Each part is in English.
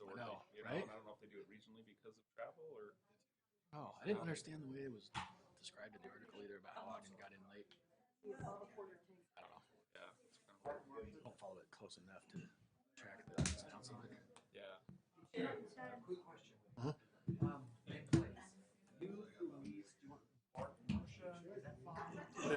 So we're know, like, right? and I don't know if they do it regionally because of travel or. Oh, I didn't understand the way it was described in the article either about how Ogden got in late. I don't know. Yeah, it's kind of weird. I don't follow it close enough to track the ins and outs of it. Yeah. Quick question. Uh-huh. In place. You, Louise, do you want Bart, Marcia? Is that fine?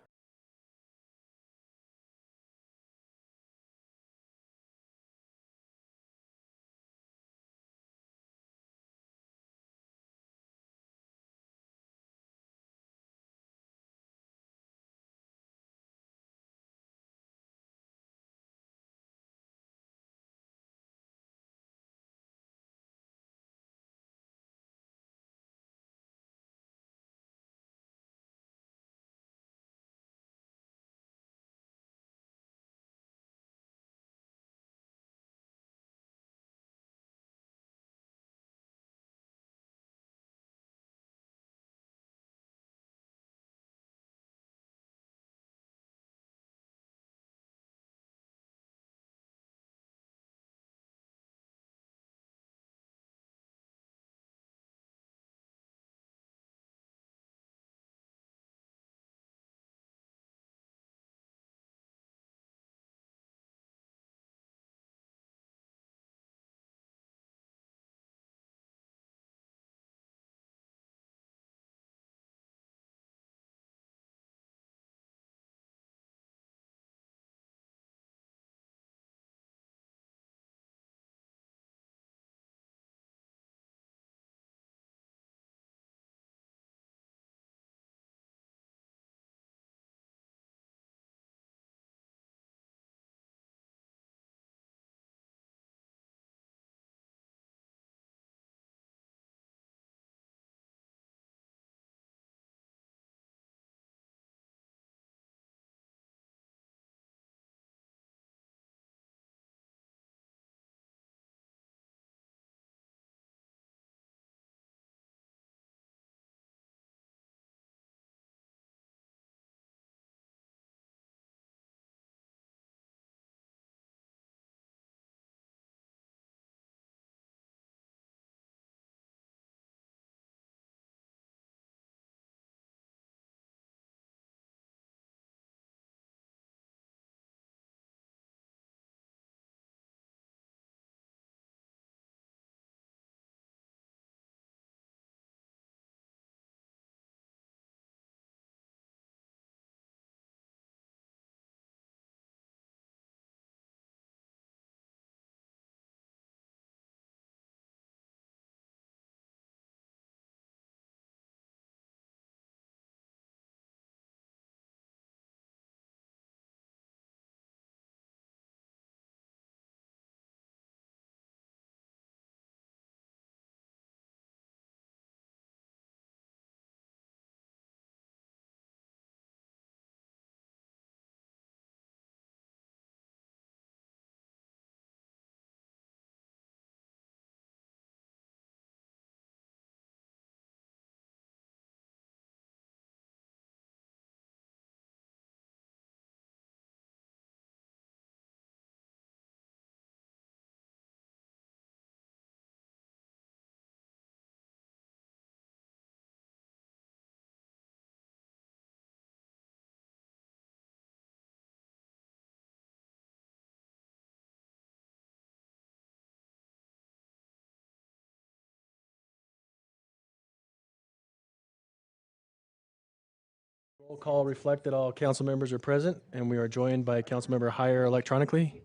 Roll call reflect that all council members are present, and we are joined by Councilmember Hire electronically.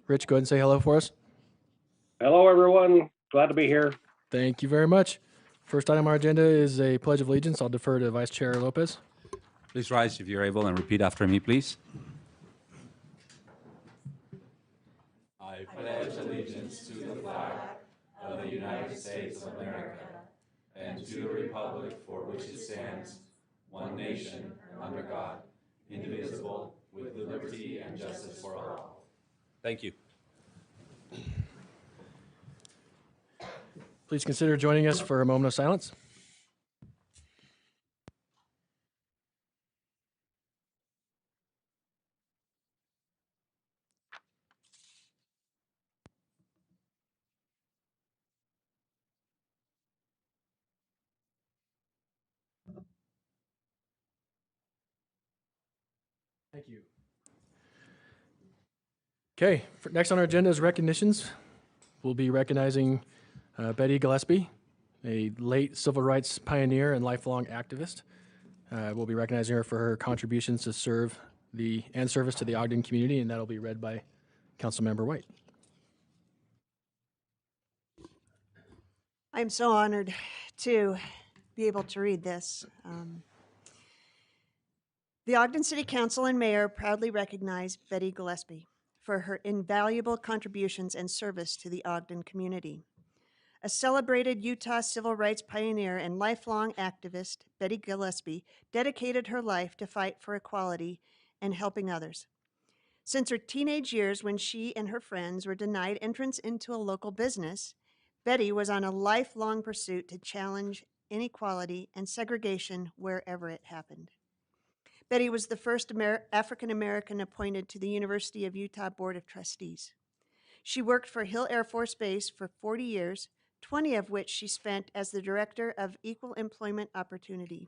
Rich, go ahead and say hello for us. Hello, everyone. Glad to be here. Thank you very much. First item on our agenda is a Pledge of Allegiance. I'll defer to Vice Chair Lopez. Please rise if you're able and repeat after me, please. I pledge allegiance to the flag of the United States of America and to the republic for which it stands, one nation, under God, indivisible, with liberty and justice for all. Thank you. Please consider joining us for a moment of silence. Thank you. Okay, next on our agenda is recognitions. We'll be recognizing Bettye Gillespie, a late civil rights pioneer and lifelong activist. We'll be recognizing her for her contributions to service to the Ogden community, and that'll be read by Councilmember White. I'm so honored to be able to read this. The Ogden City Council and Mayor proudly recognize Bettye Gillespie for her invaluable contributions and service to the Ogden community. A celebrated Utah civil rights pioneer and lifelong activist, Bettye Gillespie dedicated her life to fight for equality and helping others. Since her teenage years, when she and her friends were denied entrance into a local business, Bettye was on a lifelong pursuit to challenge inequality and segregation wherever it happened. Bettye was the first African American appointed to the University of Utah Board of Trustees. She worked for Hill Air Force Base for 40 years, 20 of which she spent as the Director of Equal Employment Opportunity.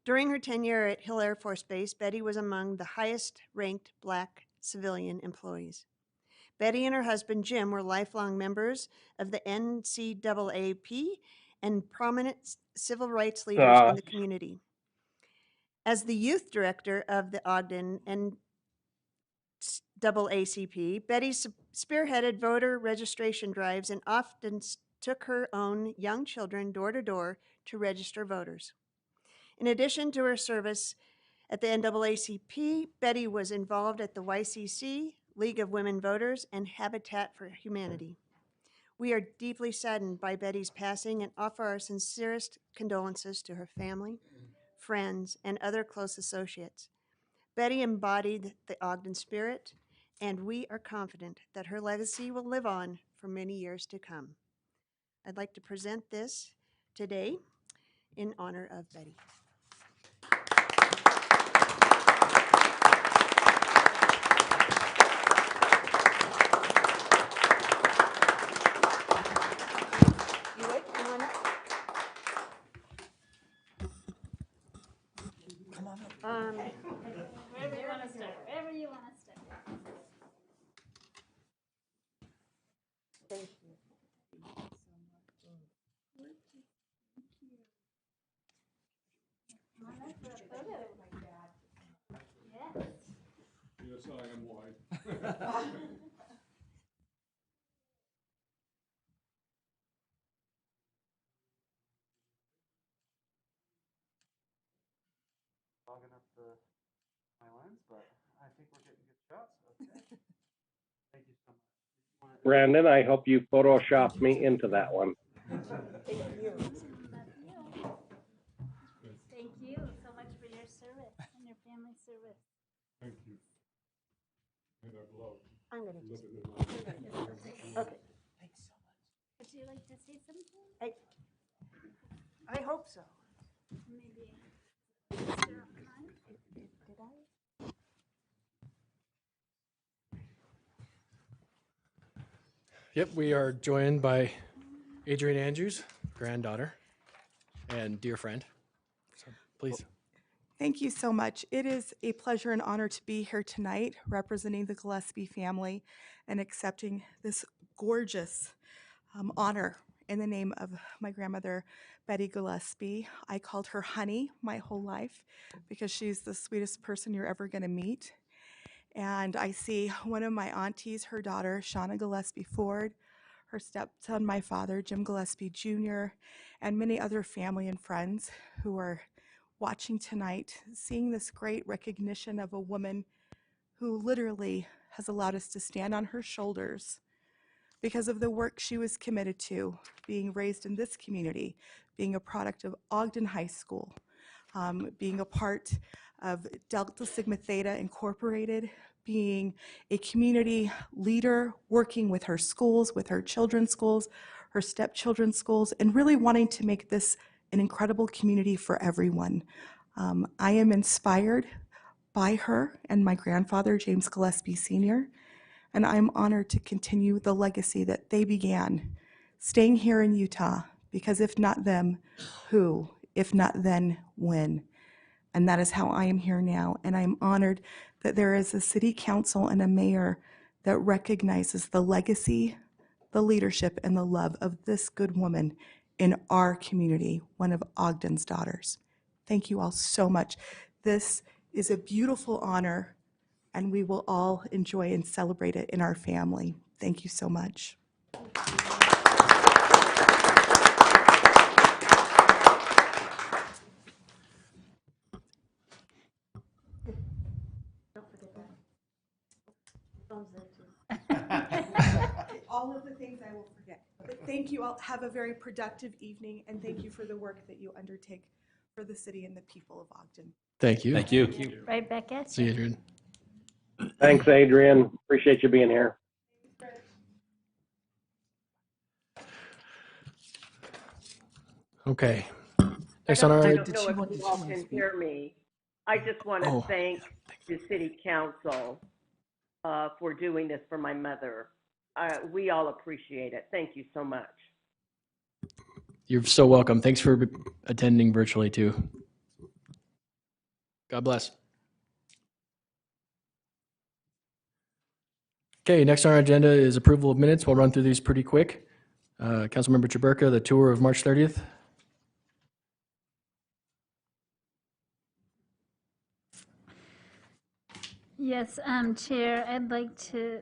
During her tenure at Hill Air Force Base, Bettye was among the highest ranked Black civilian employees. Bettye and her husband, Jim, were lifelong members of the NCAAP and prominent civil rights leaders in the community. As the youth director of the Ogden NAACP, Bettye spearheaded voter registration drives and often took her own young children door to door to register voters. In addition to her service at the NAACP, Bettye was involved at the YCC, League of Women Voters, and Habitat for Humanity. We are deeply saddened by Bettye's passing and offer our sincerest condolences to her family, friends, and other close associates. Bettye embodied the Ogden spirit, and we are confident that her legacy will live on for many years to come. I'd like to present this today in honor of Bettye. Wherever you want to start. Wherever you want to start. Thank you. Come on up for a photo. Yes. Yes, I am white. Fogging up my lens, but I think we're getting good shots. Okay. Thank you so much. Brandon, I hope you photoshopped me into that one. Thank you. Thank you so much for your service and your family service. Thank you. And I love I'm going to living in okay. Thanks so much. Would you like to say something? I hope so. Maybe. Did I? Yep, we are joined by Adrienne Andrews, granddaughter, and dear friend. So please. Thank you so much. It is a pleasure and honor to be here tonight representing the Gillespie family and accepting this gorgeous honor in the name of my grandmother, Bettye Gillespie. I called her Honey my whole life because she's the sweetest person you're ever going to meet. And I see one of my aunties, her daughter, Shauna Gillespie Ford, her stepson, my father, Jim Gillespie Jr., and many other family and friends who are watching tonight, seeing this great recognition of a woman who literally has allowed us to stand on her shoulders because of the work she was committed to, being raised in this community, being a product of Ogden High School, being a part of Delta Sigma Theta Incorporated, being a community leader, working with her schools, with her children's schools, her stepchildren's schools, and really wanting to make this an incredible community for everyone. I am inspired by her and my grandfather, James Gillespie Sr., and I'm honored to continue the legacy that they began, staying here in Utah, because if not them, who? If not then, when? And that is how I am here now. And I'm honored that there is a city council and a mayor that recognizes the legacy, the leadership, and the love of this good woman in our community, one of Ogden's daughters. Thank you all so much. This is a beautiful honor, and we will all enjoy and celebrate it in our family. Thank you so much. All of the things I will forget. But thank you all. Have a very productive evening, and thank you for the work that you undertake for the city and the people of Ogden. Thank you. Thank you. Right, Becca? See you, Adrian. Thanks, Adrian. Appreciate you being here. Okay. Next on our, I don't know if you all can hear me. I just want to Oh. thank the city council for doing this for my mother. We all appreciate it. Thank you so much. You're so welcome. Thanks for attending virtually too. God bless. Okay, next on our agenda is approval of minutes. We'll run through these pretty quick. Councilmember Chaburka, the tour of March 30th. Yes, Chair, I'd like to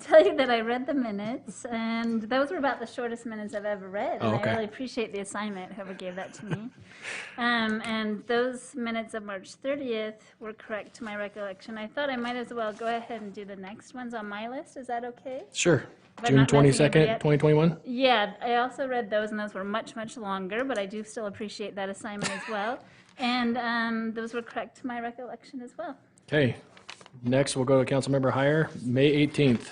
tell you that I read the minutes, and those were about the shortest minutes I've ever read. Oh, And okay. I really appreciate the assignment, whoever gave that to me. And those minutes of March 30th were correct to my recollection. I thought I might as well go ahead and do the next ones on my list. Is that okay? Sure. But June not messing 22nd, anybody up. 2021. Yeah, I also read those, and those were much, much longer, but I do still appreciate that assignment as well. And those were correct to my recollection as well. Okay. Next, we'll go to Councilmember Heyer, May 18th.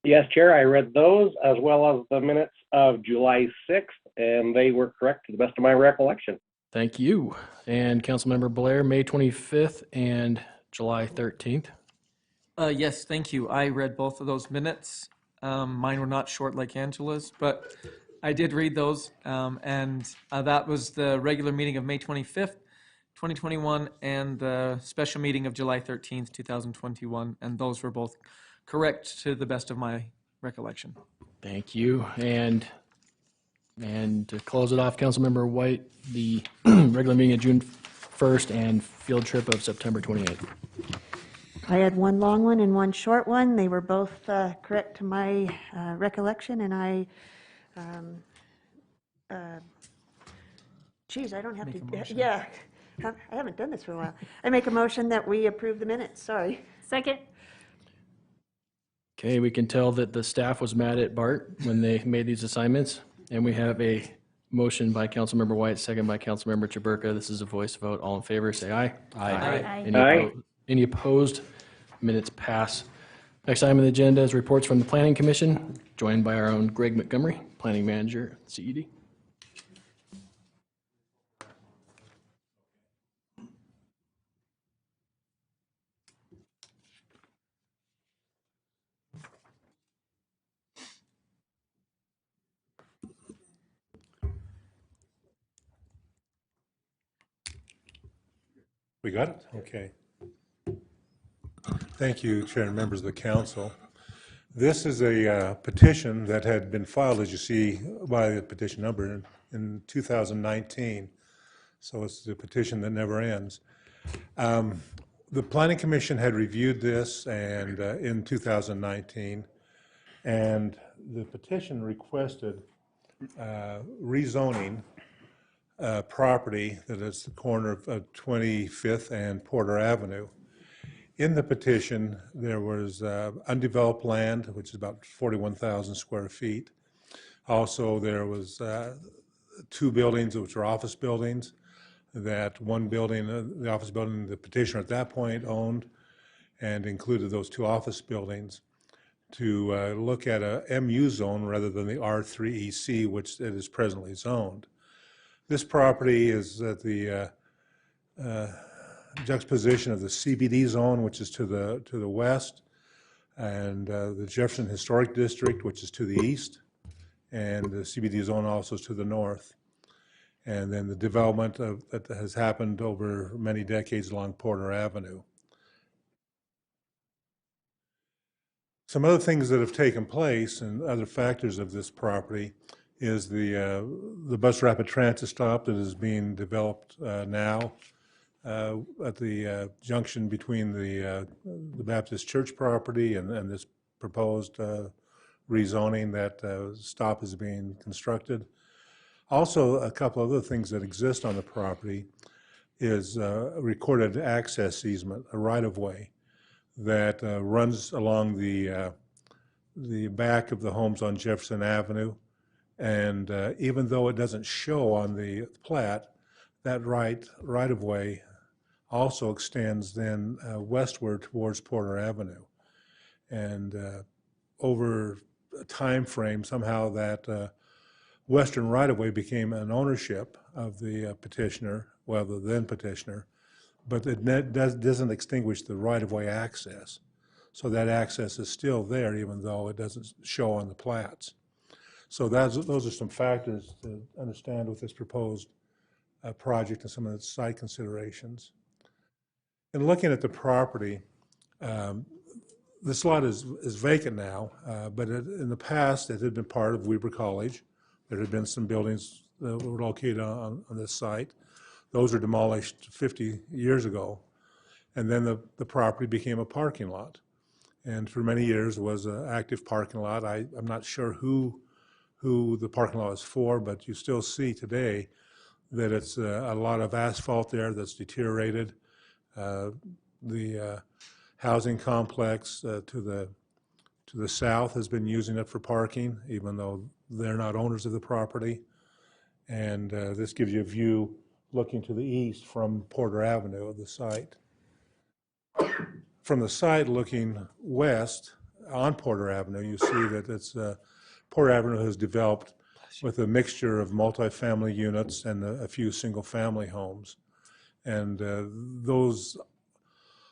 Yes, Chair, I read those as well as the minutes of July 6th, and they were correct to the best of my recollection. Thank you. And Councilmember Blair, May 25th and July 13th. Yes, thank you. I read both of those minutes. Mine were not short like Angela's, but I did read those. And that was the regular meeting of May 25th, 2021, and the special meeting of July 13th, 2021. And those were both correct to the best of my recollection. Thank you. And to close it off, Councilmember White, the regular meeting of June 1st and field trip of September 28th. I had one long one and one short one. They were both correct to my recollection, and I, geez, I don't have to, yeah, I haven't done this for a while. I make a motion that we approve the minutes, sorry. Second? Okay, we can tell that the staff was mad at Bart when they made these assignments, and we have a motion by Councilmember White, second by Councilmember Chaburka. This is a voice vote. All in favor, say aye. Aye. Any opposed? Minutes pass. Next item on the agenda is reports from the Planning Commission, joined by our own Greg Montgomery, Planning Manager, CED. We got it? Okay. Thank you, Chair and members of the council. This is a petition that had been filed, as you see by the petition number, in 2019. So it's a petition that never ends. The Planning Commission had reviewed this and in 2019, and the petition requested rezoning property that is the corner of 25th and Porter Avenue. In the petition, there was undeveloped land, which is about 41,000 square feet. Also, there was two buildings, which are office buildings, that one building, the office building, the petitioner at that point owned and included those two office buildings to look at a MU zone rather than the R3EC, which it is presently zoned. This property is at the juxtaposition of the CBD zone, which is to the west, and the Jefferson Historic District, which is to the east, and the CBD zone also is to the north. and then the development that has happened over many decades along Porter Avenue. Some other things that have taken place and other factors of this property is the bus rapid transit stop that is being developed now at the junction between the Baptist Church property and this proposed rezoning. That stop is being constructed. Also, a couple other things that exist on the property is a recorded access easement, a right-of-way that runs along the back of the homes on Jefferson Avenue. And even though it doesn't show on the plat, that right-of-way also extends then westward towards Porter Avenue. And over a time frame, somehow that western right-of-way became an ownership of the petitioner, well, the then petitioner, but it doesn't extinguish the right-of-way access. So that access is still there, even though it doesn't show on the plats. So those are some factors to understand with this proposed project and some of the site considerations. In looking at the property, this lot is vacant now, but in the past it had been part of Weber College. There had been some buildings that were located on this site. Those were demolished 50 years ago. And then the property became a parking lot. And for many years was an active parking lot. I'm not sure who the parking lot is for, but you still see today that it's a lot of asphalt there that's deteriorated. The housing complex to the south has been using it for parking, even though they're not owners of the property. And this gives you a view looking to the east from Porter Avenue of the site. From the side looking west on Porter Avenue, you see that it's Porter Avenue has developed with a mixture of multifamily units and a few single-family homes. And those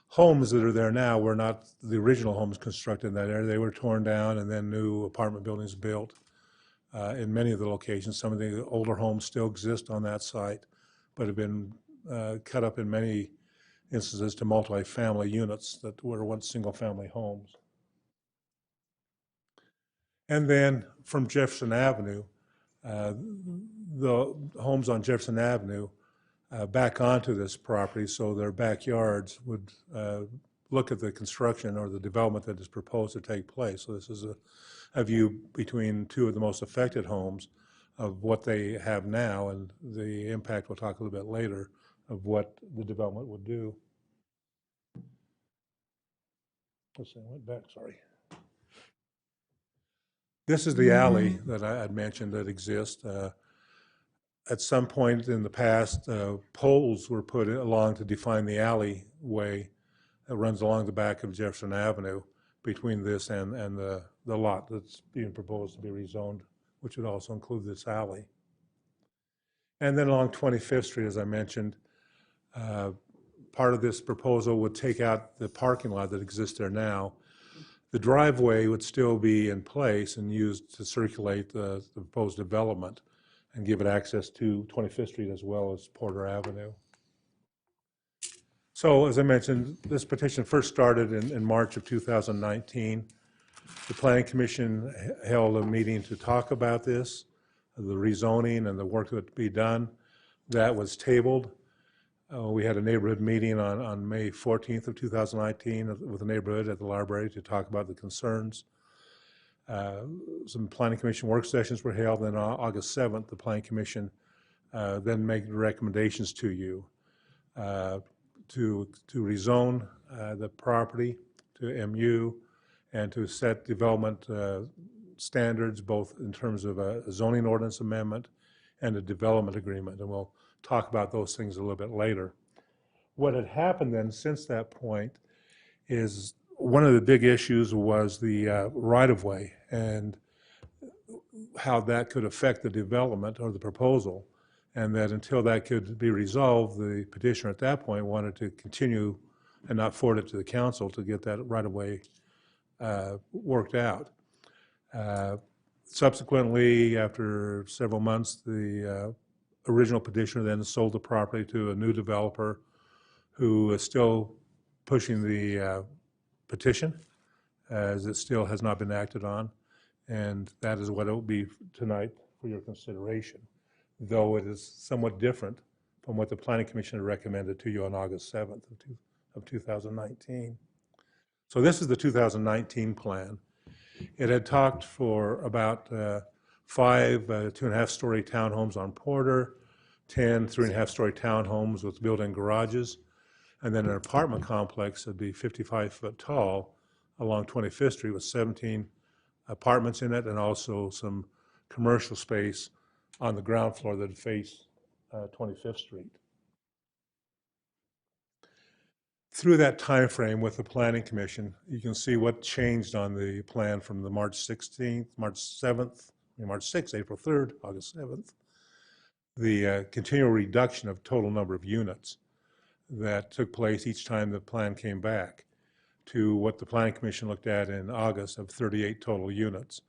homes that are there now were not the original homes constructed in that area. They were torn down and then new apartment buildings built in many of the locations. Some of the older homes still exist on that site, but have been cut up in many instances to multifamily units that were once single-family homes. And then from Jefferson Avenue, the homes on Jefferson Avenue back onto this property, so their backyards would look at the construction or the development that is proposed to take place. So this is a view between two of the most affected homes of what they have now and the impact, we'll talk a little bit later, of what the development would do. Let's see, I went back, sorry. This is the alley that I had mentioned that exists. At some point in the past, poles were put along to define the alleyway that runs along the back of Jefferson Avenue between this and the lot that's being proposed to be rezoned, which would also include this alley. And then along 25th Street, as I mentioned, part of this proposal would take out the parking lot that exists there now. The driveway would still be in place and used to circulate the proposed development and give it access to 25th Street as well as Porter Avenue. So as I mentioned, this petition first started in March of 2019. The Planning Commission held a meeting to talk about this, the rezoning and the work that would be done. That was tabled. We had a neighborhood meeting on May 14th of 2019 with the neighborhood at the library to talk about the concerns. Some Planning Commission work sessions were held, and on August 7th, the Planning Commission then made recommendations to you to rezone the property to MU and to set development standards, both in terms of a zoning ordinance amendment and a development agreement. And we'll talk about those things a little bit later. What had happened then since that point is one of the big issues was the right-of-way and how that could affect the development or the proposal, and that until that could be resolved, the petitioner at that point wanted to continue and not forward it to the council to get that right-of-way worked out. Subsequently, after several months, the original petitioner then sold the property to a new developer who is still pushing the petition, as it still has not been acted on. And that is what it will be tonight for your consideration, though it is somewhat different from what the Planning Commission had recommended to you on August 7th of 2019. So this is the 2019 plan. It had talked for about 5 2.5-story townhomes on Porter, 10 3.5-story townhomes with built-in garages, and then an apartment complex that'd be 55 foot tall along 25th Street with 17 apartments in it and also some commercial space on the ground floor that face 25th Street. Through that time frame with the Planning Commission, you can see what changed on the plan from the March 16th, March 7th, March 6th, April 3rd, August 7th, the continual reduction of total number of units that took place each time the plan came back to what the Planning Commission looked at in August of 38 total units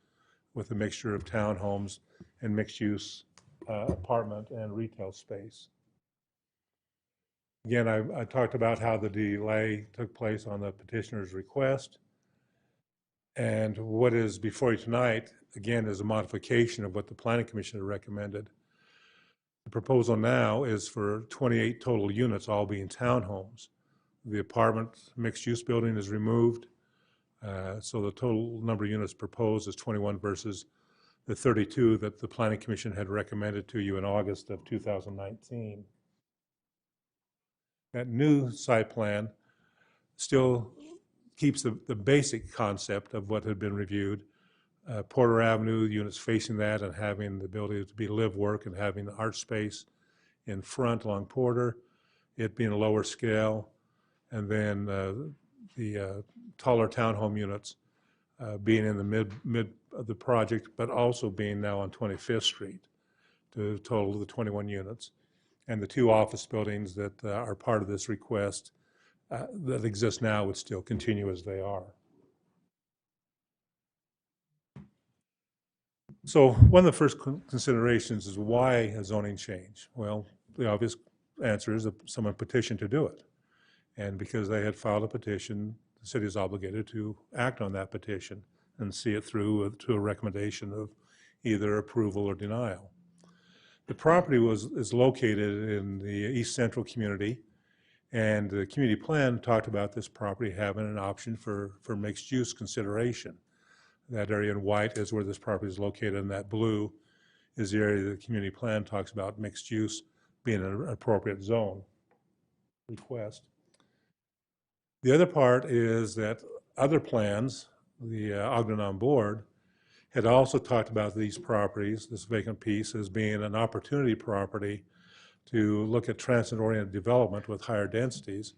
with a mixture of townhomes and mixed-use apartment and retail space. Again, I talked about how the delay took place on the petitioner's request. And what is before you tonight, again, is a modification of what the Planning Commission had recommended. The proposal now is for 28 total units, all being townhomes. The apartment mixed-use building is removed. So the total number of units proposed is 21 versus the 32 that the Planning Commission had recommended to you in August of 2019. That new site plan still keeps the basic concept of what had been reviewed. Porter Avenue, units facing that and having the ability to be live, work, and having the art space in front along Porter, it being a lower scale, and then the taller townhome units being in the mid of the project, but also being now on 25th Street to total the 21 units. And the 2 office buildings that are part of this request that exist now would still continue as they are. So one of the first considerations is why a zoning change? Well, the obvious answer is that someone petitioned to do it. And because they had filed a petition, the city is obligated to act on that petition and see it through to a recommendation of either approval or denial. The property is located in the East Central community, and the community plan talked about this property having an option for mixed use consideration. That area in white is where this property is located, and that blue is the area the community plan talks about mixed use being an appropriate zone request. The other part is that other plans, the Ogden on board, had also talked about these properties, this vacant piece, as being an opportunity property to look at transit-oriented development with higher densities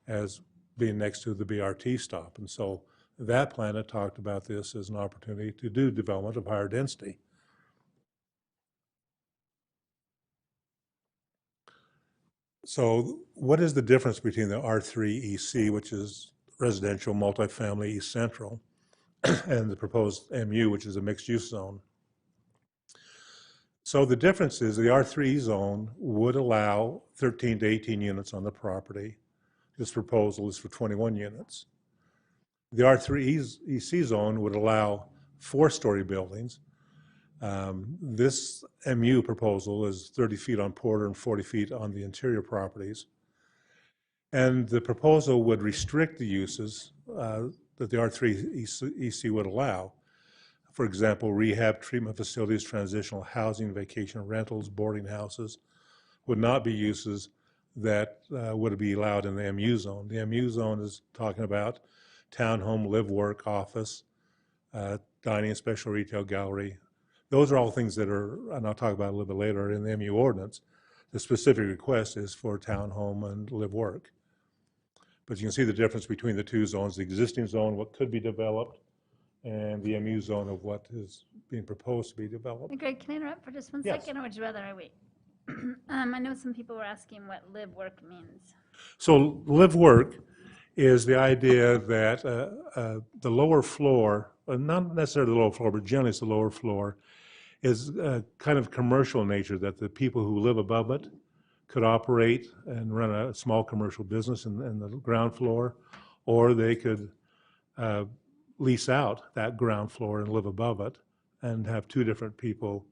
as being next to the BRT stop. And so that plan had talked about this as an opportunity to do development of higher density. So what is the difference between the R3 EC, which is residential multifamily East Central, and the proposed MU, which is a mixed-use zone? So the difference is the R3 zone would allow 13 to 18 units on the property. This proposal is for 21 units. The R3 EC zone would allow 4-story buildings. This MU proposal is 30 feet on Porter and 40 feet on the interior properties. And the proposal would restrict the uses that the R3 EC would allow. For example, rehab, treatment facilities, transitional housing, vacation rentals, boarding houses would not be uses that would be allowed in the MU zone. The MU zone is talking about townhome, live, work, office, dining, special retail gallery. Those are all things that are, and I'll talk about a little bit later, in the MU ordinance. The specific request is for townhome and live, work. But you can see the difference between the two zones, the existing zone, what could be developed, and the MU zone of what is being proposed to be developed. Hey, Greg, can I interrupt for just one Yes. second, or would you rather I wait? I know some people were asking what live work means. So live work is the idea that the lower floor, not necessarily the lower floor, but generally it's the lower floor, is kind of commercial in nature, that the people who live above it could operate and run a small commercial business in the ground floor, or they could lease out that ground floor and live above it and have two different people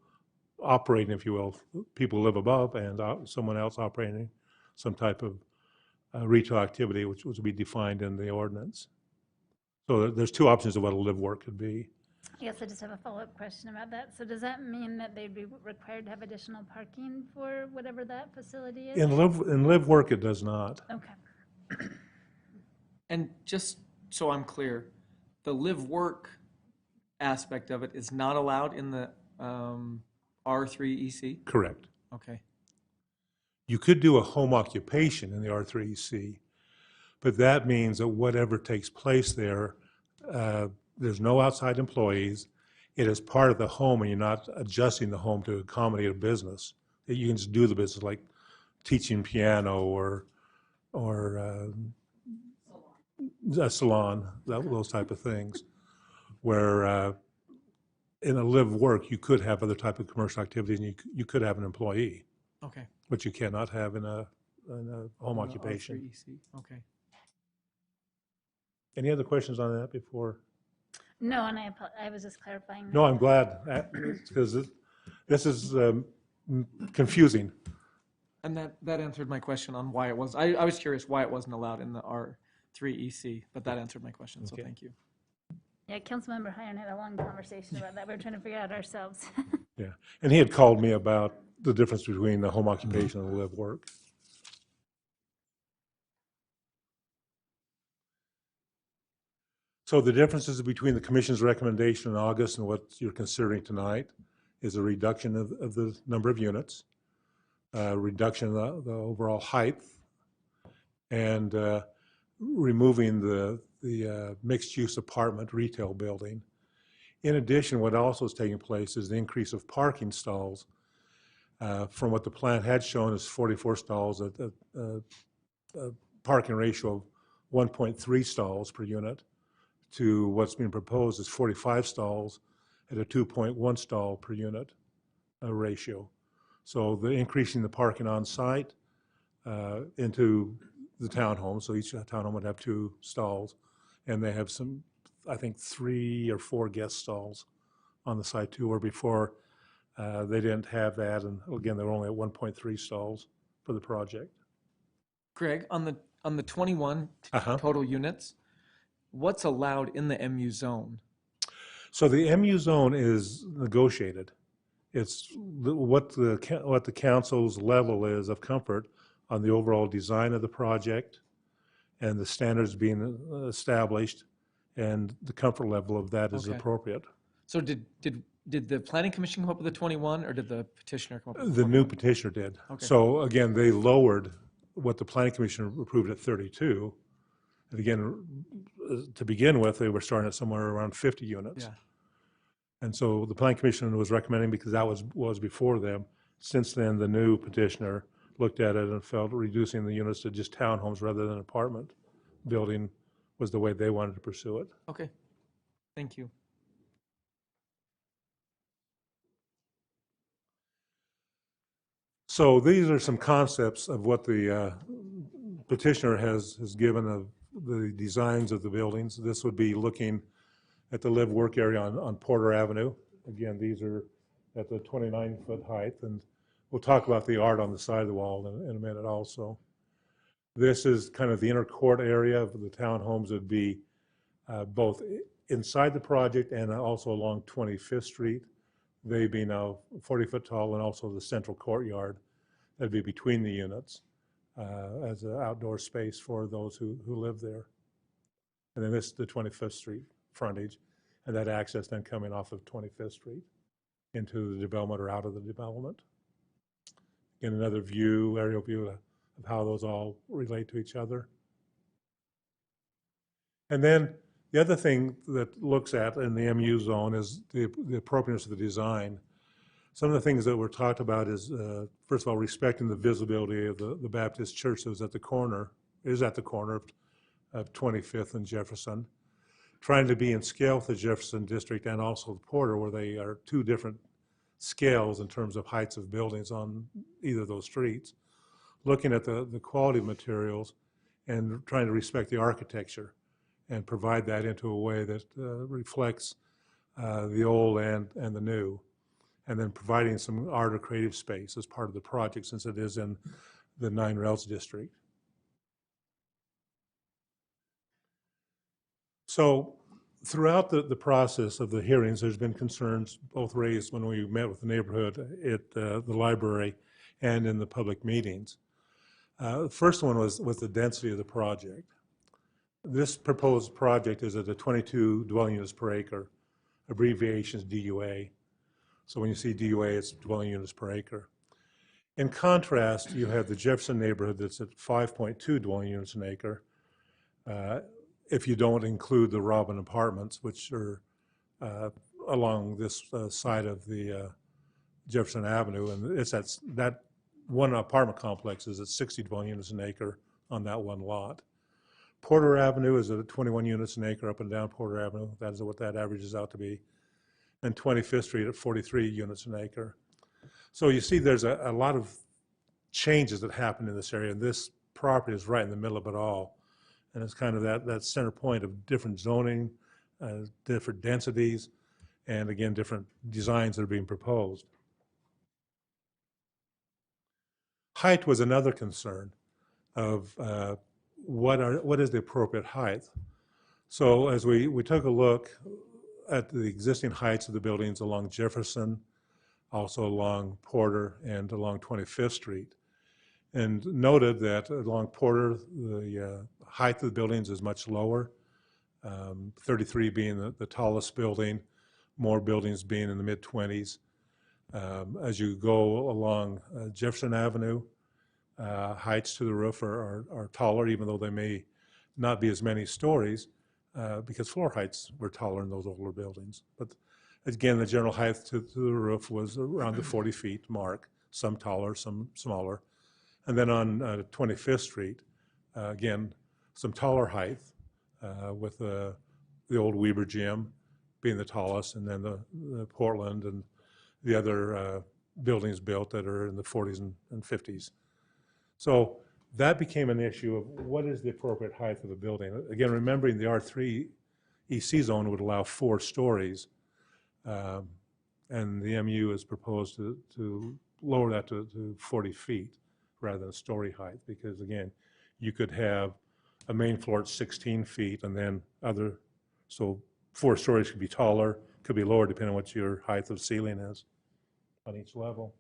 operating, if you will. People live above and someone else operating some type of retail activity, which would be defined in the ordinance. So there's two options of what a live work could be. I guess I just have a follow-up question about that. So does that mean that they'd be required to have additional parking for whatever that facility is? In live work, it does not. Okay. And just so I'm clear, the live work aspect of it is not allowed in the R3EC? Correct. Okay. You could do a home occupation in the R3EC, but that means that whatever takes place there, there's no outside employees. It is part of the home, and you're not adjusting the home to accommodate a business. You can just do the business, like teaching piano or a salon, those type of things. Where in a live work, you could have other type of commercial activities, and you could have an employee, Okay. but you cannot have in a home occupation. R3EC. Okay. Any other questions on that before? No, and I was just clarifying. No, I'm glad, because this is confusing. And that answered my question on why it was. I was curious why it wasn't allowed in the R3EC, but that answered my question, so Okay. thank you. Yeah, Councilmember Hire and I had a long conversation about that. We were trying to figure out ourselves. Yeah, and he had called me about the difference between the home occupation and the live work. So the differences between the commission's recommendation in August and what you're considering tonight is a reduction of the number of units, reduction of the overall height, and removing the mixed-use apartment retail building. In addition, what also is taking place is the increase of parking stalls. From what the plan had shown is 44 stalls at a parking ratio of 1.3 stalls per unit, to what's being proposed is 45 stalls at a 2.1 stall per unit ratio. So the increasing the parking on site into the townhome, so each townhome would have 2 stalls, and they have some, I think, 3 or 4 guest stalls on the site too, where before they didn't have that, and again, they were only at 1.3 stalls for the project. Greg, on the 21 total units, what's allowed in the MU zone? So the MU zone is negotiated. It's what the council's level is of comfort on the overall design of the project and the standards being established, and the comfort level of that is Okay. appropriate. So did the planning commission come up with the 21, or did the petitioner come up with The new 21? petitioner did. Okay. So again, they lowered what the planning commission approved at 32. And again, to begin with, they were starting at somewhere around 50 units. Yeah. And so the planning commission was recommending, because that was before them. Since then, the new petitioner looked at it and felt reducing the units to just townhomes rather than apartment building was the way they wanted to pursue it. Okay. Thank you. So these are some concepts of what the petitioner has given of the designs of the buildings. This would be looking at the live-work area on Porter Avenue. Again, these are at the 29-foot height, and we'll talk about the art on the side of the wall in a minute also. This is kind of the inner court area of the townhomes. Would be both inside the project and also along 25th Street. They be now 40 foot tall, and also the central courtyard that'd be between the units as an outdoor space for those who live there. And then this is the 25th Street frontage, and that access then coming off of 25th Street into the development or out of the development. Again, another view, aerial view of how those all relate to each other. And then the other thing that looks at in the MU zone is the appropriateness of the design. Some of the things that were talked about is, first of all, respecting the visibility of the Baptist church that was at the corner, of 25th and Jefferson. Trying to be in scale with the Jefferson district and also the Porter, where they are 2 different scales in terms of heights of buildings on either of those streets, looking at the quality of materials and trying to respect the architecture and provide that into a way that reflects the old and the new, and then providing some art or creative space as part of the project since it is in the 9 Rails district. So throughout the process of the hearings, there's been concerns both raised when we met with the neighborhood at the library and in the public meetings. The first one was the density of the project. This proposed project is at a 22 dwelling units per acre. Abbreviation is DUA. So when you see DUA, it's dwelling units per acre. In contrast, you have the Jefferson neighborhood that's at 5.2 dwelling units an acre. If you don't include the Robin apartments, which are along this side of the Jefferson Avenue, and it's that one apartment complex is at 60 dwelling units an acre on that one lot. Porter Avenue is at 21 units an acre up and down Porter Avenue. That is what that averages out to be. And 25th Street at 43 units an acre. So you see there's a lot of changes that happen in this area, and this property is right in the middle of it all. And it's kind of that center point of different zoning, different densities, and again, different designs that are being proposed. Height was another concern of what is the appropriate height. So as we took a look at the existing heights of the buildings along Jefferson, also along Porter and along 25th Street, and noted that along Porter, the height of the buildings is much lower, 33 being the tallest building, more buildings being in the mid-20s. As you go along Jefferson Avenue, heights to the roof are taller, even though they may not be as many stories, because floor heights were taller in those older buildings. But again, the general height to the roof was around the 40 feet mark, some taller, some smaller. And then on 25th Street, again, some taller height with the old Weber Gym being the tallest, and then the Portland and the other buildings built that are in the 40s and 50s. So that became an issue of what is the appropriate height of a building. Again, remembering the R3 EC zone would allow 4 stories, and the MU is proposed to lower that to 40 feet rather than story height, because again, you could have a main floor at 16 feet and then so 4 stories could be taller, could be lower depending on what your height of ceiling is on each level.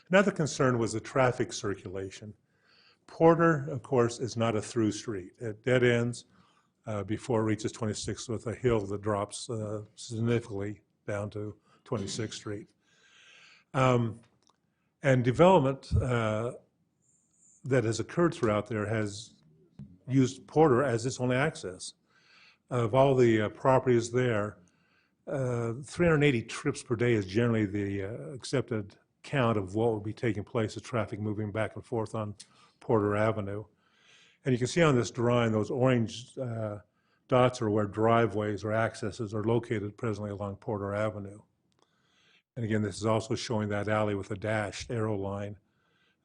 Another concern was the traffic circulation. Porter, of course, is not a through street. It dead ends before it reaches 26th with a hill that drops significantly down to 26th Street. And development that has occurred throughout there has used Porter as its only access. Of all the properties there, 380 trips per day is generally the accepted count of what will be taking place of traffic moving back and forth on Porter Avenue. And you can see on this drawing, those orange dots are where driveways or accesses are located presently along Porter Avenue. And again, this is also showing that alley with a dashed arrow line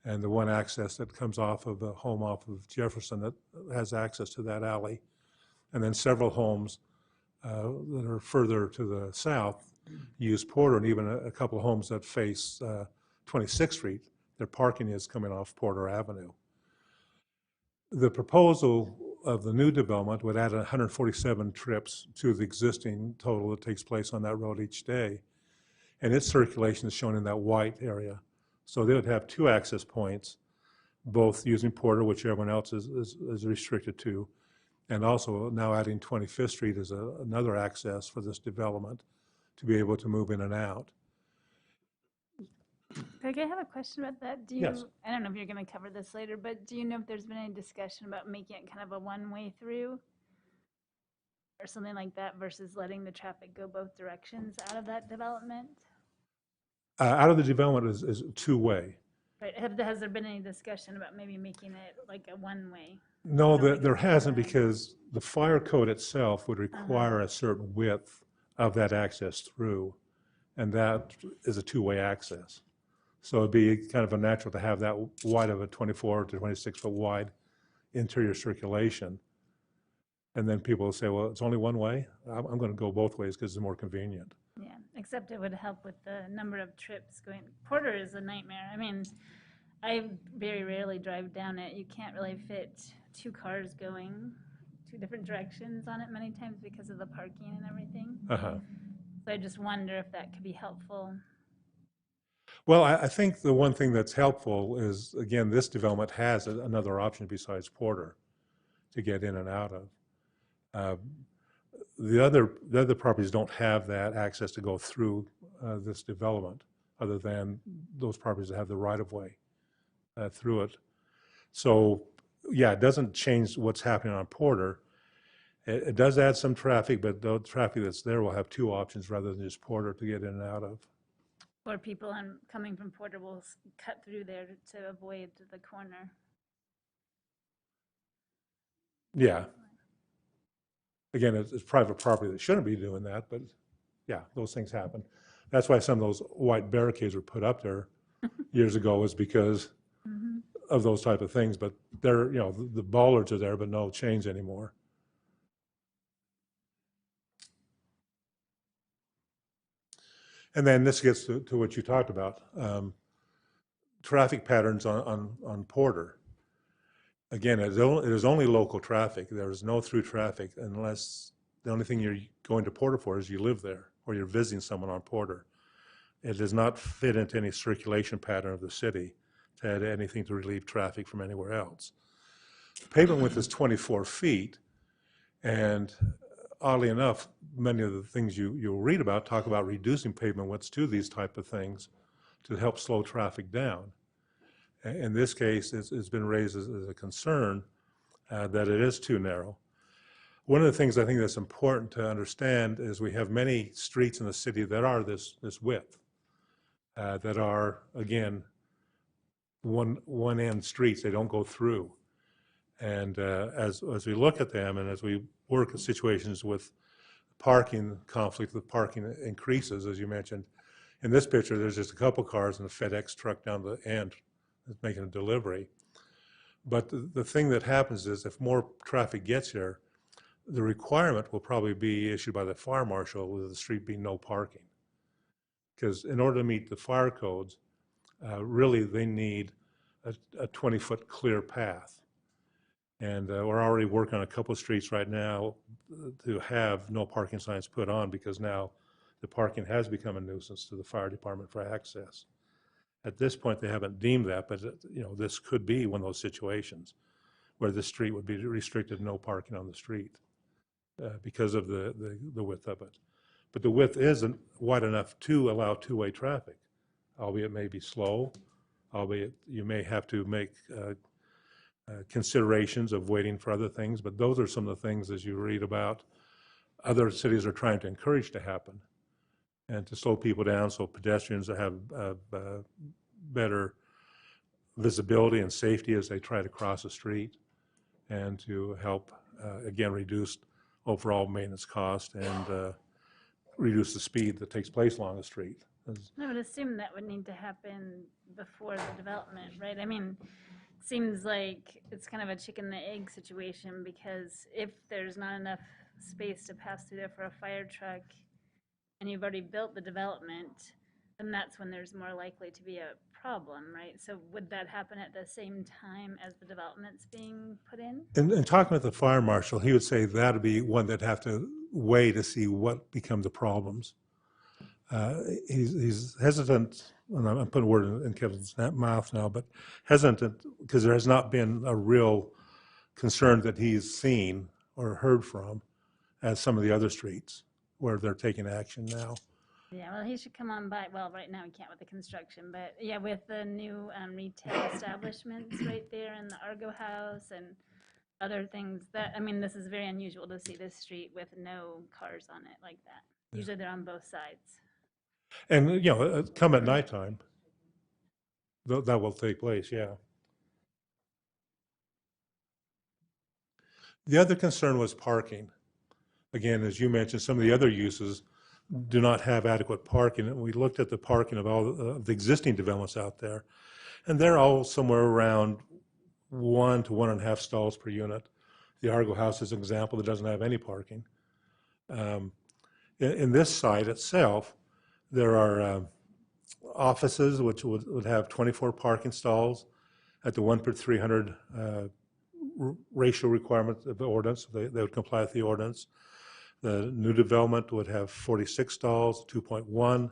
and the one access that comes off of the home off of Jefferson that has access to that alley. And then several homes that are further to the south use Porter, and even a couple of homes that face 26th Street, their parking is coming off Porter Avenue. The proposal of the new development would add 147 trips to the existing total that takes place on that road each day. And its circulation is shown in that white area. So they would have 2 access points, both using Porter, which everyone else is restricted to, and also now adding 25th Street as another access for this development to be able to move in and out. Greg, I have a question about that. Yes. I don't know if you're going to cover this later, but do you know if there's been any discussion about making it kind of a one-way through or something like that versus letting the traffic go both directions out of that development? Out of the development is 2-way. Right. Has there been any discussion about maybe making it like a one-way? No, there hasn't, because the fire code itself would require a certain width of that access through. and that is a two-way access. So it'd be kind of a natural to have that wide of a 24 to 26 foot wide interior circulation. And then people will say, well, it's only one way. I'm going to go both ways because it's more convenient. Yeah, except it would help with the number of trips going. Porter is a nightmare. I mean, I very rarely drive down it. You can't really fit two cars going two different directions on it many times because of the parking and everything. Uh-huh. So I just wonder if that could be helpful. Well, I think the one thing that's helpful is, again, this development has another option besides Porter to get in and out of. The other properties don't have that access to go through this development, other than those properties that have the right-of-way through it. So, yeah, it doesn't change what's happening on Porter. It does add some traffic, but the traffic that's there will have two options rather than just Porter to get in and out of. Or people coming from Porter will cut through there to avoid the corner. Yeah. Again, it's private property that shouldn't be doing that, but yeah, those things happen. That's why some of those white barricades were put up there years ago, is because of those type of things. But they're, you know, the bollards are there, but no chains anymore. And then this gets to what you talked about, traffic patterns on Porter. Again, it is only local traffic. There is no through traffic unless the only thing you're going to Porter for is you live there or you're visiting someone on Porter. It does not fit into any circulation pattern of the city to add anything to relieve traffic from anywhere else. The pavement width is 24 feet, and oddly enough, many of the things you'll read about talk about reducing pavement widths to these type of things to help slow traffic down. In this case, it's been raised as a concern that it is too narrow. One of the things I think that's important to understand is we have many streets in the city that are this width, that are, again, one end streets. They don't go through. And as we look at them and as we work in situations with parking conflict, the parking increases, as you mentioned. In this picture, there's just a couple cars and a FedEx truck down the end that's making a delivery. But the thing that happens is if more traffic gets here, the requirement will probably be issued by the fire marshal with the street being no parking. Because in order to meet the fire codes, really they need a 20-foot clear path. And we're already working on a couple of streets right now to have no parking signs put on, because now the parking has become a nuisance to the fire department for access. At this point, they haven't deemed that, but you know, this could be one of those situations where the street would be restricted, no parking on the street because of the width of it. But the width isn't wide enough to allow two-way traffic, albeit it may be slow, albeit you may have to make considerations of waiting for other things, but those are some of the things, as you read about, other cities are trying to encourage to happen and to slow people down so pedestrians have better visibility and safety as they try to cross the street, and to help, again, reduce overall maintenance cost and reduce the speed that takes place along the street. I would assume that would need to happen before the development, right? I mean, seems like it's kind of a chicken and the egg situation, because if there's not enough space to pass through there for a fire truck and you've already built the development, then that's when there's more likely to be a problem, right? So would that happen at the same time as the development's being put in? And talking with the fire marshal, he would say that'd be one that'd have to weigh to see what become the problems. He's hesitant, and I'm putting a word in Kevin's mouth now, but hesitant because there has not been a real concern that he's seen or heard from as some of the other streets where they're taking action now. Yeah, well, he should come on by. Well, right now he can't with the construction, but yeah, with the new retail establishments right there in the Argo House and other things, that, I mean, this is very unusual to see this street with no cars on it like that. Yeah. Usually they're on both sides. And, you know, come at nighttime, that will take place, yeah. The other concern was parking. Again, as you mentioned, some of the other uses do not have adequate parking. And we looked at the parking of all the existing developments out there, and they're all somewhere around 1 to 1.5 stalls per unit. The Argo House is an example that doesn't have any parking. In this site itself, there are offices which would have 24 parking stalls at the 1 per 300 ratio requirement of the ordinance. They would comply with the ordinance. The new development would have 46 stalls, 2.1.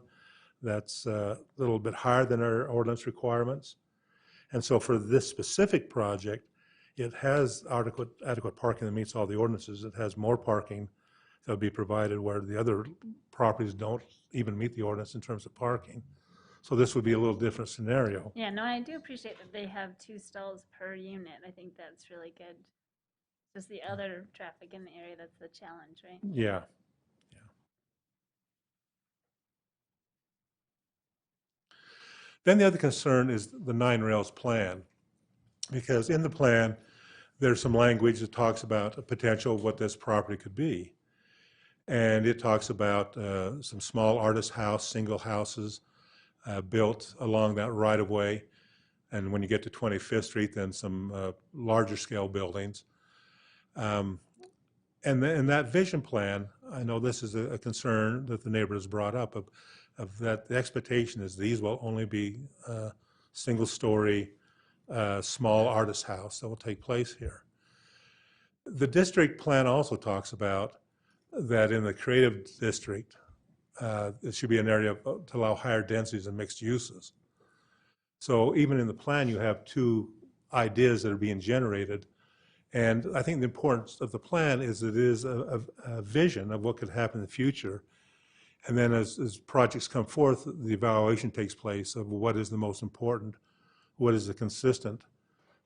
That's a little bit higher than our ordinance requirements. And so for this specific project, it has adequate parking that meets all the ordinances. It has more parking that will be provided where the other properties don't even meet the ordinance in terms of parking. So this would be a little different scenario. Yeah, no, I do appreciate that they have 2 stalls per unit. I think that's really good. Just the other traffic in the area, that's the challenge, right? Yeah. Then the other concern is the 9 rails plan, because in the plan, there's some language that talks about a potential of what this property could be. And it talks about some small artist house, single houses built along that right of way. And when you get to 25th Street, then some larger scale buildings. And that vision plan, I know this is a concern that the neighbor has brought up, of that the expectation is these will only be single story, small artist house that will take place here. The district plan also talks about that in the creative district, it should be an area to allow higher densities and mixed uses. So even in the plan, you have 2 ideas that are being generated. And I think the importance of the plan is it is a vision of what could happen in the future. And then as projects come forth, the evaluation takes place of what is the most important, what is the consistent,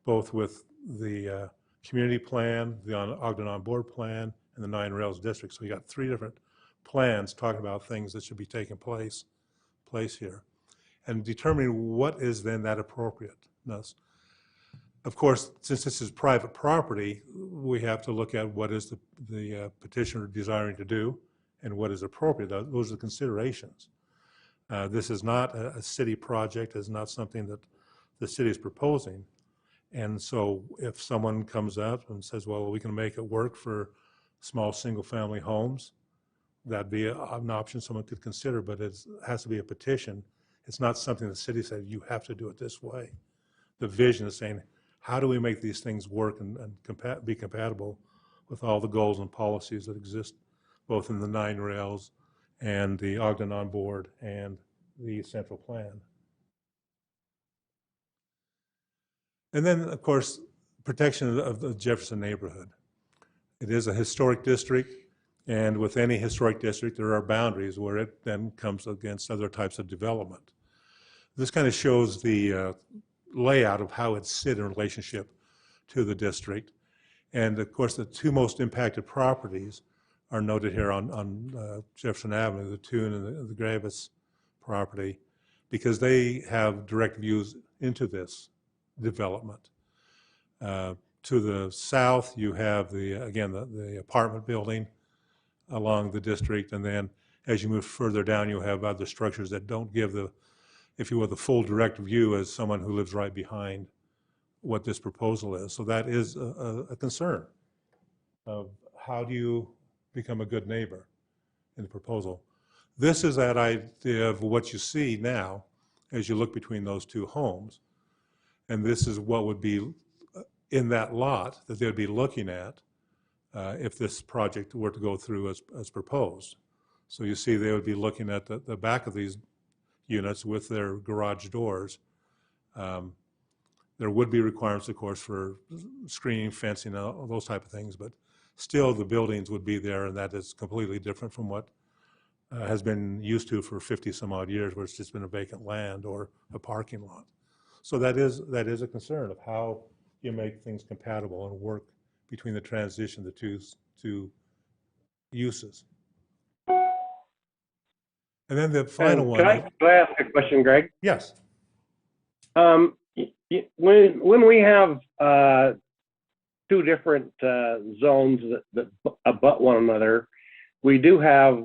both with the community plan, the Ogden On Board plan, and the 9 rails district. So you got 3 different plans talking about things that should be taking place here. And determining what is then that appropriateness. Of course, since this is private property, we have to look at what is the petitioner desiring to do and what is appropriate. Those are the considerations. This is not a city project. It's not something that the city is proposing. And so if someone comes up and says, well, we can make it work for small single-family homes, that'd be an option someone could consider, but it has to be a petition. It's not something the city said, you have to do it this way. The vision is saying, how do we make these things work and be compatible with all the goals and policies that exist, both in the 9 rails and the Ogden On Board and the central plan. And then, of course, protection of the Jefferson neighborhood. It is a historic district, and with any historic district, there are boundaries where it then comes against other types of development. This kind of shows the layout of how it sits in relationship to the district. And of course, the 2 most impacted properties are noted here on Jefferson Avenue, the Toon and the Gravis property, because they have direct views into this development. To the south, you have the apartment building along the district, and then as you move further down, you have other structures that don't give the, if you will, the full direct view as someone who lives right behind what this proposal is. So that is a concern of how do you become a good neighbor in the proposal. This is that idea of what you see now as you look between those 2 homes. And this is what would be in that lot that they'd be looking at if this project were to go through as proposed. So you see they would be looking at the back of these units with their garage doors. There would be requirements, of course, for screening, fencing, all those type of things, but still the buildings would be there, and that is completely different from what has been used to for 50 some odd years, where it's just been a vacant land or a parking lot. So that is a concern of how you make things compatible and work between the transition of the two uses. And then the final one. Can I ask a question, Greg? Yes. When we have 2 different zones that abut one another, we do have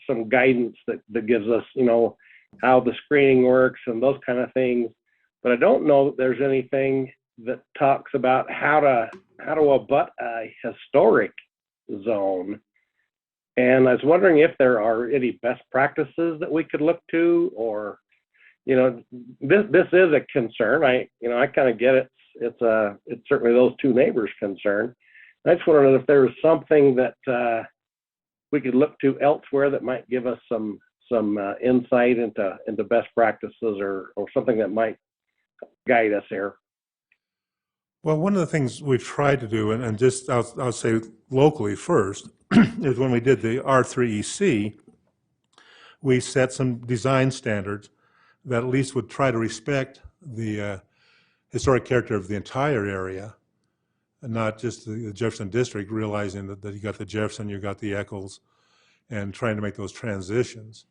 some guidance that gives us, how the screening works and those kind of things. But I don't know that there's anything that talks about how to abut a historic zone. And I was wondering if there are any best practices that we could look to, or, this is a concern. I kind of get it. It's certainly those two neighbors' concern. I just wondered if there was something that we could look to elsewhere that might give us some insight into best practices, or something that might guide us here. Well, one of the things we've tried to do, and just I'll say locally first, is when we did the R3EC, we set some design standards that at least would try to respect the historic character of the entire area, and not just the Jefferson District, realizing that you got the Jefferson, you got the Eccles, and trying to make those transitions.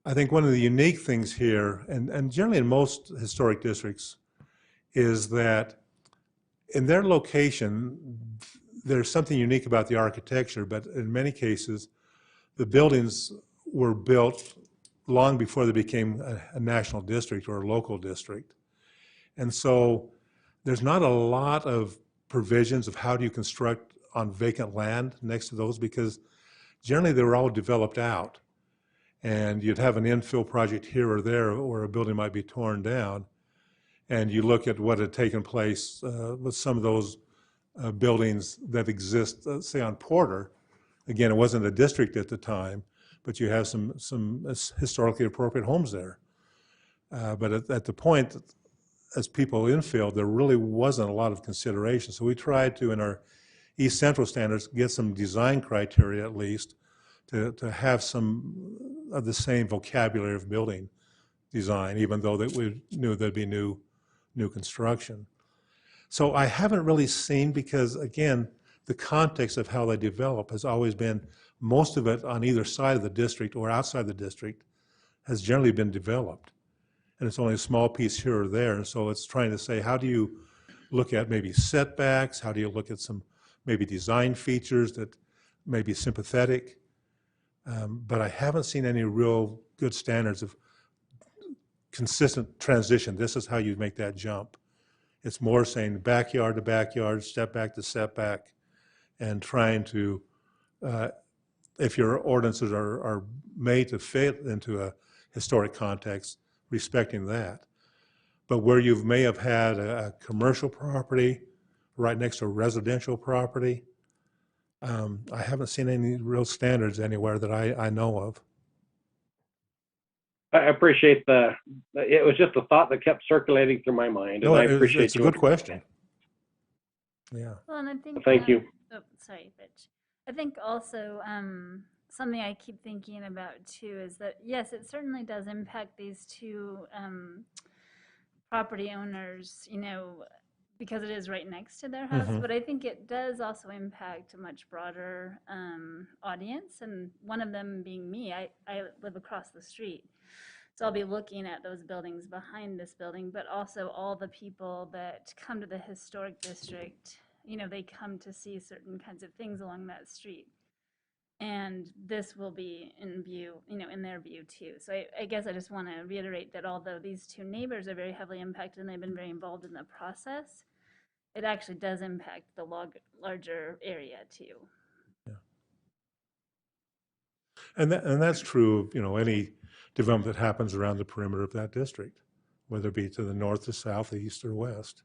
I think one of the unique things here, and generally in most historic districts, is that in their location, there's something unique about the architecture, but in many cases, the buildings were built long before they became a national district or a local district. And so there's not a lot of provisions of how do you construct on vacant land next to those, because generally they were all developed out. And you'd have an infill project here or there where a building might be torn down. And you look at what had taken place with some of those buildings that exist, say on Porter. Again, it wasn't a district at the time, but you have some historically appropriate homes there. But at the point, as people infilled, there really wasn't a lot of consideration. So we tried to, in our East Central standards, get some design criteria at least to have some of the same vocabulary of building design, even though that we knew there'd be new construction. So I haven't really seen, because again, the context of how they develop has always been, most of it on either side of the district or outside the district has generally been developed. And it's only a small piece here or there. And so it's trying to say, how do you look at maybe setbacks? How do you look at some maybe design features that may be sympathetic? But I haven't seen any real good standards of consistent transition. This is how you make that jump. It's more saying backyard to backyard, step back to step back, and trying to, if your ordinances are made to fit into a historic context, respecting that. But where you may have had a commercial property right next to a residential property, I haven't seen any real standards anywhere that I know of. I appreciate it was just a thought that kept circulating through my mind. No, and I appreciate it's a good question. Yeah. Well, and I think. Thank you. Oh, sorry, Rich. I think also something I keep thinking about too is that, yes, it certainly does impact these two property owners, because it is right next to their house, but I think it does also impact a much broader audience, and one of them being me. I live across the street, so I'll be looking at those buildings behind this building, but also all the people that come to the historic district, they come to see certain kinds of things along that street. And this will be in view, in their view too. So I guess I just want to reiterate that although these two neighbors are very heavily impacted and they've been very involved in the process, it actually does impact the larger area too. Yeah. And that's true of, any development that happens around the perimeter of that district, whether it be to the north, the south, the east, or west.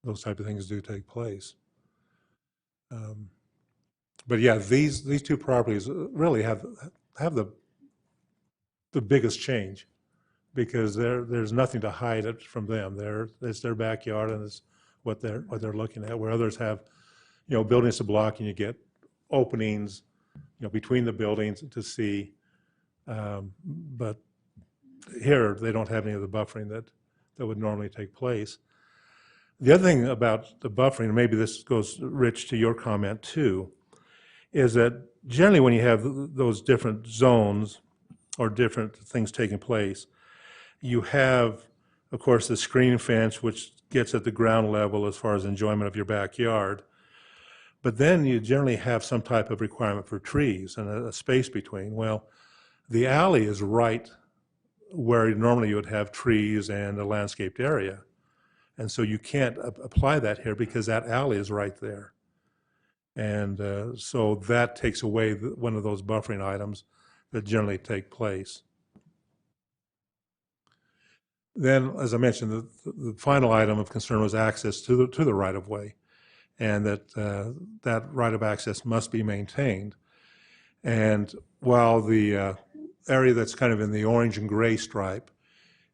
Those type of things do take place. But yeah, these two properties really have the biggest change, because there's nothing to hide it from them. It's their backyard, and it's what they're looking at. Where others have, buildings to block, and you get openings, between the buildings to see. But here they don't have any of the buffering that would normally take place. The other thing about the buffering, and maybe this goes, Rich, to your comment too, is that generally when you have those different zones or different things taking place, you have, of course, the screen fence, which gets at the ground level as far as enjoyment of your backyard. But then you generally have some type of requirement for trees and a space between. Well, the alley is right where normally you would have trees and a landscaped area. And so you can't apply that here because that alley is right there. And so that takes away one of those buffering items that generally take place. Then, as I mentioned, the final item of concern was access to the right-of-way, and that right of access must be maintained. And while the area that's kind of in the orange and gray stripe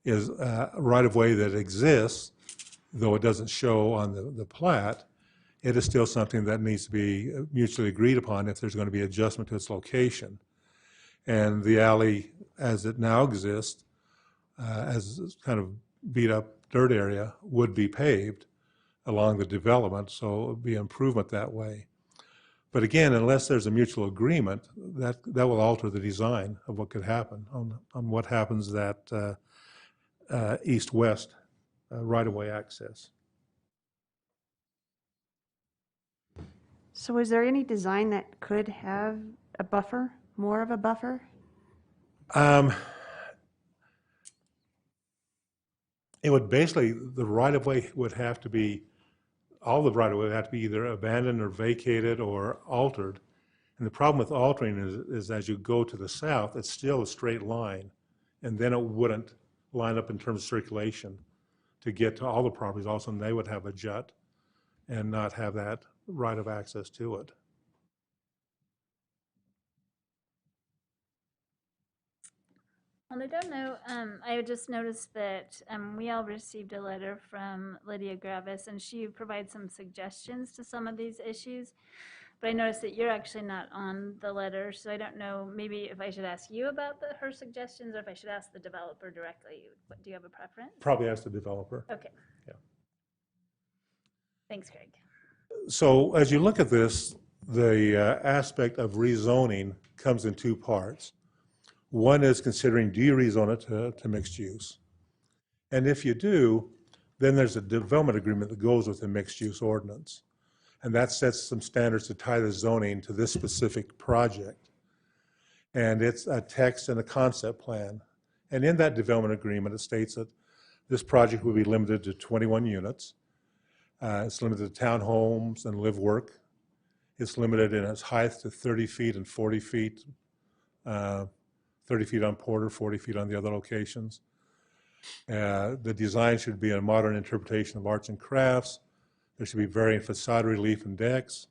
is a right-of-way that exists, though it doesn't show on the plat, it is still something that needs to be mutually agreed upon if there's going to be adjustment to its location. And the alley, as it now exists, as kind of beat up dirt area, would be paved along the development, so it would be an improvement that way. But again, unless there's a mutual agreement, that will alter the design of what could happen on what happens that east-west right-of-way access. So is there any design that could have a buffer, more of a buffer? It would basically, the right-of-way would have to be, all the right-of-way would have to be either abandoned or vacated or altered. And the problem with altering is as you go to the south, it's still a straight line. And then it wouldn't line up in terms of circulation to get to all the properties. Also, they would have a jut and not have that right of access to it. On a dumb note, I just noticed that we all received a letter from Lydia Gravis, and she provides some suggestions to some of these issues. But I noticed that you're actually not on the letter, so I don't know maybe if I should ask you about her suggestions or if I should ask the developer directly. Do you have a preference? Probably ask the developer. Okay. Yeah. Thanks, Craig. So as you look at this, the aspect of rezoning comes in two parts. One is considering, do you rezone it to mixed use? And if you do, then there's a development agreement that goes with the mixed use ordinance. And that sets some standards to tie the zoning to this specific project. And it's a text and a concept plan. And in that development agreement, it states that this project will be limited to 21 units. It's limited to townhomes and live work. It's limited in its height to 30 feet and 40 feet. 30 feet on Porter, 40 feet on the other locations. The design should be a modern interpretation of arts and crafts. There should be varying facade relief and decks.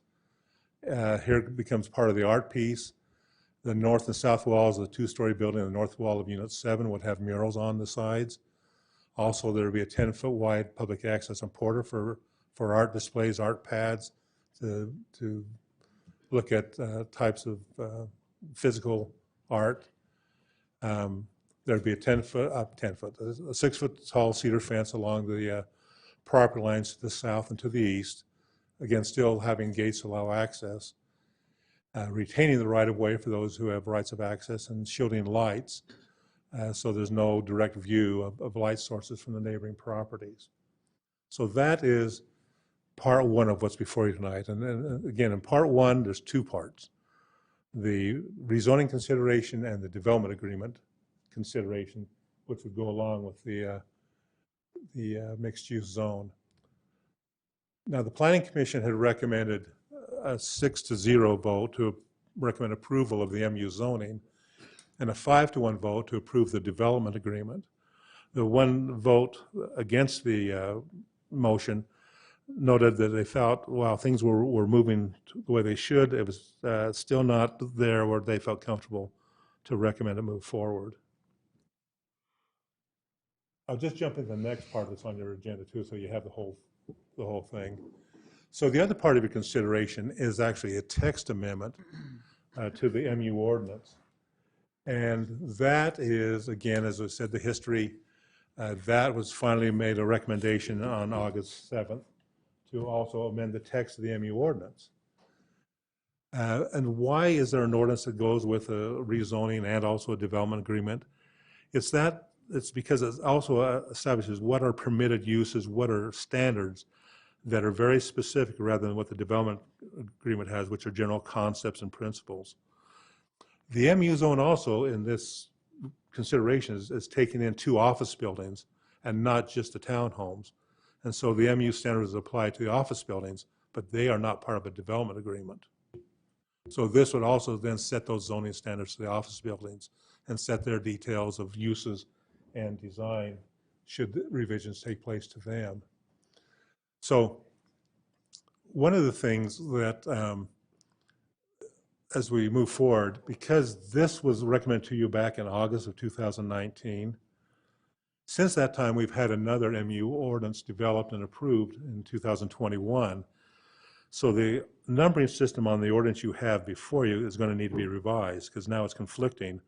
Here it becomes part of the art piece. The north and south walls of the two-story building, the north wall of Unit 7 would have murals on the sides. Also, there would be a 10-foot wide public access on Porter for art displays, art pads, to look at types of physical art. There'd be a 6-foot tall cedar fence along the property lines to the south and to the east. Again, still having gates to allow access. Retaining the right-of-way for those who have rights of access and shielding lights so there's no direct view of light sources from the neighboring properties. So that is part one of what's before you tonight. And again, in part one, there's two parts. The rezoning consideration and the development agreement consideration, which would go along with the mixed-use zone. Now, the Planning Commission had recommended a 6-0 vote to recommend approval of the MU zoning and a 5-1 vote to approve the development agreement. The one vote against the motion noted that they felt while things were moving the way they should, it was still not there where they felt comfortable to recommend it move forward. I'll just jump into the next part that's on your agenda too, so you have the whole thing. So the other part of your consideration is actually a text amendment to the MU ordinance. And that is, again, as I said, the history. That was finally made a recommendation on August 7th. To also amend the text of the MU ordinance. And why is there an ordinance that goes with a rezoning and also a development agreement? It's because it also establishes what are permitted uses, what are standards that are very specific rather than what the development agreement has, which are general concepts and principles. The MU zone also, in this consideration, is taking in 2 office buildings and not just the townhomes. And so the MU standards apply to the office buildings, but they are not part of a development agreement. So this would also then set those zoning standards to the office buildings and set their details of uses and design should the revisions take place to them. So one of the things that, as we move forward, because this was recommended to you back in August of 2019, since that time we've had another MU ordinance developed and approved in 2021. So the numbering system on the ordinance you have before you is going to need to be revised because now it's conflicting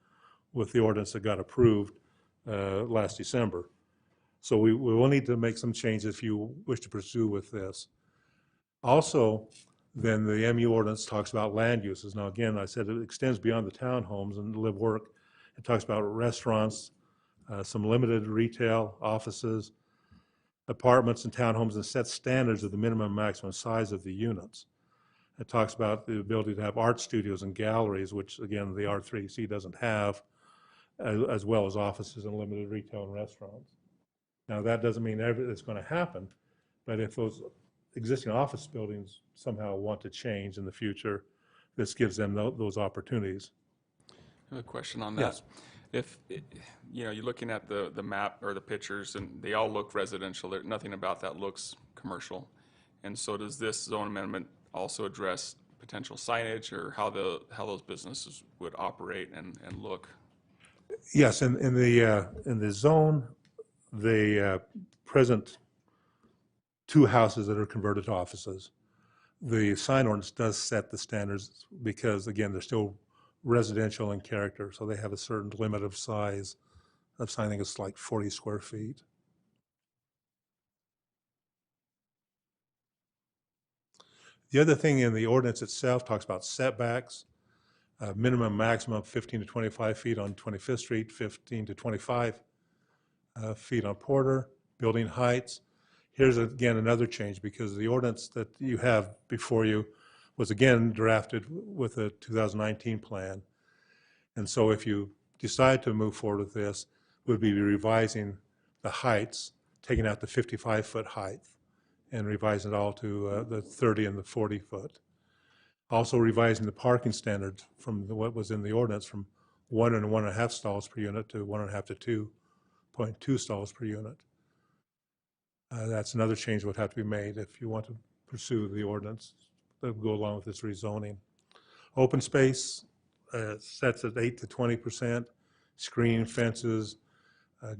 with the ordinance that got approved last December. So we will need to make some changes if you wish to pursue with this. Also, then the MU ordinance talks about land uses. Now again, I said it extends beyond the townhomes and live work. It talks about restaurants, some limited retail, offices, apartments and townhomes, and sets standards of the minimum and maximum size of the units. It talks about the ability to have art studios and galleries, which again the R3C doesn't have, as well as offices and limited retail and restaurants. Now that doesn't mean it's going to happen, but if those existing office buildings somehow want to change in the future, this gives them those opportunities. I have a question on that. Yes. If, you're looking at the map or the pictures and they all look residential, nothing about that looks commercial. And so does this zone amendment also address potential signage or how those businesses would operate and look? Yes, in the zone, the present 2 houses that are converted to offices, the sign ordinance does set the standards because, again, they're still residential in character, so they have a certain limit of size of sign. I think it's like 40 square feet. The other thing in the ordinance itself talks about setbacks, minimum, maximum 15 to 25 feet on 25th Street, 15 to 25 feet on Porter, building heights. Here's again another change because the ordinance that you have before you was again drafted with a 2019 plan. And so if you decide to move forward with this, we'd be revising the heights, taking out the 55-foot height and revising it all to the 30 and the 40-foot. Also revising the parking standards from what was in the ordinance from 1 and 1.5 stalls per unit to 1.5 to 2.2 stalls per unit. That's another change that would have to be made if you want to pursue the ordinance that would go along with this rezoning. Open space sets at 8 to 20%, screening fences,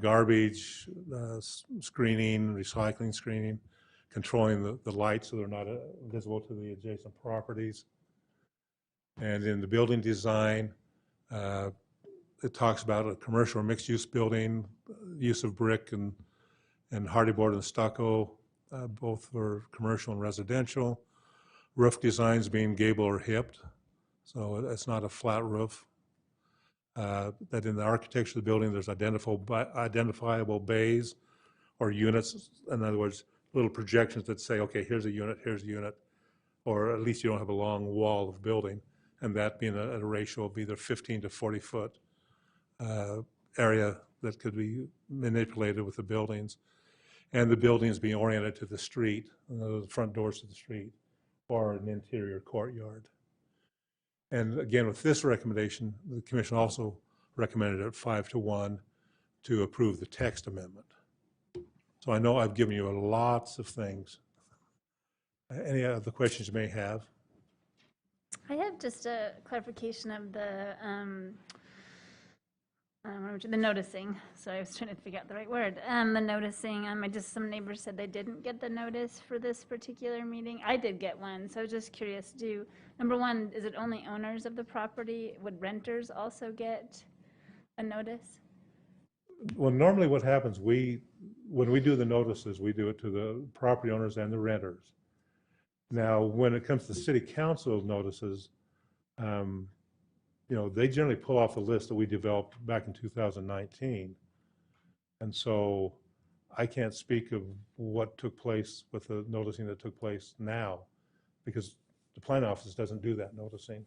garbage screening, recycling screening, controlling the lights so they're not visible to the adjacent properties. And in the building design, it talks about a commercial or mixed-use building, use of brick and hardy board and stucco, both for commercial and residential. Roof designs being gable or hipped, so it's not a flat roof. That in the architecture of the building, there's identifiable bays or units. In other words, little projections that say, okay, here's a unit, or at least you don't have a long wall of building, and that being a ratio of either 15 to 40 foot area that could be manipulated with the buildings. And the buildings being oriented to the street, the front doors to the street, or an interior courtyard. And again, with this recommendation, the commission also recommended it 5-1 to approve the text amendment. So I know I've given you lots of things. Any other questions you may have? I have just a clarification of the noticing. So I was trying to figure out the right word. The noticing, some neighbors said they didn't get the notice for this particular meeting. I did get one, so I was just curious, number one, is it only owners of the property? Would renters also get a notice? Well, normally what happens, when we do the notices, we do it to the property owners and the renters. Now, when it comes to city council notices, they generally pull off the list that we developed back in 2019. And so I can't speak of what took place with the noticing that took place now, because The plan office doesn't do that noticing.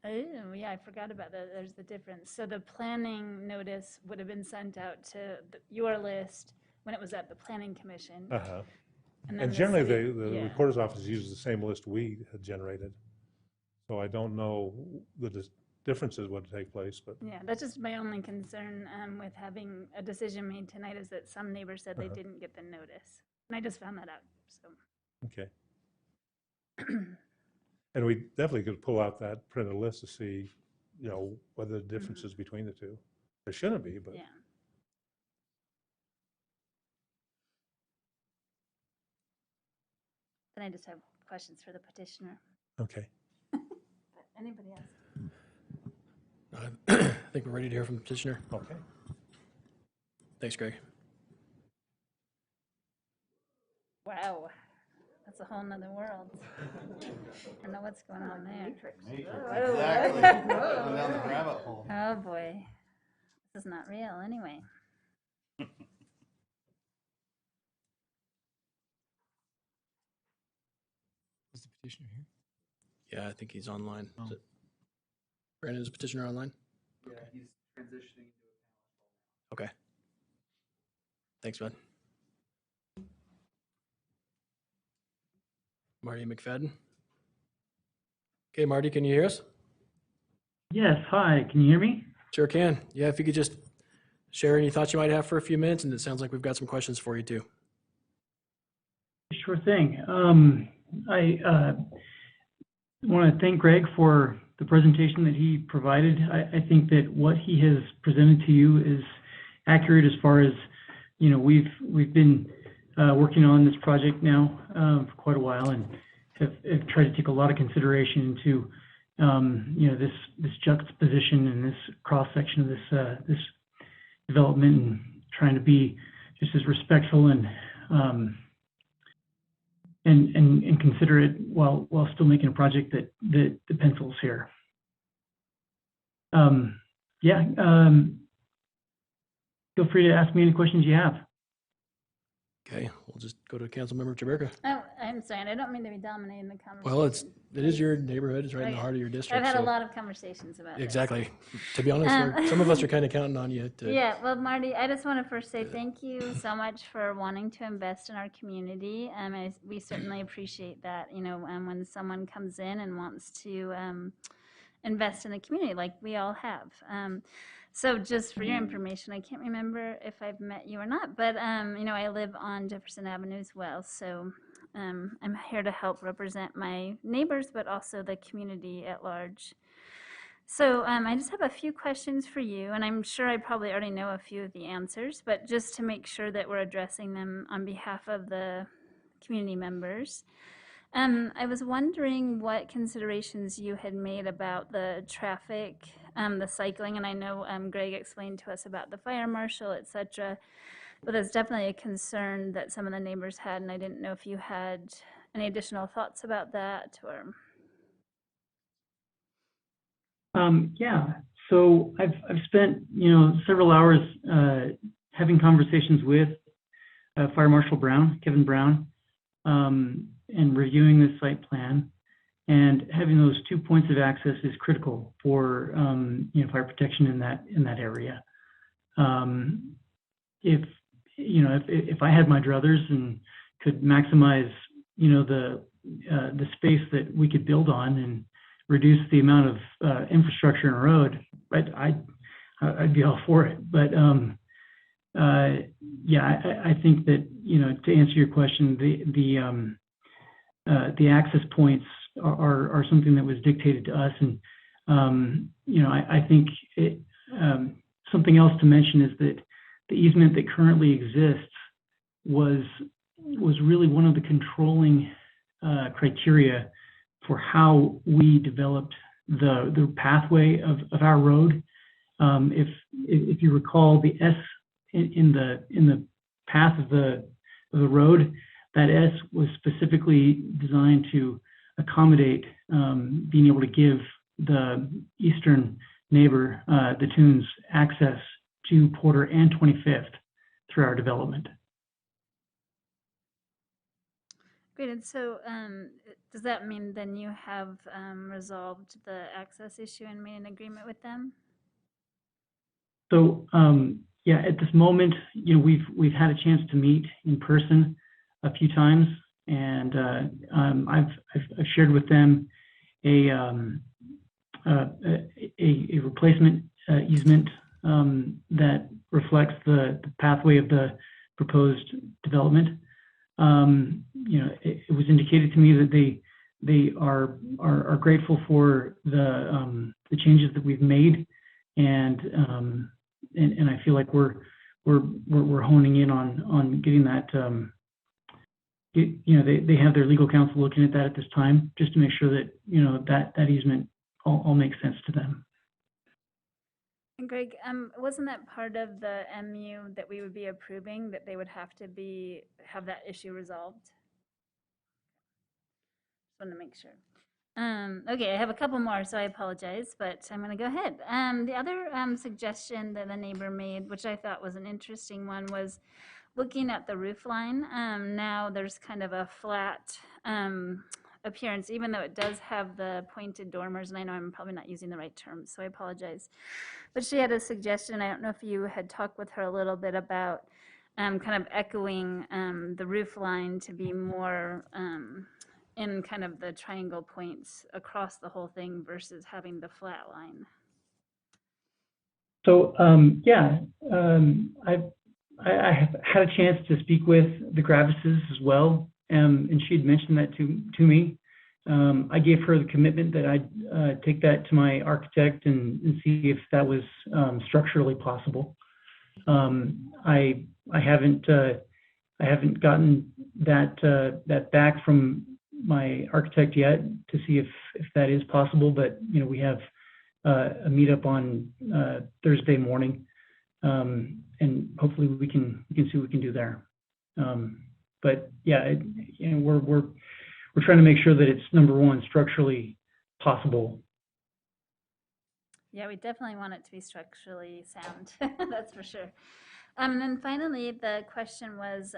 Oh, yeah, I forgot about that. There's the difference. So the planning notice would have been sent out to your list when it was at the planning commission. Uh-huh. And then And the generally, city- the yeah. recorder's office uses the same list we had generated. So I don't know the differences would take place, but Yeah, that's just my only concern with having a decision made tonight is that some neighbors said they didn't get the notice. And I just found that out, so. okay. And we definitely could pull out that printed list to see, you know, what the differences between the two. There shouldn't be, but Yeah. Then I just have questions for the petitioner. okay. But anybody else? I think we're ready to hear from the petitioner. Okay. Thanks, Greg. Wow, that's a whole nother world. I don't know what's going on there. Exactly. Going down the rabbit hole. Oh, boy. This is not real, anyway. Is the petitioner here? Yeah, I think he's online. Is it- Brandon, is the petitioner online? Yeah, he's transitioning into a panel. Okay. Thanks, bud. Marty McFadden. Okay, Marty, can you hear us? Yes, hi, can you hear me? Sure can. Yeah, if you could just share any thoughts you might have for a few minutes, and it sounds like we've got some questions for you too. Sure thing. I want to thank Greg for the presentation that he provided. I think that what he has presented to you is accurate as far as, you know, we've been working on this project now for quite a while and have tried to take a lot of consideration into, you know, this juxtaposition and this cross section of this development, and trying to be just as respectful and considerate while still making a project that pencils here. Feel free to ask me any questions you have. Okay, we'll just go to Councilmember Chaberka. Oh, I'm sorry, and I don't mean to be dominating the conversation. Well, it is your neighborhood. It's right in the Okay. heart of your district. I've had a so- lot of conversations about it. Exactly. To be honest, some of us are kind of counting on you to. Yeah, well, Marty, I just want to first say thank you so much for wanting to invest in our community. We certainly appreciate that, you know, when someone comes in and wants to invest in the community like we all have. So just for your information, I can't remember if I've met you or not, but, you know, I live on Jefferson Avenue as well. So I'm here to help represent my neighbors, but also the community at large. So I just have a few questions for you, and I'm sure I probably already know a few of the answers, but just to make sure that we're addressing them on behalf of the community members. I was wondering what considerations you had made about the traffic, the cycling, and I know Greg explained to us about the fire marshal, et cetera, but there's definitely a concern that some of the neighbors had, and I didn't know if you had any additional thoughts about that, or... So I've spent, you know, several hours having conversations with Fire Marshal Brown, Kevin Brown, and reviewing the site plan. And having those 2 points of access is critical for, you know, fire protection in that area. If I had my druthers and could maximize, you know, the space that we could build on and reduce the amount of infrastructure in a road, right, I'd be all for it. But I think that, you know, to answer your question, the access points are something that was dictated to us, and you know, I think something else to mention is that the easement that currently exists was really one of the controlling criteria for how we developed the pathway of our road. If you recall, the S in the path of the road, that S was specifically designed to accommodate being able to give the eastern neighbor, the Tunes, access to Porter and 25th through our development. Great, and so does that mean then you have resolved the access issue and made an agreement with them? So yeah, at this moment, we've had a chance to meet in person a few times, and I've shared with them a replacement easement that reflects the pathway of the proposed development. It was indicated to me that they are grateful for the changes that we've made, and I feel like we're honing in on getting that. They have their legal counsel looking at that at this time, just to make sure that that easement all makes sense to them. And Greg, wasn't that part of the MU that we would be approving, that they would have to have that issue resolved? Just wanted to make sure. Okay, I have a couple more, so I apologize, but I'm going to go ahead. The other suggestion that the neighbor made, which I thought was an interesting one, was looking at the roof line. Now there's kind of a flat appearance, even though it does have the pointed dormers, and I know I'm probably not using the right terms, so I apologize. But she had a suggestion. I don't know if you had talked with her a little bit about kind of echoing the roof line to be more in kind of the triangle points across the whole thing versus having the flat line. So yeah, I have had a chance to speak with the Gravises as well, and she had mentioned that to me. I gave her the commitment that I'd take that to my architect and see if that was structurally possible. I haven't gotten that back from my architect yet to see if that is possible, but we have a meetup on Thursday morning, and hopefully we can see what we can do there. But yeah, we're trying to make sure that it's, number one, structurally possible. Yeah, we definitely want it to be structurally sound. That's for sure. And then finally, the question was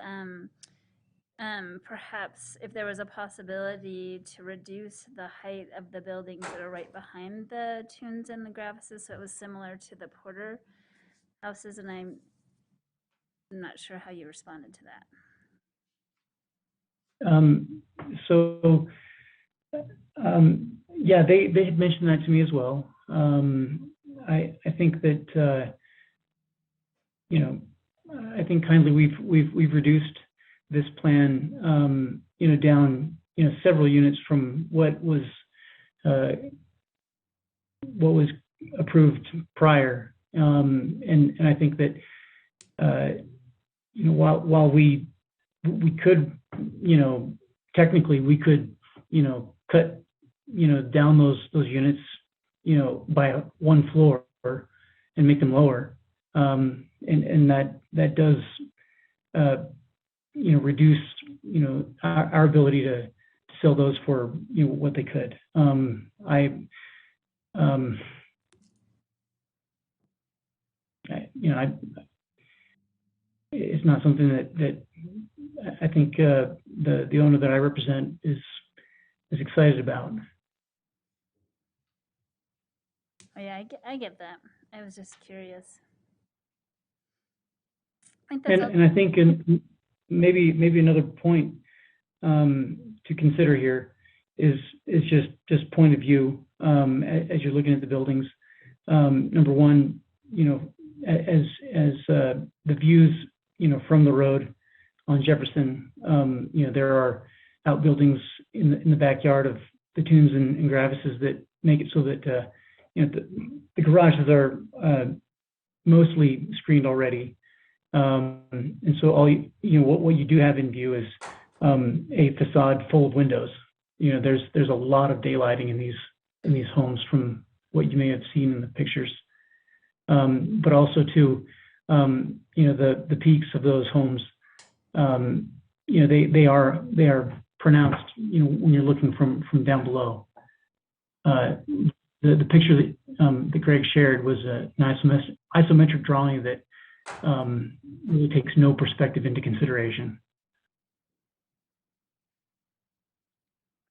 perhaps if there was a possibility to reduce the height of the buildings that are right behind the Tunes and the Gravises, so it was similar to the Porter houses, and I'm not sure how you responded to that. Yeah, they had mentioned that to me as well. I think that I think kindly we've reduced this plan down several units from what was approved prior, and I think that while we could technically we could cut down those units by one floor and make them lower, and that does reduce our ability to sell those for what they could. It's not something that I think the owner that I represent is excited about. Oh, yeah, I get that. I was just curious. I think And I think maybe another point to consider here is just point of view as you're looking at the buildings. Number one, as the views from the road on Jefferson, there are outbuildings in the backyard of the Tunes and Gravises that make it so that the garages are mostly screened already, and so what you do have in view is a facade full of windows. There's a lot of daylighting in these homes from what you may have seen in the pictures, but also too, the peaks of those homes. They are pronounced. When you're looking from down below. The picture that Greg shared was an isometric drawing that really takes no perspective into consideration.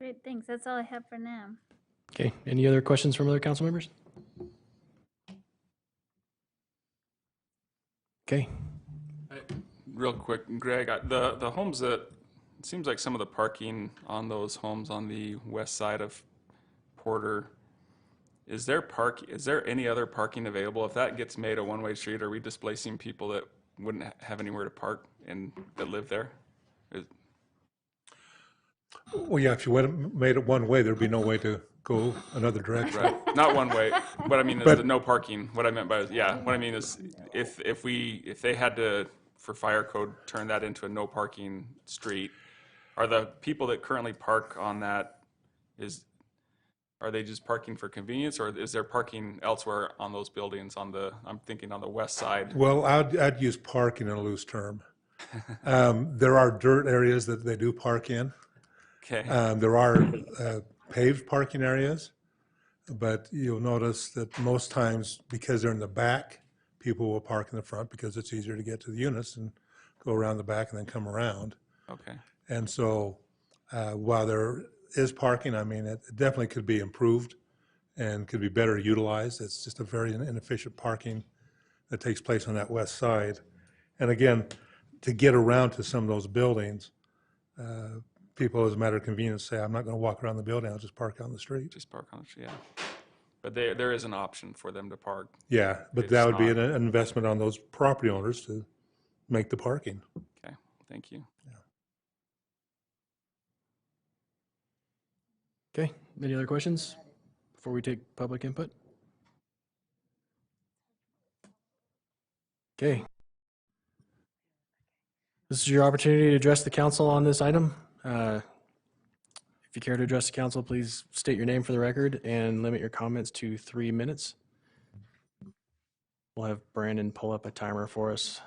Great, thanks. That's all I have for now. Okay, any other questions from other council members? Okay, Real quick, Greg, the homes that, it seems like some of the parking on those homes on the west side of Porter, is there any other parking available? If that gets made a one-way street, are we displacing people that wouldn't have anywhere to park and that live there? Well, yeah, if you made it one way, there'd be no way to go another direction. Right, not one way. What I mean is But- the no parking. What I meant by, yeah, what I mean is if they had to, for fire code, turn that into a no parking street, are the people that currently park on that, are they just parking for convenience, or is there parking elsewhere on those buildings I'm thinking on the west side? Well, I'd use parking in a loose term. There are dirt areas that they do park in. Okay, There are paved parking areas, but you'll notice that most times, because they're in the back, people will park in the front because it's easier to get to the units and go around the back and then come around. okay, And so while there is parking, I mean, it definitely could be improved and could be better utilized. It's just a very inefficient parking that takes place on that west side. And again, to get around to some of those buildings, people, as a matter of convenience, say, I'm not going to walk around the building, I'll just park on the street. just park on the street, yeah. But there is an option for them to park. Yeah, but It's that would be not- an investment on those property owners to make the parking. Okay, thank you. okay, any other questions before we take public input? Okay. This is your opportunity to address the council on this item. If you care to address the council, please state your name for the record and limit your comments to 3 minutes. We'll have Brandon pull up a timer for us.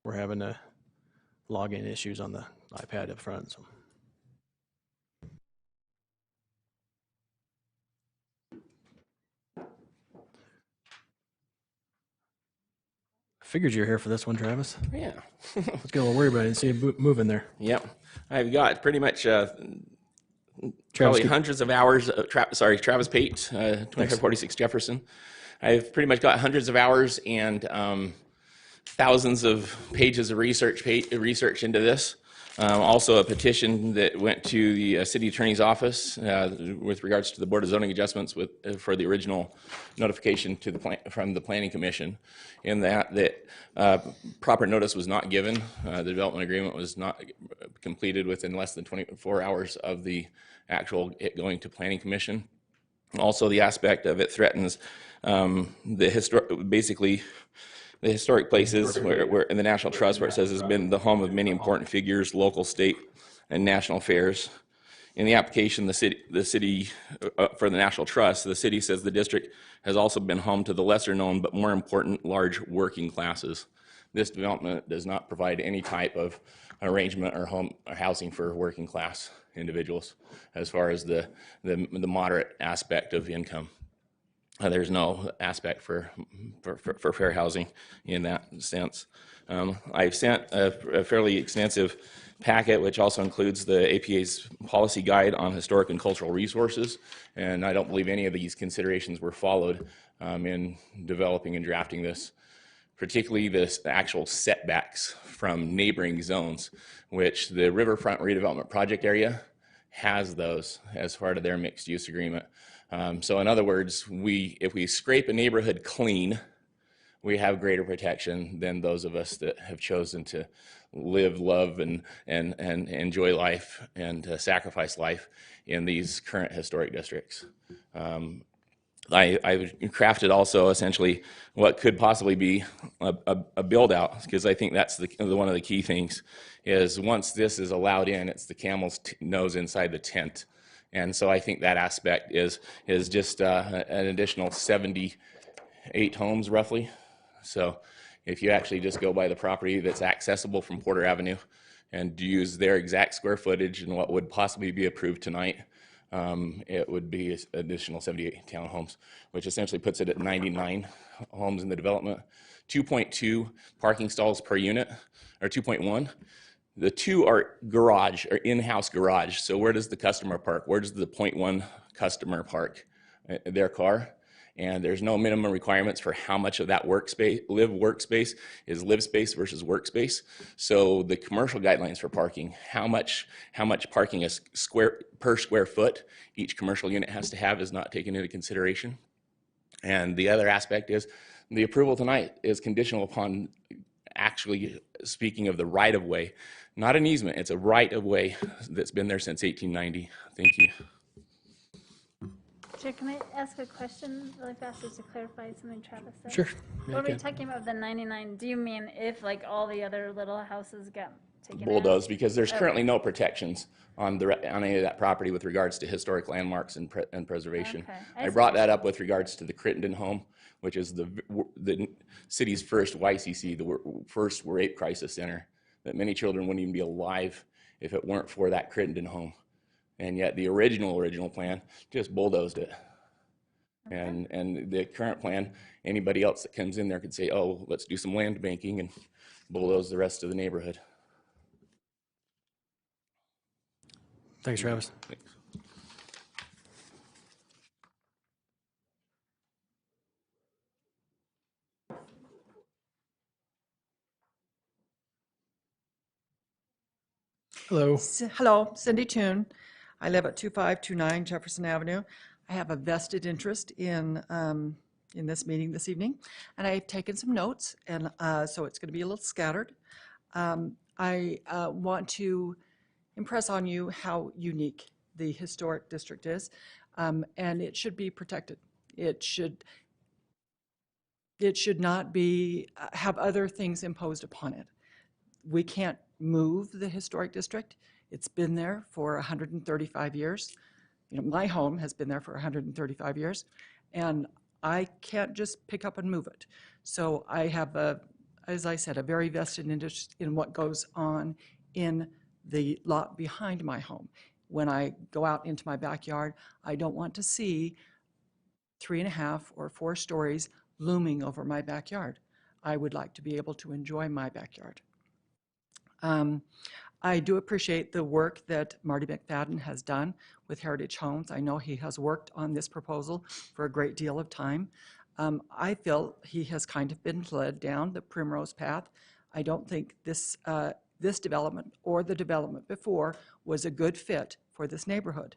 We're having login issues on the iPad up front. So. Figured you were here for this one, Travis. Yeah. I was getting a little worried, but I didn't see you moving there. Yep. I've got pretty much Travis, probably hundreds of hours of Travis Pate, 2546 Jefferson. I've pretty much got hundreds of hours and thousands of pages of research into this. Also a petition that went to the city attorney's office with regards to the Board of Zoning Adjustments for the original notification to from the Planning Commission, in that proper notice was not given. The development agreement was not completed within less than 24 hours of the actual it going to Planning Commission. Also, the aspect of it threatens basically the historic places where in the National Trust, where it says has been the home of many important figures, local, state, and national fairs. In the application, the city for the National Trust, the city says the district has also been home to the lesser known but more important large working classes. This development does not provide any type of arrangement or home or housing for working class individuals as far as the moderate aspect of income. There's no aspect for fair housing in that sense. I've sent a fairly extensive packet, which also includes the APA's policy guide on historic and cultural resources, and I don't believe any of these considerations were followed in developing and drafting this, particularly the actual setbacks from neighboring zones, which the Riverfront Redevelopment Project area has those as part of their mixed use agreement. So in other words, if we scrape a neighborhood clean, we have greater protection than those of us that have chosen to live, love, and enjoy life and sacrifice life in these current historic districts. I crafted also essentially what could possibly be a build out, because I think that's one of the key things is once this is allowed in, it's the camel's nose inside the tent. And so I think that aspect is just an additional 78 homes roughly. So if you actually just go by the property that's accessible from Porter Avenue and use their exact square footage and what would possibly be approved tonight, it would be an additional 78 townhomes, which essentially puts it at 99 homes in the development, 2.2 parking stalls per unit, or 2.1. The two are garage, or in-house garage. So where does the customer park? Where does the .1 customer park their car? And there's no minimum requirements for how much of that workspace is live space versus workspace. So the commercial guidelines for parking, how much parking is per square foot each commercial unit has to have is not taken into consideration. And the other aspect is the approval tonight is conditional upon actually speaking of the right of way, not an easement. It's a right of way that's been there since 1890. Thank you. Chair, can I ask a question really fast just to clarify something Travis said? Sure. Yeah, When we're you can. talking about the 99, do you mean if like all the other little houses got taken out? Bulldozed, because there's Okay. currently no protections on any of that property with regards to historic landmarks and preservation. Okay. I brought that up with regards to the Crittenden home, which is the city's first YCC, the first rape crisis center, that many children wouldn't even be alive if it weren't for that Crittenden home. And yet the original plan just bulldozed it. Okay. And the current plan, anybody else that comes in there could say, oh, let's do some land banking and bulldoze the rest of the neighborhood. Thanks, Travis. Thanks. Hello. Hello, Cindy Toon. I live at 2529 Jefferson Avenue. I have a vested interest in this meeting this evening, and I've taken some notes, and so it's going to be a little scattered. I want to impress on you how unique the historic district is, and it should be protected. It should not be have other things imposed upon it. We can't move the historic district. It's been there for 135 years. You know, my home has been there for 135 years, and I can't just pick up and move it. So I have, as I said, a very vested interest in what goes on in the lot behind my home. When I go out into my backyard, I don't want to see 3.5 or 4 stories looming over my backyard. I would like to be able to enjoy my backyard. I do appreciate the work that Marty McFadden has done with Heritage Homes. I know he has worked on this proposal for a great deal of time. I feel he has kind of been led down the primrose path. I don't think this development or the development before was a good fit for this neighborhood.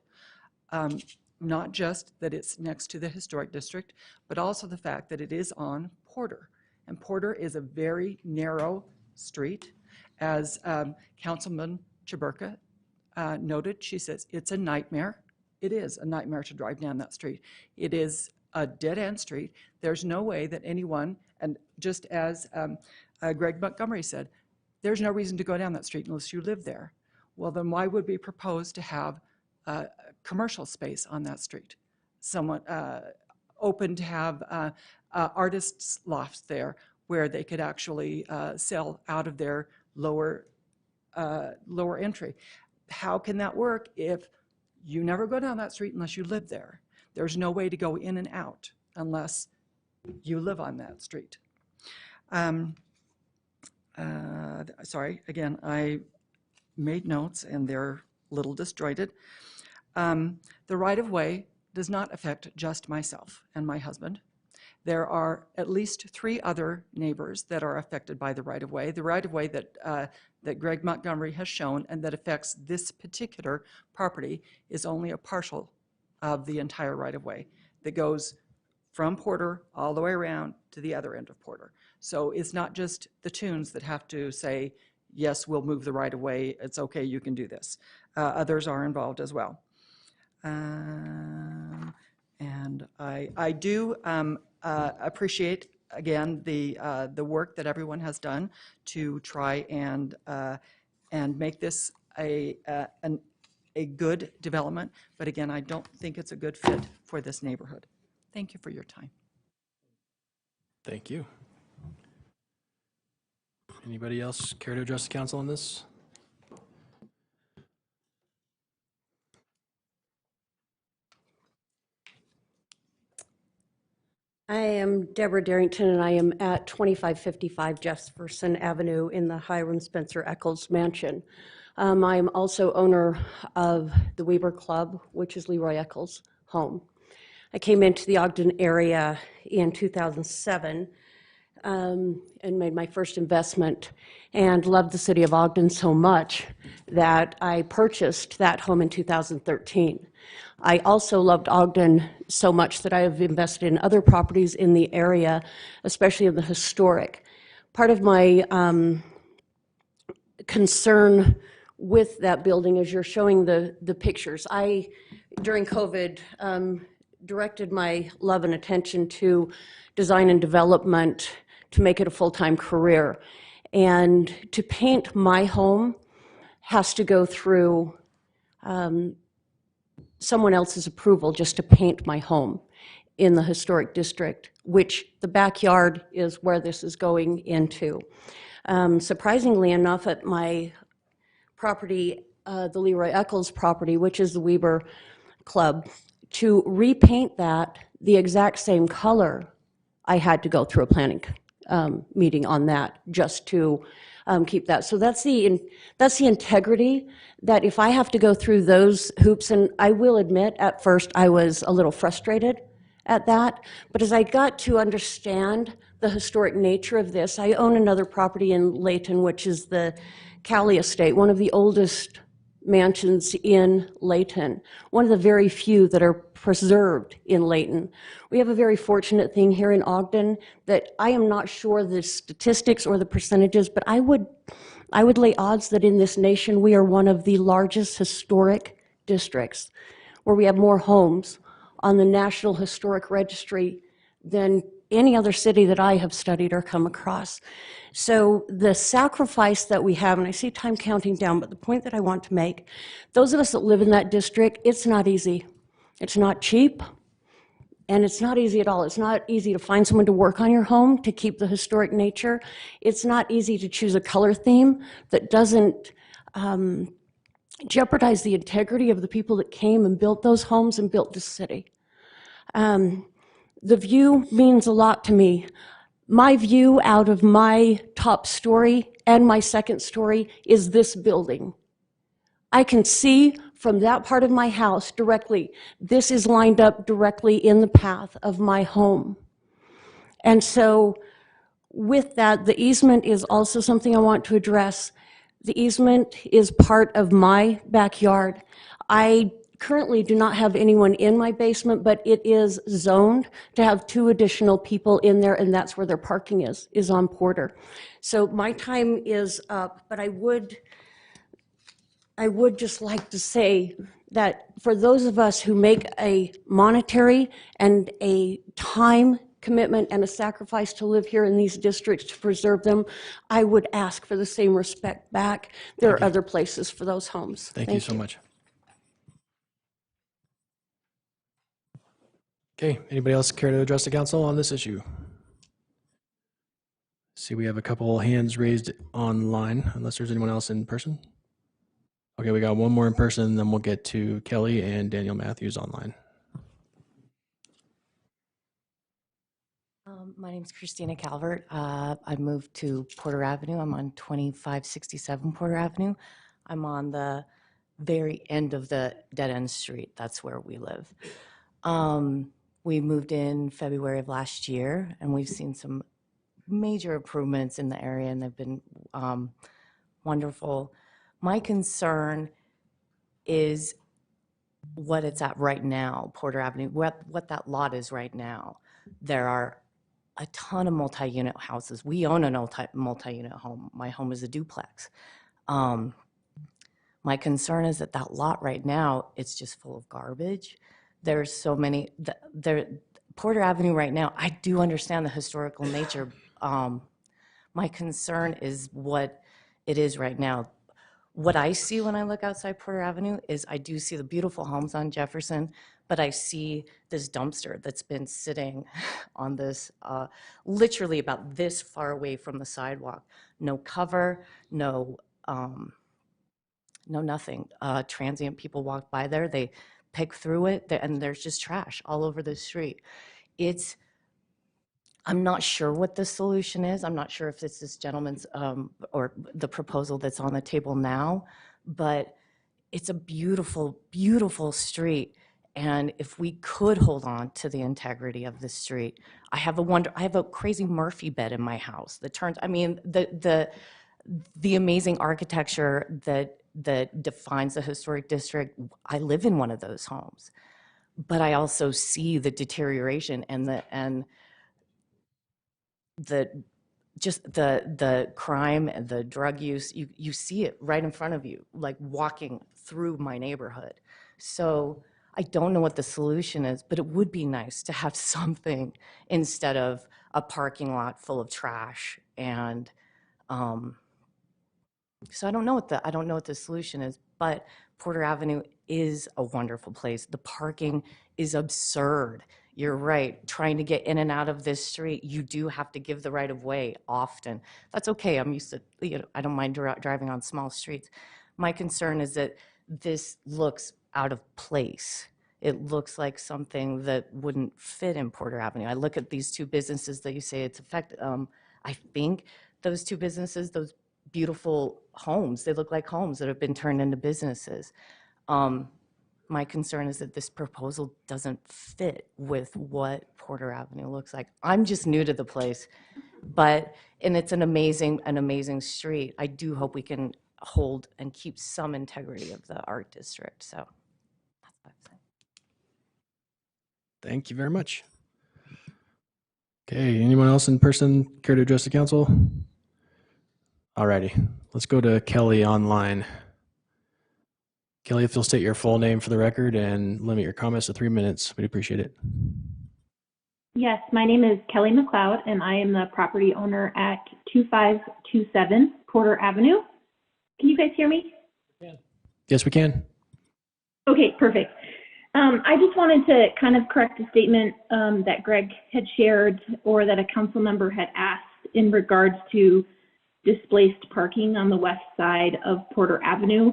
Not just that it's next to the historic district, but also the fact that it is on Porter. And Porter is a very narrow street. As Councilman Chaburka noted, she says, it's a nightmare. It is a nightmare to drive down that street. It is a dead-end street. There's no way that anyone, and just as Greg Montgomery said, there's no reason to go down that street unless you live there. Well, then why would we propose to have commercial space on that street? Someone open to have artists' lofts there where they could actually sell out of their lower entry. How can that work if you never go down that street unless you live there? There's no way to go in and out unless you live on that street. Sorry, again, I made notes and they're a little disjointed. The right-of-way does not affect just myself and my husband. There are at least 3 other neighbors that are affected by the right-of-way. The right-of-way that Greg Montgomery has shown and that affects this particular property is only a partial of the entire right-of-way that goes from Porter all the way around to the other end of Porter. So it's not just the Toons that have to say, yes, we'll move the right-of-way, it's okay, you can do this. Others are involved as well. And I do appreciate, again, the work that everyone has done to try and make this a good development. But again, I don't think it's a good fit for this neighborhood. Thank you for your time. Thank you. Anybody else care to address the council on this? I am Deborah Darrington, and I am at 2555 Jefferson Avenue in the Hiram Spencer Eccles Mansion. I am also owner of the Weber Club, which is Leroy Eccles' home. I came into the Ogden area in 2007 and made my first investment and loved the city of Ogden so much that I purchased that home in 2013. I also loved Ogden so much that I have invested in other properties in the area, especially in the historic. Part of my concern with that building is you're showing the pictures. I, during COVID, directed my love and attention to design and development to make it a full-time career. And to paint my home has to go through someone else's approval just to paint my home in the historic district, which the backyard is where this is going into. Surprisingly enough, at my property, the Leroy Eccles property, which is the Weber Club, to repaint that the exact same color, I had to go through a planning meeting on that just to keep that. So that's the integrity that if I have to go through those hoops, and I will admit at first I was a little frustrated at that, but as I got to understand the historic nature of this, I own another property in Layton, which is the Cowley Estate, one of the oldest mansions in Layton, one of the very few that are preserved in Layton. We have a very fortunate thing here in Ogden that I am not sure the statistics or the percentages, but I would lay odds that in this nation we are one of the largest historic districts, where we have more homes on the National Historic Registry than any other city that I have studied or come across. So the sacrifice that we have, and I see time counting down, but the point that I want to make, those of us that live in that district, it's not easy. It's not cheap, and it's not easy at all. It's not easy to find someone to work on your home to keep the historic nature. It's not easy to choose a color theme that doesn't jeopardize the integrity of the people that came and built those homes and built this city. The view means a lot to me. My view out of my top story and my second story is this building. I can see from that part of my house directly, this is lined up directly in the path of my home. And so with that, the easement is also something I want to address. The easement is part of my backyard. I currently do not have anyone in my basement, but it is zoned to have 2 additional people in there, and that's where their parking is on Porter. So my time is up, but I would just like to say that for those of us who make a monetary and a time commitment and a sacrifice to live here in these districts to preserve them, I would ask for the same respect back. There are other places for those homes. Thank you so much. Okay, anybody else care to address the council on this issue? See, we have a couple hands raised online, unless there's anyone else in person. Okay, we got one more in person, then we'll get to Kelly and Daniel Matthews online. My name is Christina Calvert. I moved to Porter Avenue. I'm on 2567 Porter Avenue. I'm on the very end of the dead-end street. That's where we live. We moved in February of last year, and we've seen some major improvements in the area, and they've been wonderful. My concern is what it's at right now, Porter Avenue, what that lot is right now. There are a ton of multi-unit houses. We own a multi-unit home. My home is a duplex. My concern is that that lot right now, it's just full of garbage. There's so many, Porter Avenue right now, I do understand the historical nature. My concern is what it is right now. What I see when I look outside Porter Avenue is I do see the beautiful homes on Jefferson, but I see this dumpster that's been sitting on this, literally about this far away from the sidewalk. No cover, no nothing. Transient people walk by there, they pick through it, and there's just trash all over the street. It's I'm not sure what the solution is. I'm not sure if it's this gentleman's or the proposal that's on the table now, but it's a beautiful, beautiful street. And if we could hold on to the integrity of the street, I have a crazy Murphy bed in my house that turns, I mean, the amazing architecture that defines the historic district. I live in one of those homes, but I also see the deterioration and the crime and the drug use. You see it right in front of you, like walking through my neighborhood. So I don't know what the solution is, but it would be nice to have something instead of a parking lot full of trash. And so I don't know what the solution is, but Porter Avenue is a wonderful place. The parking is absurd. You're right. Trying to get in and out of this street, you do have to give the right of way often. That's okay. I'm used to, I don't mind driving on small streets. My concern is that this looks out of place. It looks like something that wouldn't fit in Porter Avenue. I look at these two businesses that you say it's affected. I think those two businesses, those beautiful homes, they look like homes that have been turned into businesses. My concern is that this proposal doesn't fit with what Porter Avenue looks like. I'm just new to the place, and it's an amazing street. I do hope we can hold and keep some integrity of the art district. So that's what I'm saying. Thank you very much. Okay, anyone else in person care to address the council? Alrighty, let's go to Kelly online. Kelly, if you'll state your full name for the record and limit your comments to 3 minutes, we'd appreciate it. Yes, my name is Kelly McLeod, and I am the property owner at 2527 Porter Avenue. Can you guys hear me? Yes, we can. Okay, perfect. I just wanted to kind of correct a statement that Greg had shared, or that a council member had asked in regards to displaced parking on the west side of Porter Avenue.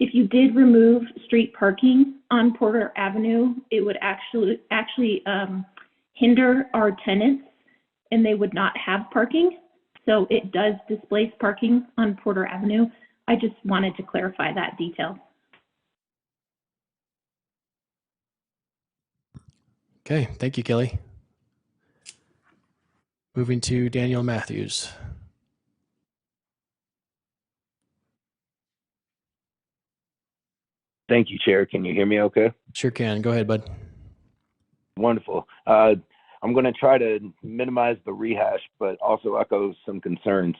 If you did remove street parking on Porter Avenue, it would actually hinder our tenants, and they would not have parking. So it does displace parking on Porter Avenue. I just wanted to clarify that detail. Okay, thank you, Kelly. Moving to Daniel Matthews. Thank you, Chair. Can you hear me okay? Sure can. Go ahead, bud. Wonderful. I'm going to try to minimize the rehash, but also echo some concerns.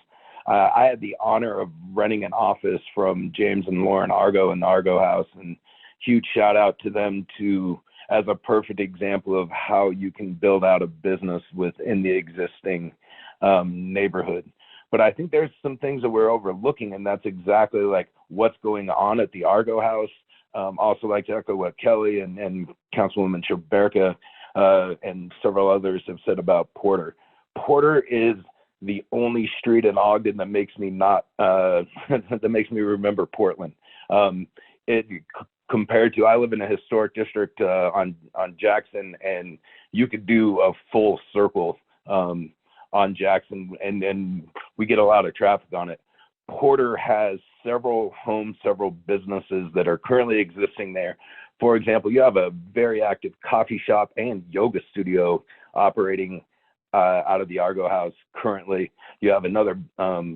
I had the honor of renting an office from James and Lauren Argo in the Argo House, and huge shout out to them as a perfect example of how you can build out a business within the existing neighborhood. But I think there's some things that we're overlooking, and that's exactly like what's going on at the Argo House. Also like to echo what Kelly and Councilwoman Chaberka and several others have said about Porter. Porter is the only street in Ogden that makes me that makes me remember Portland. Compared to, I live in a historic district on Jackson, and you could do a full circle on Jackson, and we get a lot of traffic on it. Porter has several homes, several businesses that are currently existing there. For example, you have a very active coffee shop and yoga studio operating out of the Argo House currently. You have another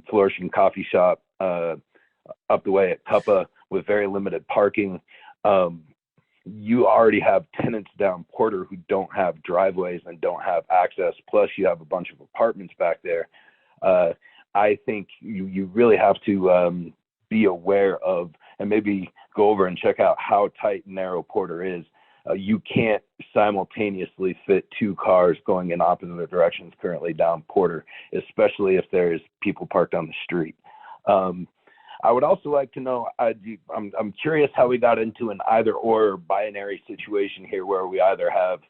flourishing coffee shop up the way at Cuppa with very limited parking. You already have tenants down Porter who don't have driveways and don't have access. Plus, you have a bunch of apartments back there. I think you really have to be aware of, and maybe go over and check out how tight and narrow Porter is. You can't simultaneously fit two cars going in opposite directions currently down Porter, especially if there's people parked on the street. I would also like to know, I'm curious how we got into an either or binary situation here, where we either have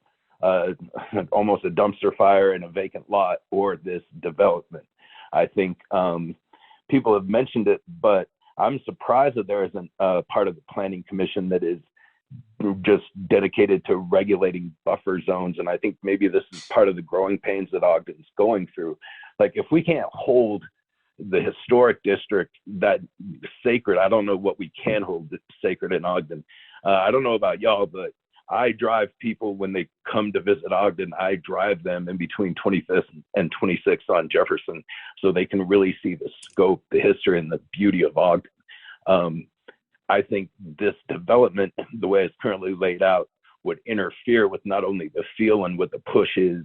almost a dumpster fire in a vacant lot or this development. I think people have mentioned it, but I'm surprised that there isn't a part of the Planning Commission that is just dedicated to regulating buffer zones. And I think maybe this is part of the growing pains that Ogden's going through. Like, if we can't hold the historic district that sacred, I don't know what we can hold sacred in Ogden. I don't know about y'all, but I drive people when they come to visit Ogden, I drive them in between 25th and 26th on Jefferson so they can really see the scope, the history, and the beauty of Ogden. I think this development, the way it's currently laid out, would interfere with not only the feel and what the push is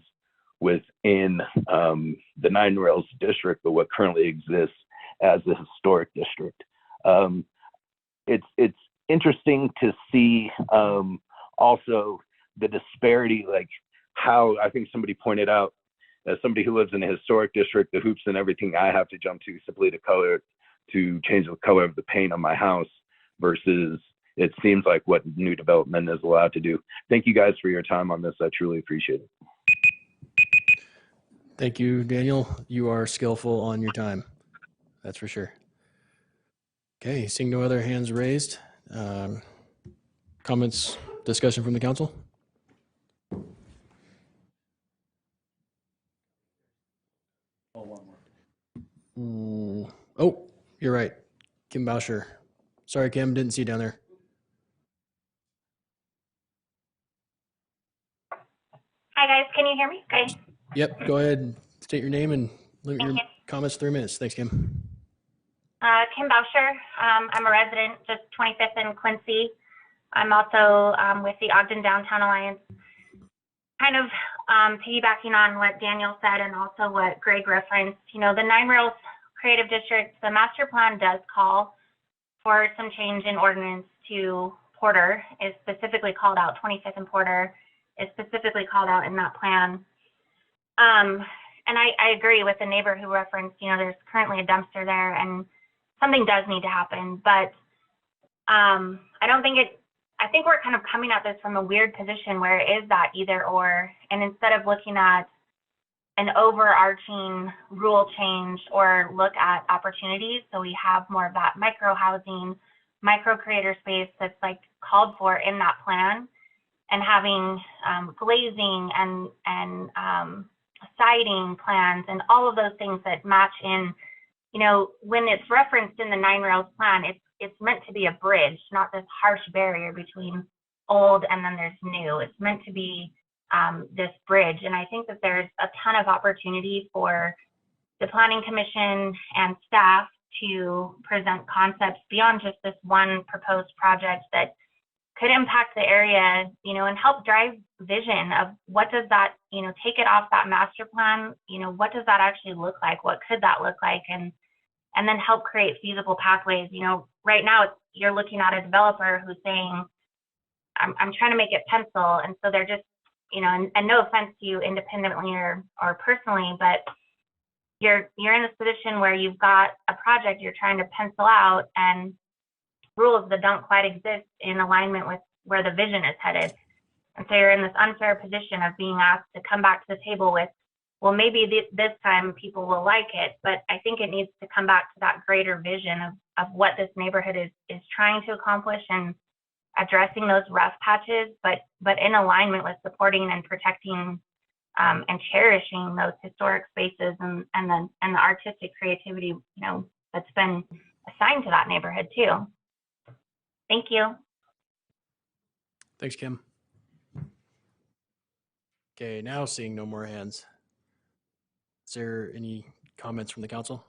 within the Nine Rails district, but what currently exists as the historic district. It's interesting to see also the disparity, like how I think somebody pointed out, as somebody who lives in a historic district, the hoops and everything I have to jump to simply to change the color of the paint on my house versus it seems like what new development is allowed to do. Thank you guys for your time on this. I truly appreciate it. Thank you, Daniel. You are skillful on your time. That's for sure. Okay, seeing no other hands raised. Comments, discussion from the council? Oh, you're right. Kim Bauscher. Sorry, Kim, didn't see you down there. Hi, guys. Can you hear me? Okay. Yep, go ahead. State your name and limit Thank your you. comments to 3 minutes. Thanks, Kim. Kim Bauscher. I'm a resident, just 25th and Quincy. I'm also with the Ogden Downtown Alliance. Kind of piggybacking on what Daniel said and also what Greg referenced, you know, the Nine Rails Creative District, the master plan does call for some change in ordinance to Porter, is specifically called out, 25th and Porter is specifically called out in that plan. And I agree with the neighbor who referenced, you know, there's currently a dumpster there and something does need to happen, but I think we're kind of coming at this from a weird position where it is that either or, and instead of looking at an overarching rule change or look at opportunities, so we have more of that micro housing, micro creator space that's like called for in that plan, and having glazing and siding plans and all of those things that match in. You know, when it's referenced in the Nine Rails plan, it's meant to be a bridge, not this harsh barrier between old and then there's new. It's meant to be this bridge. And I think that there's a ton of opportunity for the Planning Commission and staff to present concepts beyond just this one proposed project that could impact the area, you know, and help drive vision of what does that, you know, take it off that master plan, you know, what does that actually look like? What could that look like? And then help create feasible pathways. You know, right now you're looking at a developer who's saying, I'm trying to make it pencil. And so they're just, you know, and no offense to you independently or personally, but you're in this position where you've got a project you're trying to pencil out and rules that don't quite exist in alignment with where the vision is headed. And so you're in this unfair position of being asked to come back to the table with, well, maybe this time people will like it, but I think it needs to come back to that greater vision of what this neighborhood is trying to accomplish and addressing those rough patches, but in alignment with supporting and protecting and cherishing those historic spaces and the artistic creativity, you know, that's been assigned to that neighborhood too. Thank you. Thanks, Kim. Okay, now seeing no more hands. Is there any comments from the council?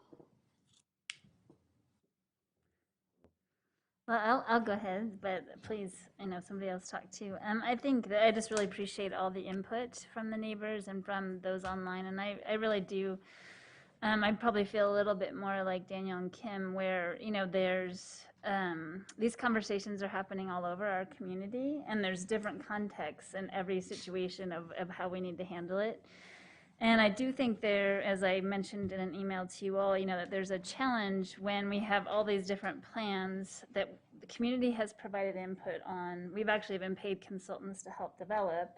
Well, I'll go ahead, but please, I know somebody else talked too. I think that I just really appreciate all the input from the neighbors and from those online, and I really do. I probably feel a little bit more like Daniel and Kim, where, you know, there's these conversations are happening all over our community, and there's different contexts in every situation of how we need to handle it. And I do think there, as I mentioned in an email to you all, you know, that there's a challenge when we have all these different plans that the community has provided input on. We've actually been paid consultants to help develop.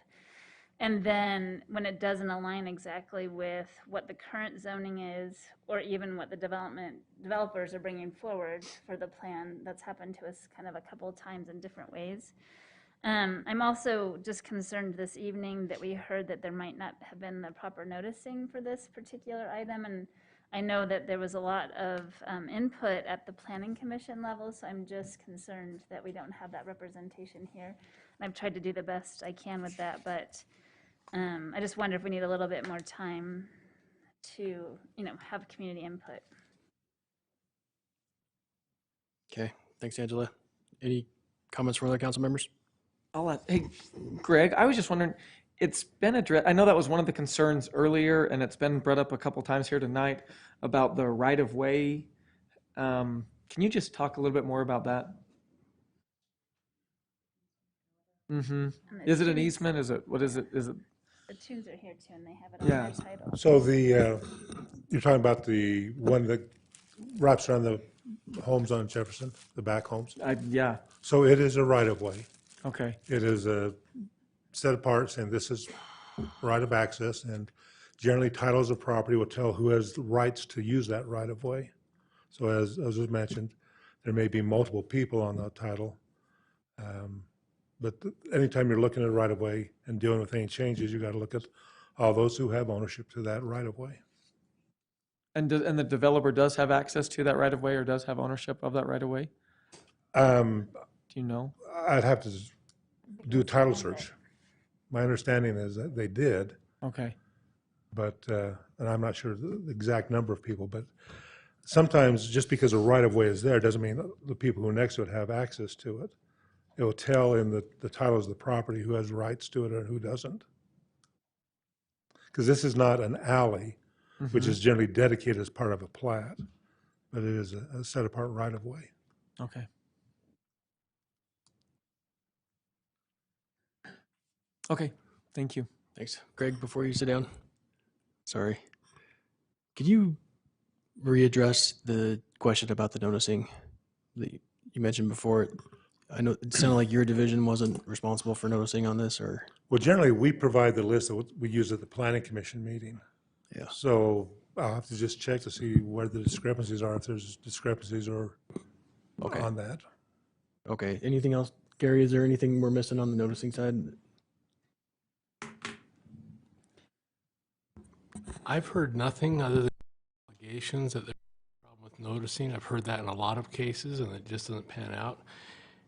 And then when it doesn't align exactly with what the current zoning is, or even what the developers are bringing forward for the plan, that's happened to us kind of a couple of times in different ways. I'm also just concerned this evening that we heard that there might not have been the proper noticing for this particular item, and I know that there was a lot of input at the planning commission level, so I'm just concerned that we don't have that representation here. And I've tried to do the best I can with that, but I just wonder if we need a little bit more time to, have community input. Okay, thanks, Angela. Any comments from other council members? Hey, Greg, I was just wondering, it's been addressed, I know that was one of the concerns earlier, and it's been brought up a couple times here tonight about the right-of-way. Can you just talk a little bit more about that? Mm-hmm. Is it an easement? Is it, what is it? Is it? The tunes are here too, and they have it on Yeah. their title. So you're talking about the one that wraps around the homes on Jefferson, the back homes? Yeah. So it is a right-of-way. Okay. It is a set apart saying this is right of access, and generally titles of property will tell who has the rights to use that right-of-way. So as was mentioned, there may be multiple people on that title. But anytime you're looking at right-of-way and dealing with any changes, you got to look at all those who have ownership to that right-of-way. And the developer does have access to that right-of-way or does have ownership of that right-of-way? Do you know? I'd have to do a title search. My understanding is that they did. Okay. But, and I'm not sure the exact number of people, but sometimes just because a right-of-way is there doesn't mean the people who are next to it have access to it. It will tell in the titles of the property who has rights to it and who doesn't. Because this is not an alley, which is generally dedicated as part of a plat, but it is a set-apart right-of-way. Okay. Okay, thank you. Thanks. Greg, before you sit down, sorry. Could you readdress the question about the noticing that you mentioned before? I know it sounded like your division wasn't responsible for noticing on this, or? Well, generally, we provide the list that we use at the planning commission meeting. Yeah. So I'll have to just check to see where the discrepancies are, if there's discrepancies or on that. Okay. Anything else? Gary, is there anything we're missing on the noticing side? I've heard nothing other than allegations that there's a problem with noticing. I've heard that in a lot of cases, and it just doesn't pan out.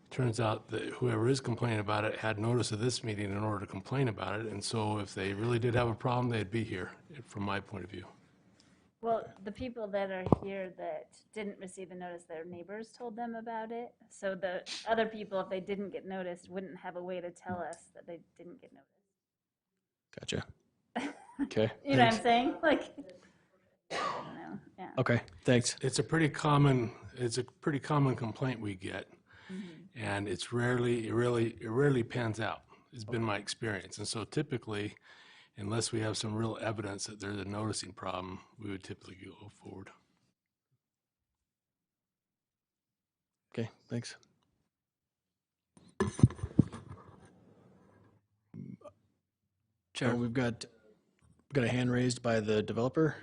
It turns out that whoever is complaining about it had notice of this meeting in order to complain about it, and so if they really did have a problem, they'd be here, from my point of view. Well, the people that are here that didn't receive the notice, their neighbors told them about it. So the other people, if they didn't get noticed, wouldn't have a way to tell us that they didn't get noticed. Gotcha. Okay. You know what I'm saying? Like, I don't know. Yeah. Okay, thanks. It's a pretty common complaint we get, and it rarely pans out. It's been my experience, and so typically, unless we have some real evidence that there's a noticing problem, we would typically go forward. Okay, thanks. Chair, we've got a hand raised by the developer.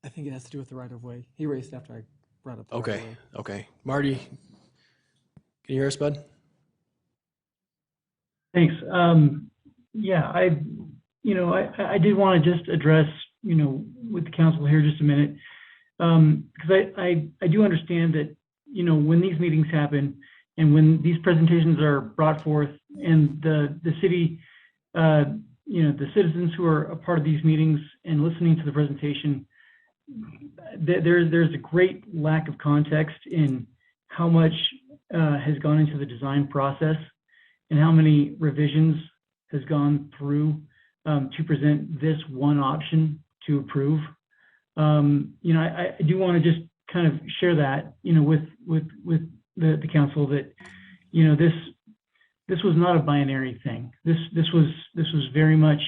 I think it has to do with the right-of-way. He raised after I brought up the Okay, right-of-way. okay. Marty, can you hear us, bud? Thanks. Yeah, I did want to just address, with the council here just a minute, because I do understand that, when these meetings happen and when these presentations are brought forth and the city, the citizens who are a part of these meetings and listening to the presentation, there's a great lack of context in how much has gone into the design process and how many revisions has gone through to present this one option to approve. I do want to just kind of share that, with the council that, this was not a binary thing. This was very much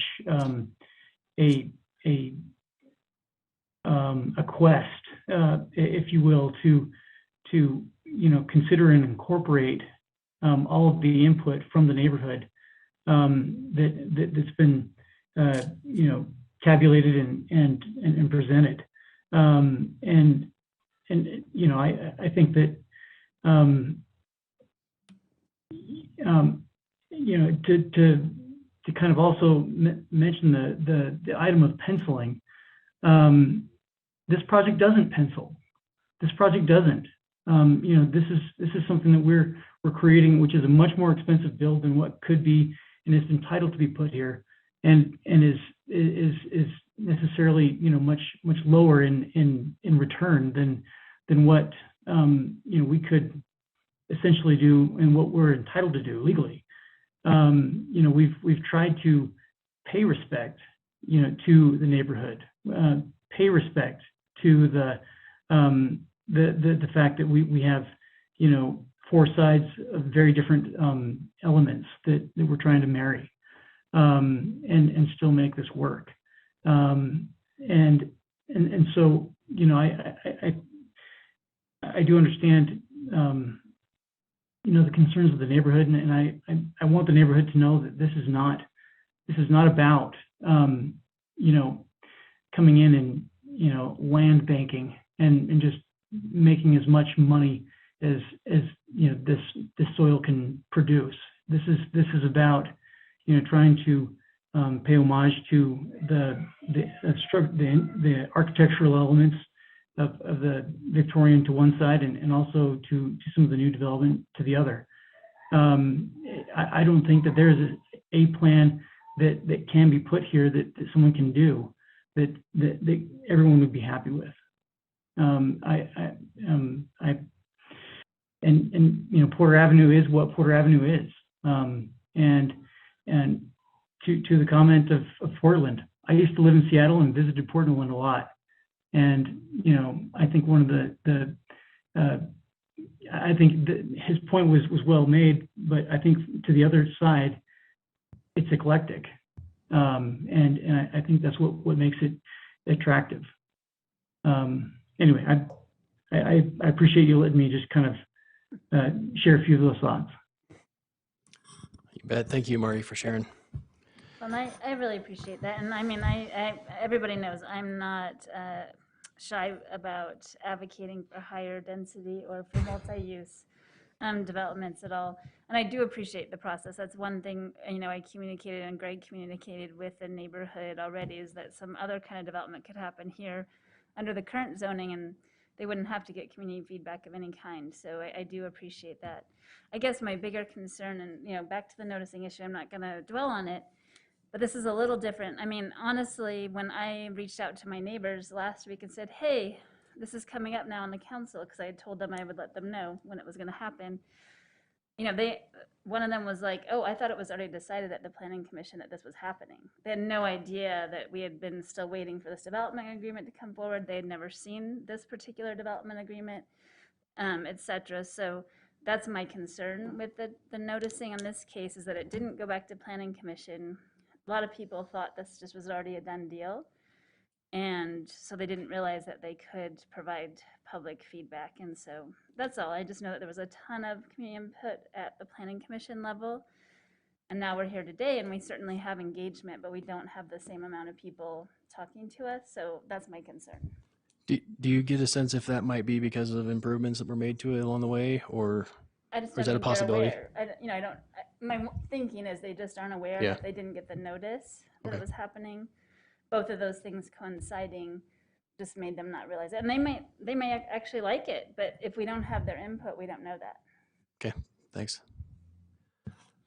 a quest, if you will, to consider and incorporate all of the input from the neighborhood that's been tabulated and presented. I think that to kind of also mention the item of penciling, this project doesn't pencil. This project doesn't. This is something that we're creating, which is a much more expensive build than what could be and is entitled to be put here, and is necessarily much lower in return than what we could essentially do and what we're entitled to do legally. We've tried to pay respect to the neighborhood, pay respect to the fact that we have four sides of very different elements that we're trying to marry and still make this work. And so I do understand the concerns of the neighborhood, and I want the neighborhood to know that this is not about coming in and land banking and just making as much money as this soil can produce. This is about trying to pay homage to the architectural elements of the Victorian to one side and also to some of the new development to the other. I don't think that there is a plan that can be put here that someone can do that everyone would be happy with. Porter Avenue is what Porter Avenue is. And to the comment of Portland, I used to live in Seattle and visited Portland a lot. And I think one of I think his point was well made, but I think to the other side, it's eclectic, and I think that's what makes it attractive. Anyway, I appreciate you letting me just kind of share a few of those thoughts. You bet. Thank you, Mari, for sharing. Well, I really appreciate that, and I mean, everybody knows I'm not shy about advocating for higher density or for multi-use developments at all. And I do appreciate the process. That's one thing, I communicated and Greg communicated with the neighborhood already, is that some other kind of development could happen here under the current zoning, and they wouldn't have to get community feedback of any kind. So I do appreciate that. I guess my bigger concern, and back to the noticing issue, I'm not gonna dwell on it, but this is a little different. I mean, honestly, when I reached out to my neighbors last week and said, hey, this is coming up now on the council, because I had told them I would let them know when it was going to happen. One of them was like, oh, I thought it was already decided at the planning commission that this was happening. They had no idea that we had been still waiting for this development agreement to come forward. They had never seen this particular development agreement, et cetera. So that's my concern with the noticing in this case, is that it didn't go back to planning commission. A lot of people thought this just was already a done deal. And so they didn't realize that they could provide public feedback. And so that's all. I just know that there was a ton of community input at the planning commission level. And now we're here today, and we certainly have engagement, but we don't have the same amount of people talking to us. So that's my concern. Do you get a sense if that might be because of improvements that were made to it along the way, or is that a possibility? My thinking is they just aren't aware that they didn't get the notice that it was happening. Both of those things coinciding just made them not realize it. And they may actually like it, but if we don't have their input, we don't know that. Okay, thanks.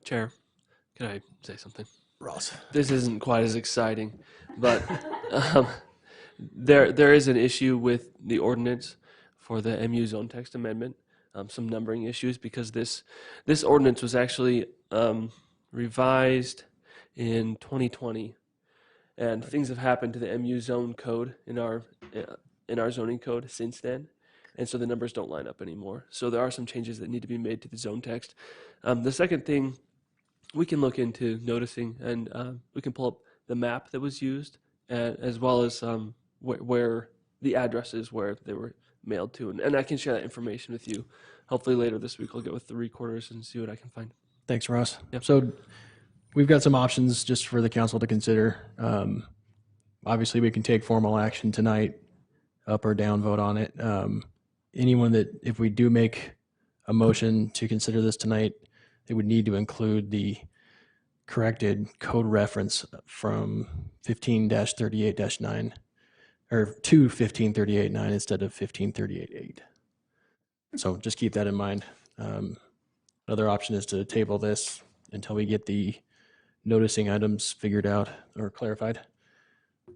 Chair, can I say something? Ross. This isn't quite as exciting, but there is an issue with the ordinance for the MU zone text amendment, some numbering issues, because this ordinance was actually revised in 2020. And things have happened to the MU zone code in our zoning code since then, and so the numbers don't line up anymore. So there are some changes that need to be made to the zone text. The second thing, we can look into noticing, and we can pull up the map that was used, as well as where the addresses where they were mailed to, and I can share that information with you. Hopefully later this week I'll get with the recorders and see what I can find. Thanks, Ross. Yep. So we've got some options just for the council to consider. Obviously, we can take formal action tonight, up or down vote on it. Anyone that, if we do make a motion to consider this tonight, it would need to include the corrected code reference from 15-38-9 or to 1538-9 instead of 1538-8. So just keep that in mind. Another option is to table this until we get the noticing items figured out or clarified.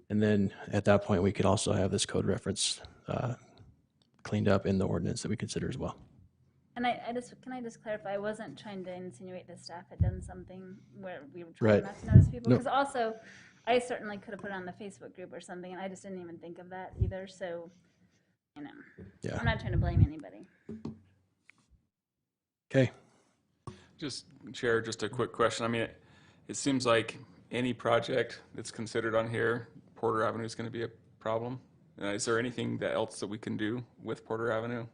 And then at that point, we could also have this code reference cleaned up in the ordinance that we consider as well. And can I just clarify, I wasn't trying to insinuate the staff had done something where we were trying not to notice people. Because also, I certainly could have put it on the Facebook group or something, and I just didn't even think of that either. So, you know, I'm not trying to blame anybody. Okay. Just, Chair, just a quick question. I mean, it seems like any project that's considered on here, Porter Avenue is going to be a problem. Is there anything else that we can do with Porter Avenue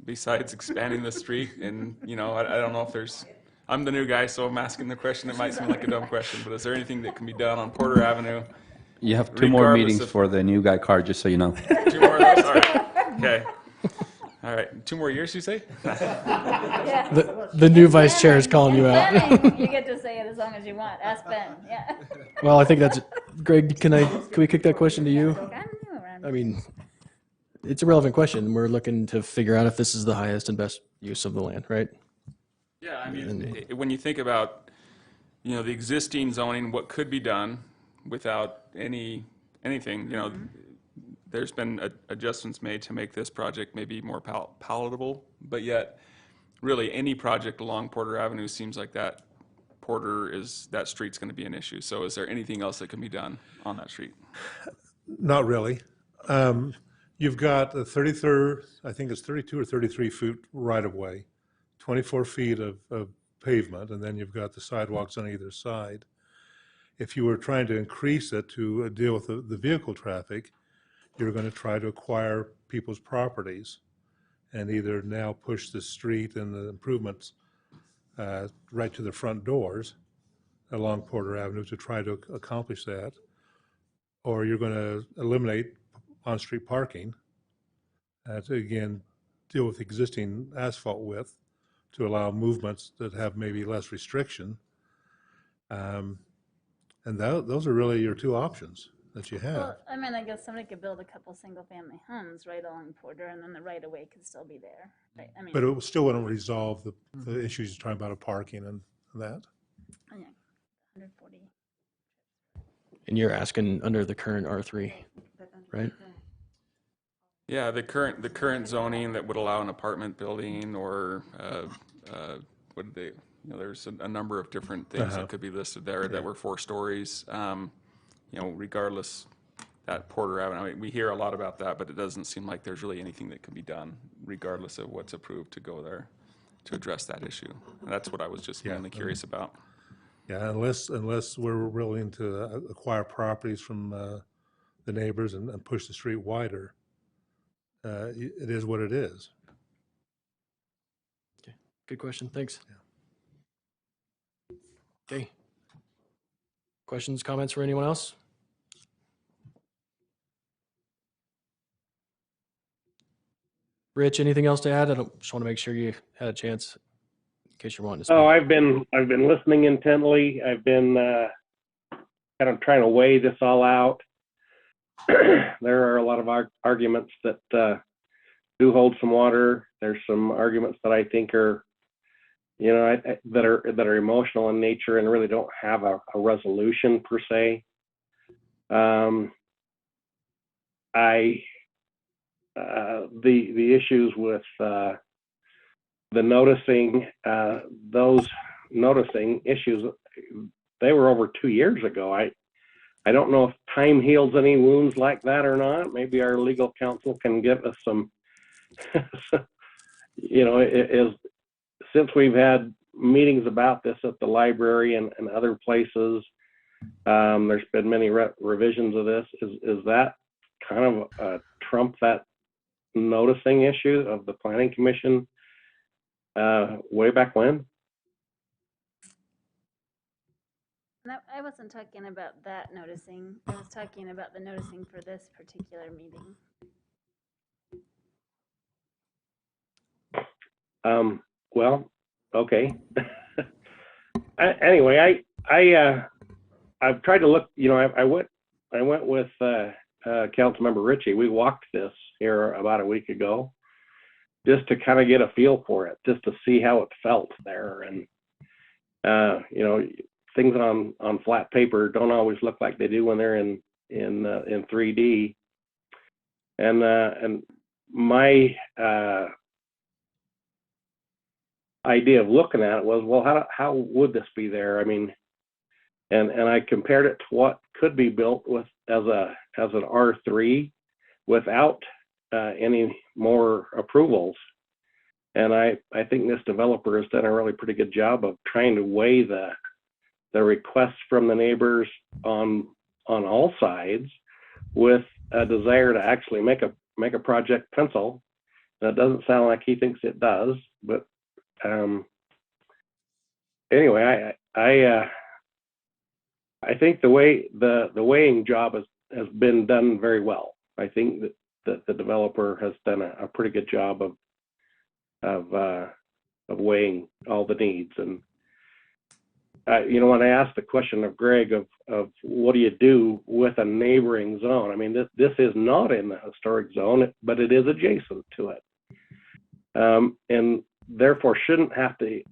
besides expanding the street? And, you know, I don't know if there's, I'm the new guy, so I'm asking the question. It might seem like a dumb question, but is there anything that can be done on Porter Avenue? You have 2 more meetings for the new guy card, just so you know. 2 more of those? All right. Okay. All right. 2 more years, you say? The new vice chair is calling you out. You get to say it as long as you want. Ask Ben. Yeah. Well, I think that's Greg. Can we kick that question to you? I mean, it's a relevant question. We're looking to figure out if this is the highest and best use of the land, right? Yeah, I mean, when you think about, you know, the existing zoning, what could be done without anything, you know, there's been adjustments made to make this project maybe more palatable, but yet, really, any project along Porter Avenue seems like that street's going to be an issue. So is there anything else that can be done on that street? Not really. You've got a 33rd, I think it's 32 or 33 foot right-of-way, 24 feet of pavement, and then you've got the sidewalks on either side. If you were trying to increase it to deal with the vehicle traffic, you're going to try to acquire people's properties and either now push the street and the improvements right to the front doors along Porter Avenue to try to accomplish that, or you're going to eliminate on-street parking to, again, deal with existing asphalt width to allow movements that have maybe less restriction. And those are really your 2 options that you have. Well, I mean, I guess somebody could build a couple single-family homes right along Porter, and then the right-of-way could still be there. Right? I mean, But it still wouldn't resolve the issues you're talking about of parking and that. Yeah, 140. And you're asking under the current R3, right? Yeah, the current zoning that would allow an apartment building or what did they? You know, there's a number of different things that could be listed there that were 4 stories. You know, regardless, that Porter Avenue, I mean, we hear a lot about that, but it doesn't seem like there's really anything that can be done, regardless of what's approved, to go there to address that issue. And that's what I was just mainly curious about. Yeah, unless we're willing to acquire properties from the neighbors and push the street wider, it is what it is. Okay, good question. Thanks. Okay. Questions, comments for anyone else? Rich, anything else to add? I just want to make sure you had a chance in case you're wanting to speak. Oh, I've been listening intently. I've been kind of trying to weigh this all out. There are a lot of arguments that do hold some water. There's some arguments that I think are, you know, that are emotional in nature and really don't have a resolution per se. The issues with the noticing, those noticing issues, they were over 2 years ago. I don't know if time heals any wounds like that or not. Maybe our legal counsel can give us some, you know, since we've had meetings about this at the library and other places, there's been many revisions of this. Is that kind of trump that noticing issue of the Planning Commission way back when? No, I wasn't talking about that noticing. I was talking about the noticing for this particular meeting. Well, okay. Anyway, I've tried to look. I went with Councilmember Ritchie. We walked this here about a week ago, just to kind of get a feel for it, just to see how it felt there. And things on flat paper don't always look like they do when they're in 3D. And my idea of looking at it was, well, how would this be there? I mean, and I compared it to what could be built with as an R3 without any more approvals. And I think this developer has done a really pretty good job of trying to weigh the requests from the neighbors on all sides with a desire to actually make a project pencil. And it doesn't sound like he thinks it does, but anyway, I think the weighing job has been done very well. I think that the developer has done a pretty good job of weighing all the needs. And when I asked the question of Greg of what do you do with a neighboring zone? I mean, this is not in the historic zone, but it is adjacent to it, and therefore shouldn't have to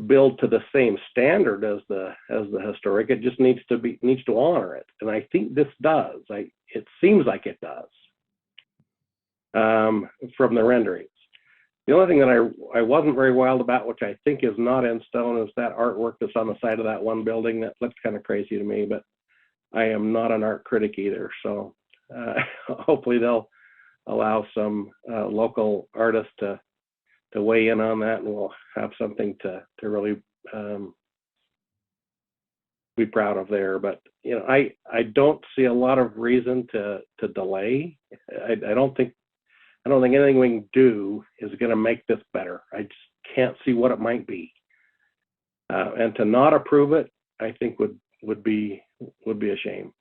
build to the same standard as the historic. It just needs to honor it, and I think this does. It seems like it does from the renderings. The only thing that I wasn't very wild about, which I think is not in stone, is that artwork that's on the side of that one building. That looks kind of crazy to me, but I am not an art critic either. So hopefully they'll allow some local artists to weigh in on that, and we'll have something to really be proud of there. But I don't see a lot of reason to delay. I don't think anything we can do is going to make this better. I just can't see what it might be. And to not approve it, I think would be a shame.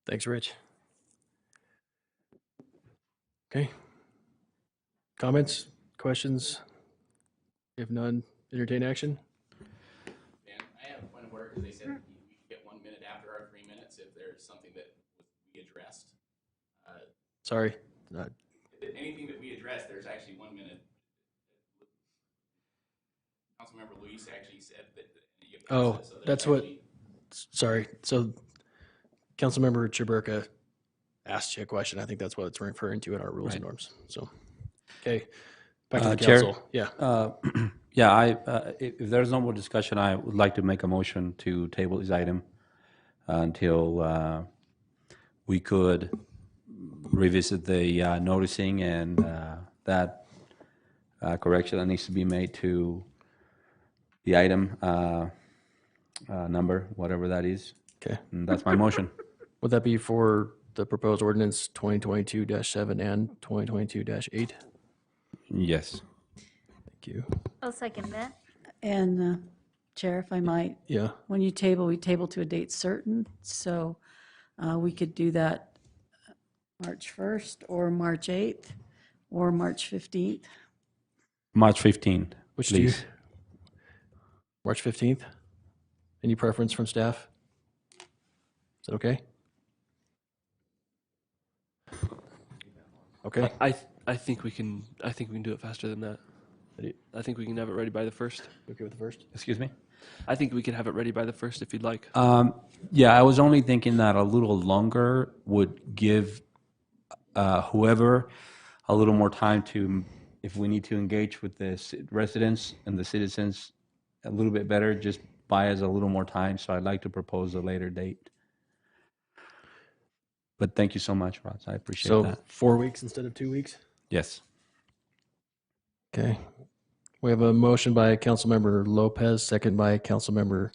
Thanks, Rich. Okay. Comments, questions? If none, entertain action. And I have a point of order because they said we get 1 minute after our 3 minutes if there's something that we addressed. Sorry. Anything that we addressed, there's actually 1 minute. Councilmember Luis actually said that. Oh, so that's what. Sorry. So, Councilmember Chaburka asked you a question. I think that's what it's referring to in our rules and norms. So, okay. Back to the council. Chair, Yeah. If there's no more discussion, I would like to make a motion to table this item until we could revisit the noticing and that correction that needs to be made to the item number, whatever that is. Okay. And that's my motion. Would that be for the proposed ordinance 2022-7 and 2022-8? Yes. Thank you. I'll second that. And Chair, if I might. Yeah. When you table, we table to a date certain, so we could do that March 1st or March 8th or March 15th. March 15th, Which please. do you? March 15th? Any preference from staff? Is that okay? Okay. I think we can do it faster than that. I think we can have it ready by the 1st. Okay with the 1st? Excuse me? I think we can have it ready by the 1st if you'd like. Yeah, I was only thinking that a little longer would give whoever a little more time to, if we need to engage with the residents and the citizens a little bit better, just buy us a little more time. So I'd like to propose a later date. But thank you so much, Ross. I appreciate that. So 4 weeks instead of 2 weeks? Yes. Okay. We have a motion by Councilmember Lopez, second by Councilmember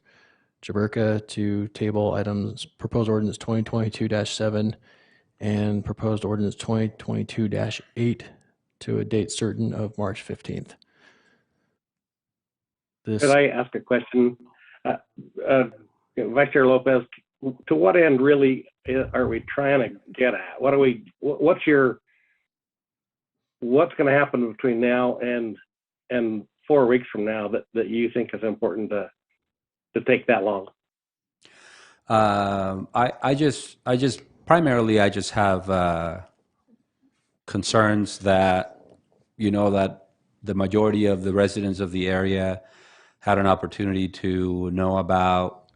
Chaburka to table items proposed ordinance 2022-7 and proposed ordinance 2022-8 to a date certain of March 15th. Could I ask a question? Vice Chair Lopez, to what end really are we trying to get at? What's going to happen between now and 4 weeks from now that you think is important to take that long? I just primarily I just have concerns that that the majority of the residents of the area had an opportunity to know about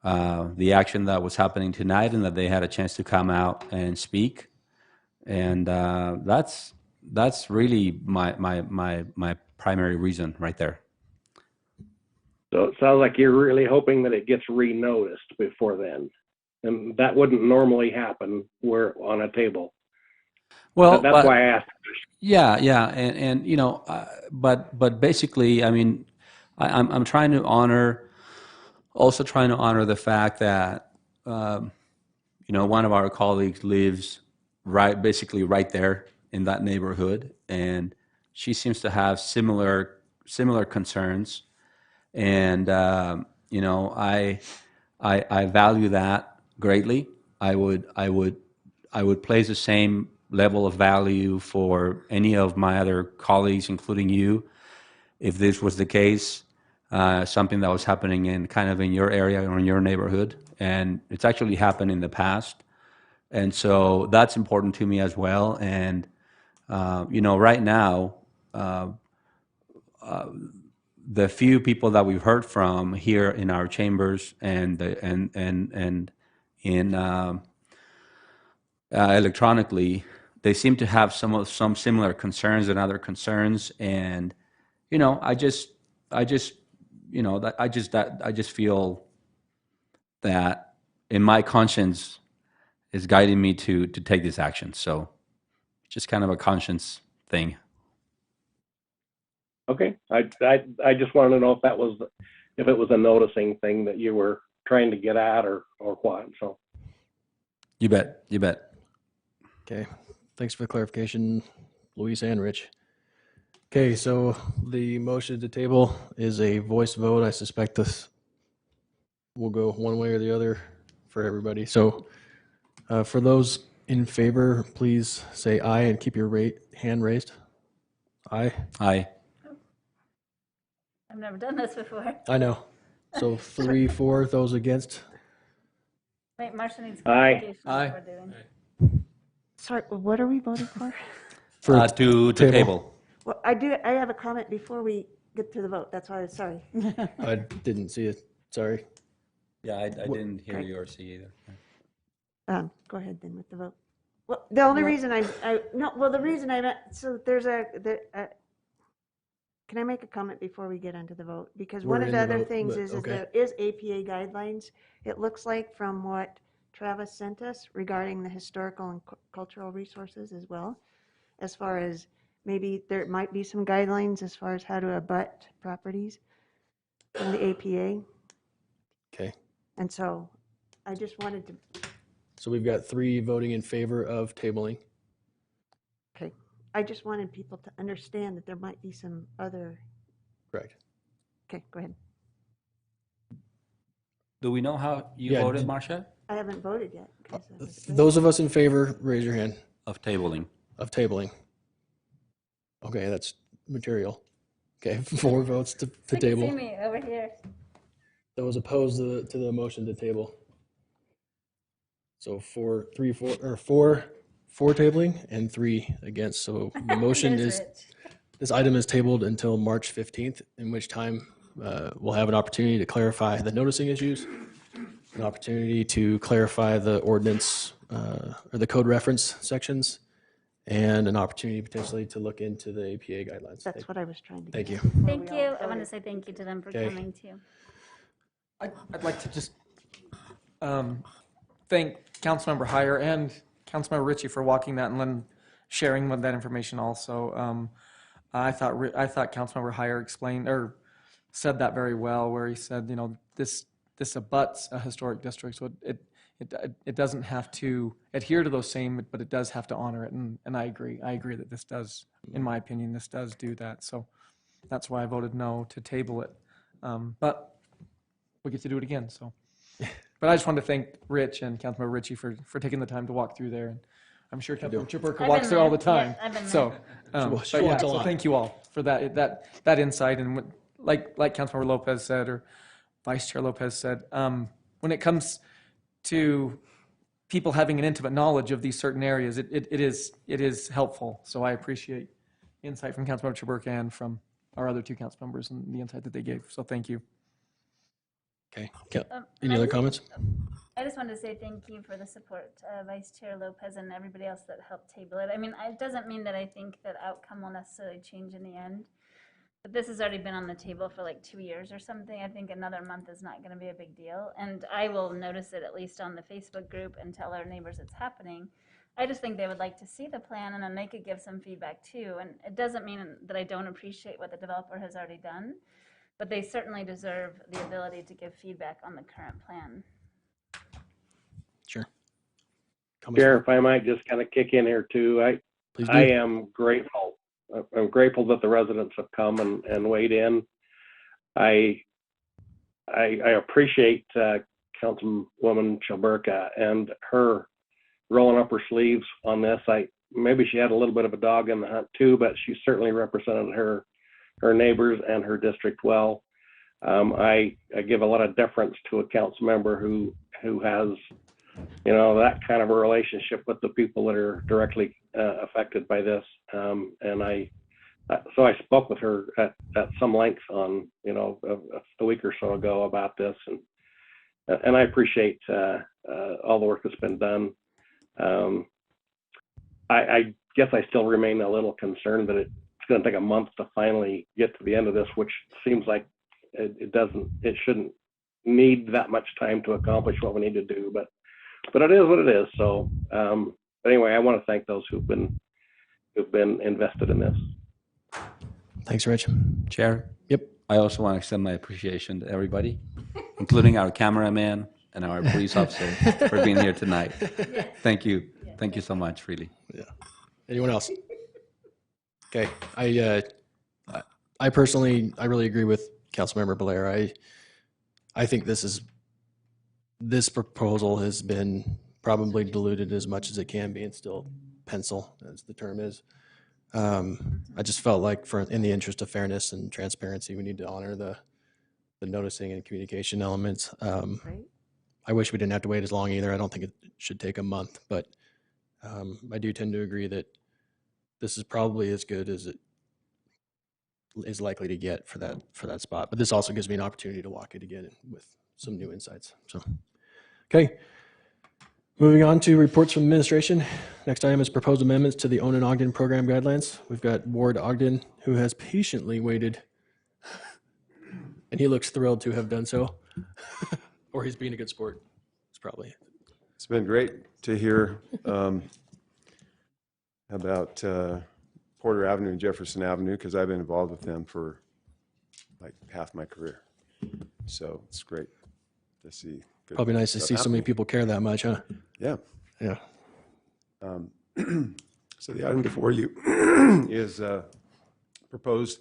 the action that was happening tonight, and that they had a chance to come out and speak. And that's really my primary reason right there. So it sounds like you're really hoping that it gets re-noticed before then, and that wouldn't normally happen where on a table. Well, that's why I asked. Yeah, and but basically, I mean, I'm trying to honor the fact that one of our colleagues lives basically right there in that neighborhood, and she seems to have similar concerns, and I value that greatly. I would place the same level of value for any of my other colleagues, including you, if this was the case, something that was happening in your area or in your neighborhood. And it's actually happened in the past. And so that's important to me as well. And, right now, the few people that we've heard from here in our chambers and electronically, they seem to have some similar concerns and other concerns, and I just feel that in my conscience is guiding me to take this action. So just kind of a conscience thing. Okay, I just wanted to know if it was a noticing thing that you were trying to get at or what. So you bet. Okay, thanks for the clarification, Luis and Rich. Okay, so the motion to table is a voice vote. I suspect this will go one way or the other for everybody. So for those in favor, please say aye and keep your hand raised. Aye. Aye. I've never done this before. I know. So 3, 4, those against? Wait, Marcia needs Aye. clarification on Aye. what we're doing. Sorry, what are we voting for? To table. Well, I have a comment before we get to the vote. That's why I was sorry. I didn't see it. Sorry. Yeah, I didn't hear you or see either. Go ahead then with the vote. Well, the only reason the reason I meant, so there's can I make a comment before we get into the vote? Because one of the other things is there is APA guidelines. It looks like from what Travis sent us regarding the historical and cultural resources as well, as far as maybe there might be some guidelines as far as how to abut properties from the APA. Okay. And so I just wanted to. So we've got 3 voting in favor of tabling. Okay. I just wanted people to understand that there might be some other. Correct. Okay, go ahead. Do we know how you voted, Marcia? I haven't voted yet. Those of us in favor, raise your hand. Of tabling. Of tabling. Okay, that's material. Okay, 4 votes to table. See me over here. Those opposed to the motion to table. So 4 for tabling and 3 against. So the motion is, this item is tabled until March 15th, in which time we'll have an opportunity to clarify the noticing issues, an opportunity to clarify the ordinance or the code reference sections, and an opportunity potentially to look into the APA guidelines. That's what I was trying to Thank you. Thank you. I want to say thank you to them for coming too. I'd like to just thank Councilmember Heyer and Councilmember Ritchie for walking that and then sharing that information also. I thought Councilmember Heyer explained or said that very well, where he said, this abuts a historic district, so it doesn't have to adhere to those same, but it does have to honor it, and I agree. I agree that this does, in my opinion, this does do that. So that's why I voted no to table it. But we get to do it again. So, but I just wanted to thank Rich and Councilmember Ritchie for taking the time to walk through there I'm sure do. Councilmember Chipper I've walks been there all there. the time. Yeah, I've been So, there. She but yeah, walks a so lot. thank you all for that insight. And like Councilmember Lopez said, or Vice Chair Lopez said, when it comes to people having an intimate knowledge of these certain areas, it is helpful. So I appreciate insight from Councilmember Chibuk and from our other two council members and the insight that they gave. So thank you. Okay. And Any other comments? I just wanted to say thank you for the support, Vice Chair Lopez and everybody else that helped table it. I mean, it doesn't mean that I think that outcome will necessarily change in the end, but this has already been on the table for like 2 years or something. I think another month is not going to be a big deal, and I will notice it at least on the Facebook group and tell our neighbors it's happening. I just think they would like to see the plan, and then they could give some feedback too. And it doesn't mean that I don't appreciate what the developer has already done, but they certainly deserve the ability to give feedback on the current plan. Sure. Chair, if I might just kind of kick in here too, I am grateful. I'm grateful that the residents have come and weighed in. I appreciate Councilwoman Chilberka and her rolling up her sleeves on this. Maybe she had a little bit of a dog in the hunt too, but she certainly represented her neighbors and her district well. I give a lot of deference to a council member who has, you know, that kind of a relationship with the people that are directly affected by this. So I spoke with her at some length on, you know, a week or so ago about this, and I appreciate all the work that's been done. I guess I still remain a little concerned that it's going to take a month to finally get to the end of this, which seems like it shouldn't need that much time to accomplish what we need to do, but it is what it is. So, but anyway, I want to thank those who've been invested in this. Thanks, Rich. Chair? Yep. I also want to extend my appreciation to everybody, including our cameraman and our police officer for being here tonight. Thank you. Thank you so much, really. Yeah. Anyone else? Okay. I personally, I really agree with Councilmember Blair. I think this proposal has been probably diluted as much as it can be and still pencil, as the term is. I just felt like in the interest of fairness and transparency, we need to honor the noticing and communication elements. I wish we didn't have to wait as long either. I don't think it should take a month, but I do tend to agree that this is probably as good as it is likely to get for that spot. But this also gives me an opportunity to walk it again with some new insights. So, okay. Moving on to reports from administration. Next item is proposed amendments to the Own and Ogden program guidelines. We've got Ward Ogden, who has patiently waited, and he looks thrilled to have done so, or he's being a good sport. It's probably. It's been great to hear about Porter Avenue and Jefferson Avenue, because I've been involved with them for like half my career. So it's great to see. Probably nice to see so many people care that much, huh? Yeah. Yeah. So the item before you is proposed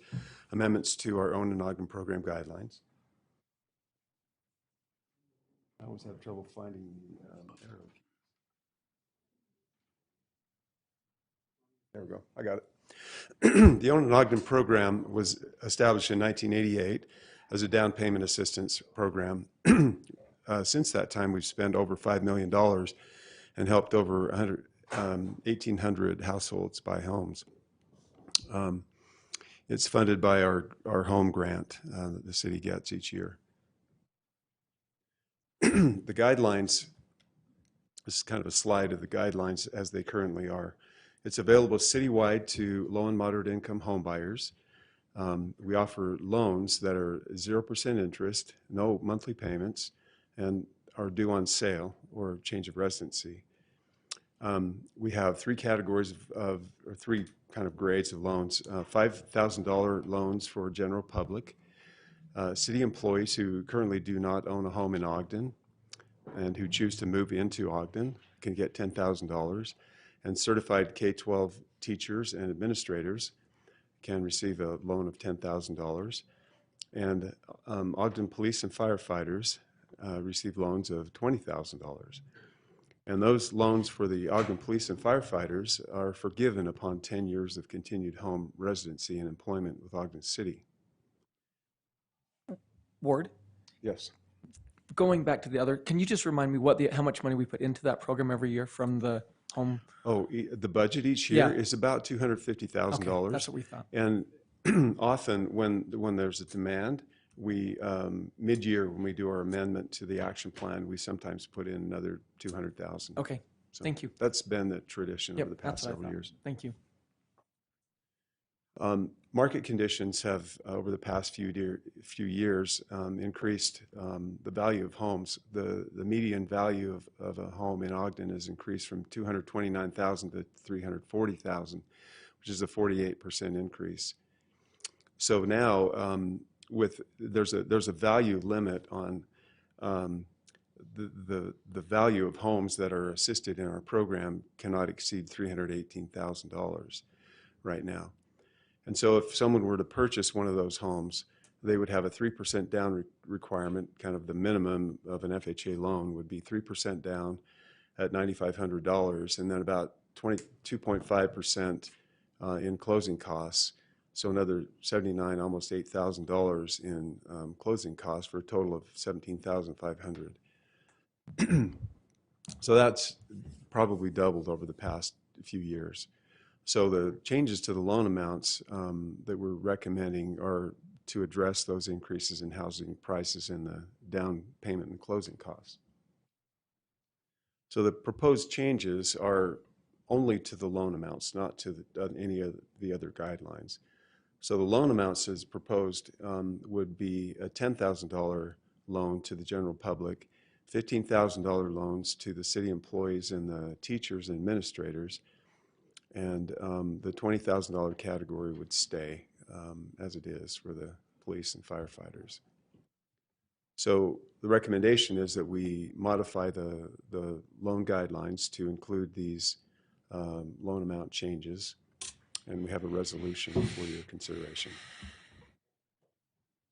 amendments to our Own and Ogden program guidelines. I always have trouble finding the arrow. There we go. I got it. The Own and Ogden program was established in 1988 as a down payment assistance program. Since that time, we've spent over $5 million and helped over 1,800 households buy homes. It's funded by our home grant that the city gets each year. The guidelines, this is kind of a slide of the guidelines as they currently are. It's available citywide to low and moderate income home buyers. We offer loans that are 0% interest, no monthly payments, and are due on sale or change of residency. We have three categories or three kind of grades of loans. $5,000 loans for general public. City employees who currently do not own a home in Ogden and who choose to move into Ogden can get $10,000. And certified K-12 teachers and administrators can receive a loan of $10,000. And Ogden police and firefighters receive loans of $20,000. And those loans for the Ogden police and firefighters are forgiven upon 10 years of continued home residency and employment with Ogden City. Ward, Yes. going back to the other, can you just remind me how much money we put into that program every year from the home? Oh, the budget each year Yeah. is about $250,000. Okay, that's what we thought. And often when there's a demand, we mid-year when we do our amendment to the action plan, we sometimes put in another $200,000. Okay, So thank you. That's been the tradition Yep, over the that's past what I several thought. years. Thank you. Market conditions have, over the past few years, increased the value of homes. The median value of a home in Ogden has increased from $229,000 to $340,000, which is a 48% increase. So now, there's a value limit on the value of homes that are assisted in our program cannot exceed $318,000 right now. And so if someone were to purchase one of those homes, they would have a 3% down requirement. Kind of the minimum of an FHA loan would be 3% down at $9,500, and then about 2.5% in closing costs. So another $79,000, almost $8,000 in closing costs for a total of $17,500. So that's probably doubled over the past few years. So the changes to the loan amounts that we're recommending are to address those increases in housing prices and the down payment and closing costs. So the proposed changes are only to the loan amounts, not to any of the other guidelines. So the loan amounts as proposed would be a $10,000 loan to the general public, $15,000 loans to the city employees and the teachers and administrators, and the $20,000 category would stay as it is for the police and firefighters. So the recommendation is that we modify the loan guidelines to include these loan amount changes, and we have a resolution for your consideration.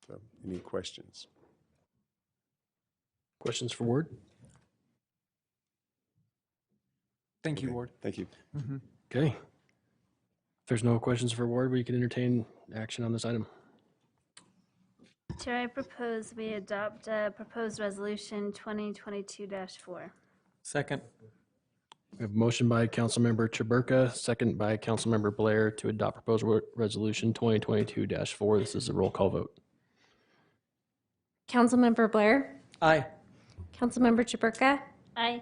So, any questions? Questions for Ward? Thank you, Ward. Thank you. Mm-hmm. Okay. If there's no questions for Ward, we can entertain action on this item. Chair, I propose we adopt proposed resolution 2022-4. Second. We have a motion by Councilmember Chaburka, second by Councilmember Blair to adopt proposed resolution 2022-4. This is a roll call vote. Councilmember Blair? Aye. Councilmember Chaburka? Aye.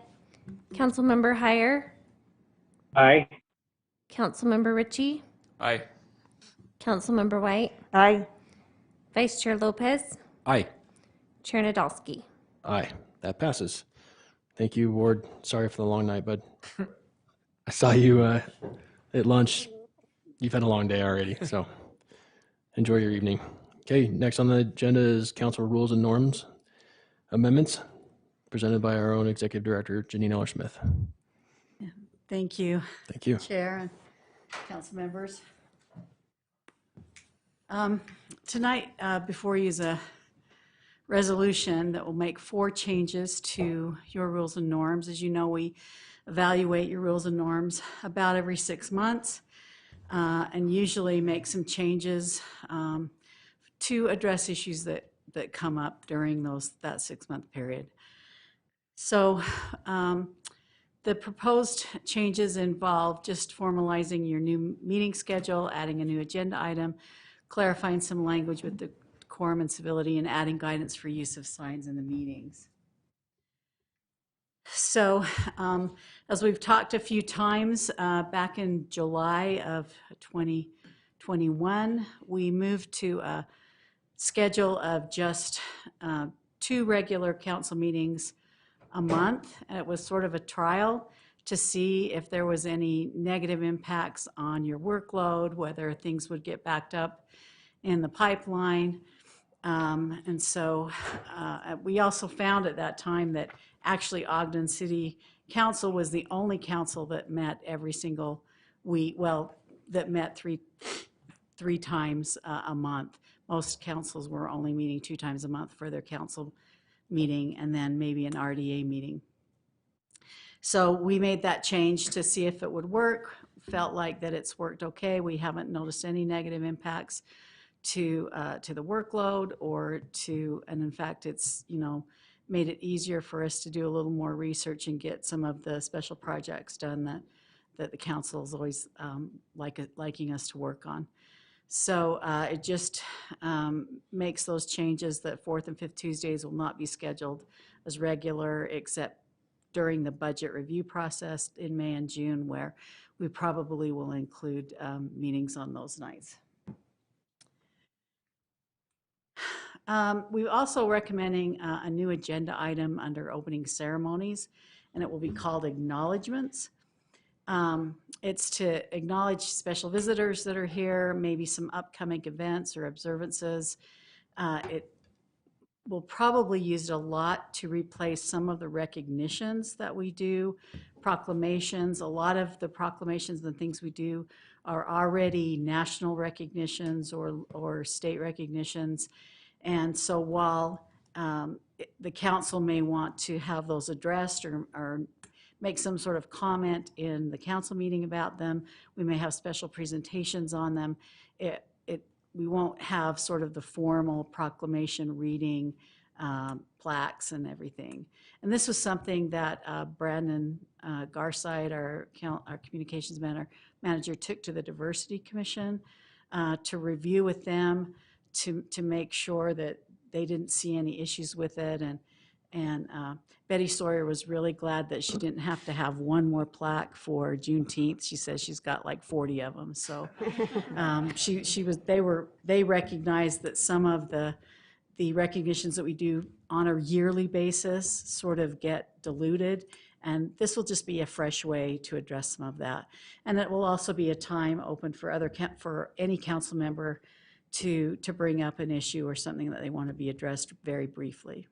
Councilmember Heyer? Aye. Councilmember Ritchie? Aye. Councilmember White? Aye. Vice Chair Lopez? Aye. Chair Nadolski? Aye, that passes. Thank you, Ward. Sorry for the long night, bud. I saw you at lunch. You've had a long day already, so enjoy your evening. Okay, next on the agenda is council rules and norms amendments presented by our own executive director, Janine Eller-Smith. Thank you. Thank you. Chair and council members. Tonight, before you is a resolution that will make 4 changes to your rules and norms. As you know, we evaluate your rules and norms about every 6 months and usually make some changes to address issues that come up during that 6-month period. So the proposed changes involve just formalizing your new meeting schedule, adding a new agenda item, clarifying some language with the quorum and civility, and adding guidance for use of signs in the meetings. So as we've talked a few times, back in July of 2021, we moved to a schedule of just 2 regular council meetings a month. And it was sort of a trial to see if there was any negative impacts on your workload, whether things would get backed up in the pipeline. And so we also found at that time that actually Ogden City Council was the only council that met every single week, well, that met three times a month. Most councils were only meeting 2 times a month for their council meeting and then maybe an RDA meeting. So we made that change to see if it would work, felt like that it's worked okay. We haven't noticed any negative impacts to the workload or to, and in fact, it's, you know, made it easier for us to do a little more research and get some of the special projects done that the council is always liking us to work on. So it just makes those changes that 4th and 5th Tuesdays will not be scheduled as regular, except during the budget review process in May and June, where we probably will include meetings on those nights. We're also recommending a new agenda item under opening ceremonies, and it will be called acknowledgements. It's to acknowledge special visitors that are here, maybe some upcoming events or observances. It will probably use it a lot to replace some of the recognitions that we do, proclamations. A lot of the proclamations and things we do are already national recognitions or state recognitions. And so while the council may want to have those addressed or make some sort of comment in the council meeting about them, we may have special presentations on them. We won't have sort of the formal proclamation reading plaques and everything. And this was something that Brandon Garside, our communications manager, took to the Diversity Commission to review with them to make sure that they didn't see any issues with it. And Betty Sawyer was really glad that she didn't have to have one more plaque for Juneteenth. She says she's got like 40 of them. So they recognized that some of the recognitions that we do on a yearly basis sort of get diluted. And this will just be a fresh way to address some of that. And it will also be a time open for any council member to bring up an issue or something that they want to be addressed very briefly.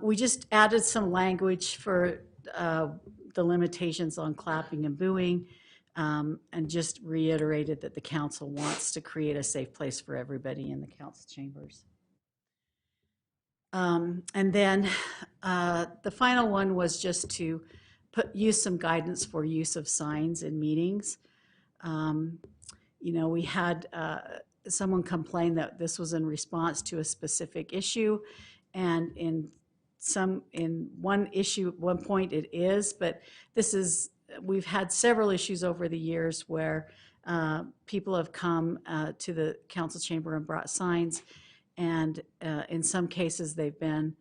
We just added some language for the limitations on clapping and booing, and just reiterated that the council wants to create a safe place for everybody in the council chambers. And then the final one was just to use some guidance for use of signs in meetings. You know, we had someone complain that this was in response to a specific issue, and in one issue at one point it is, but we've had several issues over the years where people have come to the council chamber and brought signs, and in some cases they've been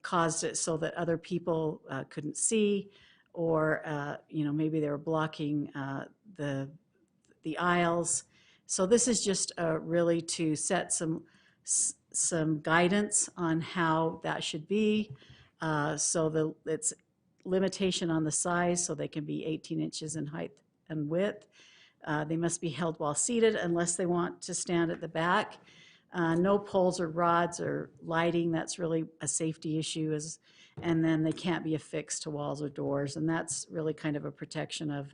caused it so that other people couldn't see, or you know, maybe they were blocking the aisles. So this is just really to set some guidance on how that should be. So it's limitation on the size, so they can be 18 inches in height and width. They must be held while seated unless they want to stand at the back. No poles or rods or lighting, that's really a safety issue. And then they can't be affixed to walls or doors, and that's really kind of a protection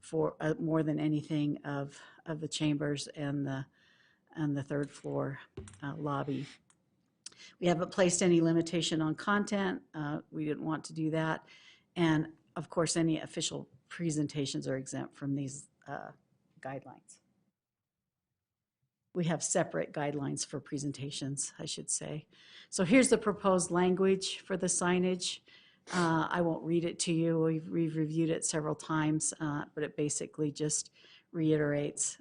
for more than anything of the chambers and the third floor lobby. We haven't placed any limitation on content. We didn't want to do that. And of course, any official presentations are exempt from these guidelines. We have separate guidelines for presentations, I should say. So here's the proposed language for the signage. I won't read it to you. We've reviewed it several times, but it basically just reiterates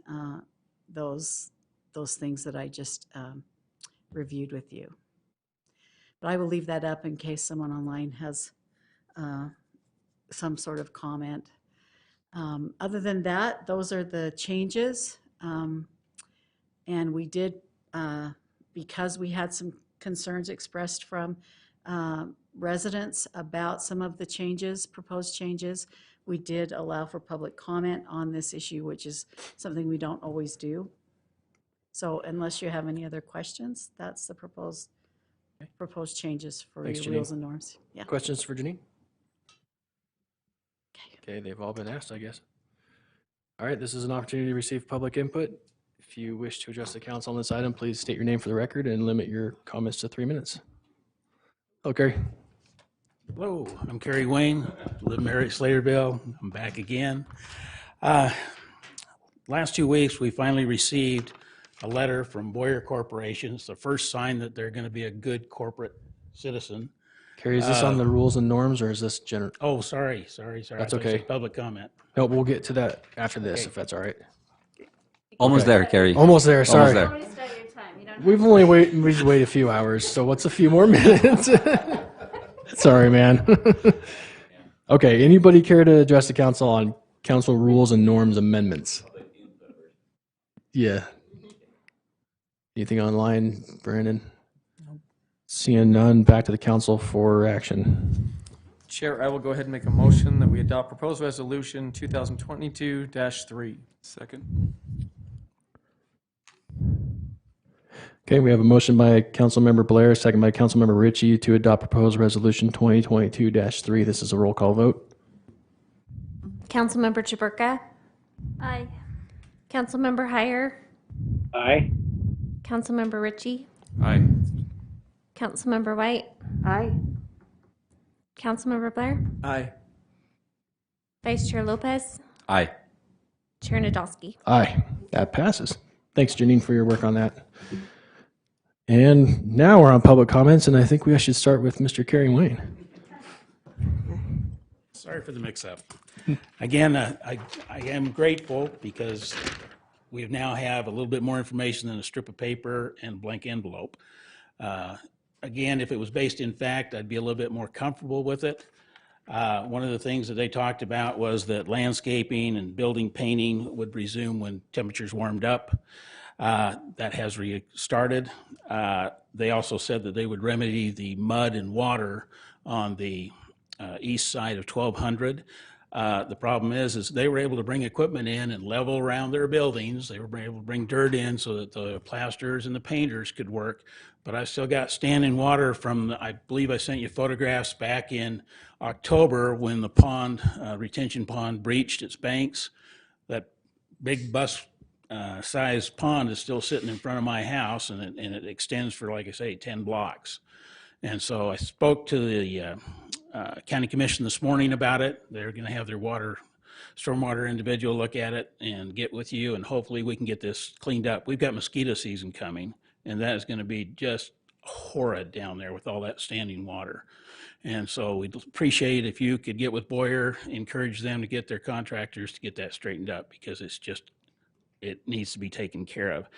those things that I just reviewed with you. But I will leave that up in case someone online has some sort of comment. Other than that, those are the changes. And we did, because we had some concerns expressed from residents about some of the changes, proposed changes, we did allow for public comment on this issue, which is something we don't always do. So unless you have any other questions, that's the proposed changes for Thanks, your rules and norms. Yeah. Questions for Janine? Okay, they've all been asked, I guess. All right, this is an opportunity to receive public input. If you wish to address the council on this item, please state your name for the record and limit your comments to 3 minutes. Okay. Hello, I'm Kerry Wayne, live in Marriott Slaterville. I'm back again. Last 2 weeks, we finally received a letter from Boyer Corporation. It's the first sign that they're going to be a good corporate citizen. Carrie, is this on the rules and norms, or is this general? Oh, sorry. That's I thought it okay. said public comment. No, we'll get to that after this, Okay. if that's all right. Almost Okay. there, Carrie. Almost there, sorry. Almost there. We've only wait a few hours, so what's a few more minutes? Sorry, man. Okay, anybody care to address the council on council rules and norms amendments? Yeah. Anything online, Brandon? Seeing none, back to the council for action. Chair, I will go ahead and make a motion that we adopt proposed resolution 2022-3. Second. Okay, we have a motion by Councilmember Blair, second by Councilmember Ritchie to adopt proposed resolution 2022-3. This is a roll call vote. Councilmember Chaburka? Aye. Councilmember Heyer? Aye. Councilmember Ritchie? Aye. Councilmember White? Aye. Councilmember Blair? Aye. Vice Chair Lopez? Aye. Chair Nadolski? Aye, that passes. Thanks, Janine, for your work on that. And now we're on public comments, and I think we should start with Mr. Kerry Wayne. Sorry for the mix-up. Again, I am grateful because we now have a little bit more information than a strip of paper and blank envelope. Again, if it was based in fact, I'd be a little bit more comfortable with it. One of the things that they talked about was that landscaping and building painting would resume when temperatures warmed up. That has restarted. They also said that they would remedy the mud and water on the east side of 1200. The problem is they were able to bring equipment in and level around their buildings. They were able to bring dirt in so that the plasters and the painters could work. But I still got standing water from, I believe I sent you photographs back in October when the pond, retention pond breached its banks. That big bus size pond is still sitting in front of my house, and it extends for, like I say, 10 blocks. And so I spoke to the county commission this morning about it. They're going to have their stormwater individual look at it and get with you, and hopefully we can get this cleaned up. We've got mosquito season coming, and that is going to be just horrid down there with all that standing water. And so we'd appreciate if you could get with Boyer, encourage them to get their contractors to get that straightened up, because it needs to be taken care of.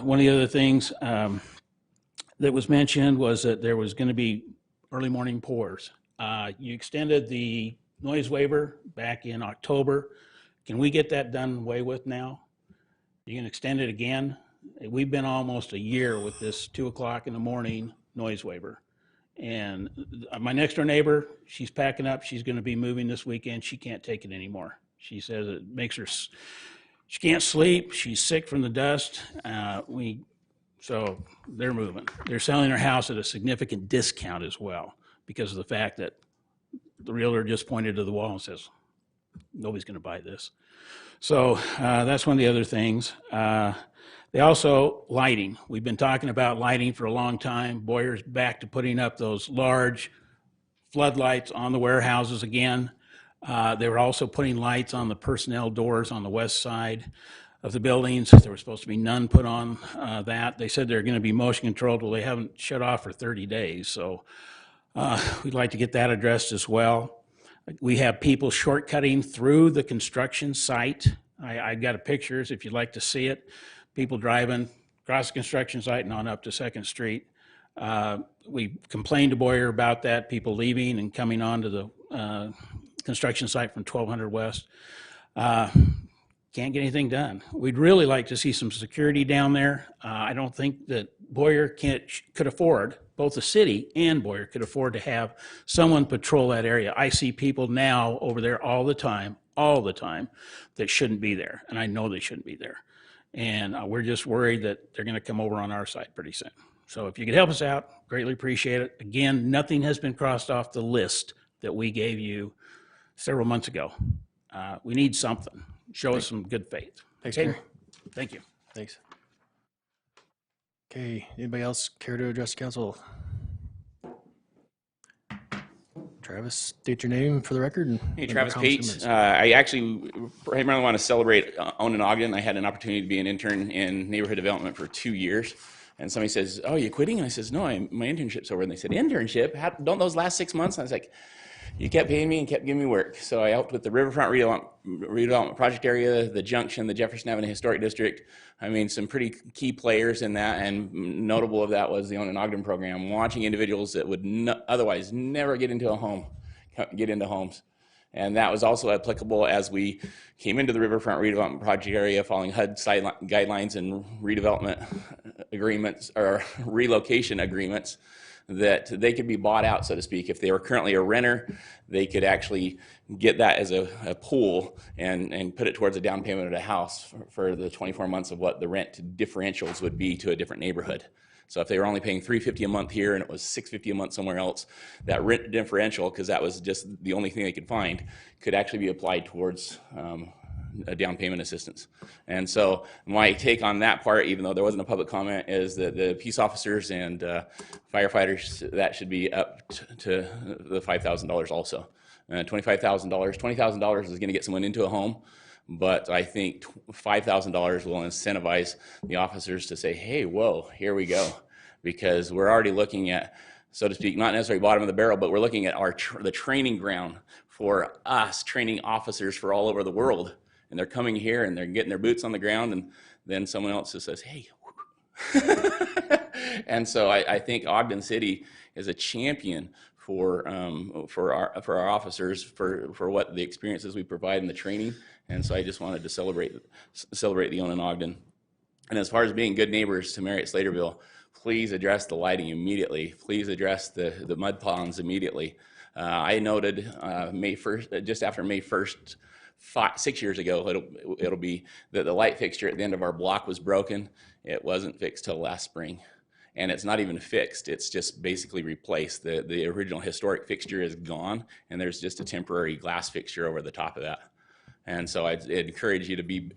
One of the other things that was mentioned was that there was going to be early morning pours. You extended the noise waiver back in October. Can we get that done away with now? You can extend it again? We've been almost a year with this 2 o'clock in the morning noise waiver. And my next door neighbor, she's packing up. She's going to be moving this weekend. She can't take it anymore. She says it makes her, she can't sleep. She's sick from the dust. So they're moving. They're selling their house at a significant discount as well, because of the fact that the realtor just pointed to the wall and says, nobody's going to buy this. So that's one of the other things. They also, lighting. We've been talking about lighting for a long time. Boyer's back to putting up those large floodlights on the warehouses again. They were also putting lights on the personnel doors on the west side of the buildings. There was supposed to be none put on that. They said they're going to be motion controlled. Well, they haven't shut off for 30 days. So we'd like to get that addressed as well. We have people shortcutting through the construction site. I've got pictures if you'd like to see it. People driving across the construction site and on up to 2nd Street. We complained to Boyer about that, people leaving and coming onto the construction site from 1200 West. Can't get anything done. We'd really like to see some security down there. I don't think that Boyer could afford, both the city and Boyer could afford to have someone patrol that area. I see people now over there all the time, that shouldn't be there. And I know they shouldn't be there. And we're just worried that they're going to come over on our side pretty soon. So if you could help us out, greatly appreciate it. Again, nothing has been crossed off the list that we gave you several months ago. We need something. Show us some good faith. Thanks, Okay? Gary. Thank you. Thanks. Okay, anybody else care to address the council? Travis, state your name for the record. And Hey, your Travis comments, Pate. comments. I actually primarily want to celebrate Owen and Ogden. I had an opportunity to be an intern in neighborhood development for 2 years. And somebody says, "Oh, you quitting?" And I says, "No, my internship's over." And they said, "Internship? Don't those last 6 months?" And I was like, "You kept paying me and kept giving me work." So I helped with the Riverfront redevelopment project area, the Junction, the Jefferson Avenue Historic District. I mean, some pretty key players in that, and notable of that was the Owen and Ogden program, watching individuals that would otherwise never get into a home, get into homes. And that was also applicable as we came into the Riverfront redevelopment project area following HUD guidelines and redevelopment agreements or relocation agreements, that they could be bought out, so to speak. If they were currently a renter, they could actually get that as a pool and put it towards a down payment of a house for the 24 months of what the rent differentials would be to a different neighborhood. So if they were only paying $350 a month here and it was $650 a month somewhere else, that rent differential, because that was just the only thing they could find, could actually be applied towards a down payment assistance. And so my take on that part, even though there wasn't a public comment, is that the peace officers and firefighters, that should be up to the $5,000 also. $25,000, $20,000 is going to get someone into a home, but I think $5,000 will incentivize the officers to say, "Hey, whoa, here we go," because we're already looking at, so to speak, not necessarily bottom of the barrel, but we're looking at the training ground for us training officers for all over the world. And they're coming here and they're getting their boots on the ground, and then someone else just says, "Hey." And so I think Ogden City is a champion for our officers, for what the experiences we provide in the training. And so I just wanted to celebrate the Owen and Ogden. And as far as being good neighbors to Marriott Slaterville, please address the lighting immediately. Please address the mud ponds immediately. I noted May 1st, just after May 1st, 6 years ago, it'll be that the light fixture at the end of our block was broken. It wasn't fixed till last spring. And it's not even fixed, it's just basically replaced. The original historic fixture is gone, and there's just a temporary glass fixture over the top of that. And so I'd encourage you that we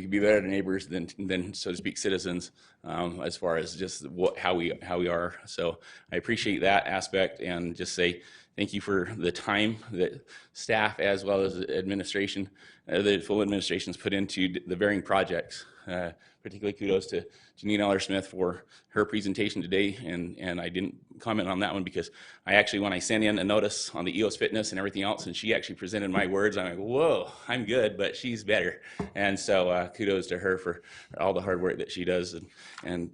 could be better neighbors than so to speak, citizens, as far as just how we are. So I appreciate that aspect, and just say thank you for the time that staff as well as administration, the full administration's put into the varying projects. Particularly kudos to Janine Eller-Smith for her presentation today, and I didn't comment on that one because I actually, when I sent in a notice on the EOS Fitness and everything else, and she actually presented my words, I'm like, whoa, I'm good, but she's better. And so kudos to her for all the hard work that she does, and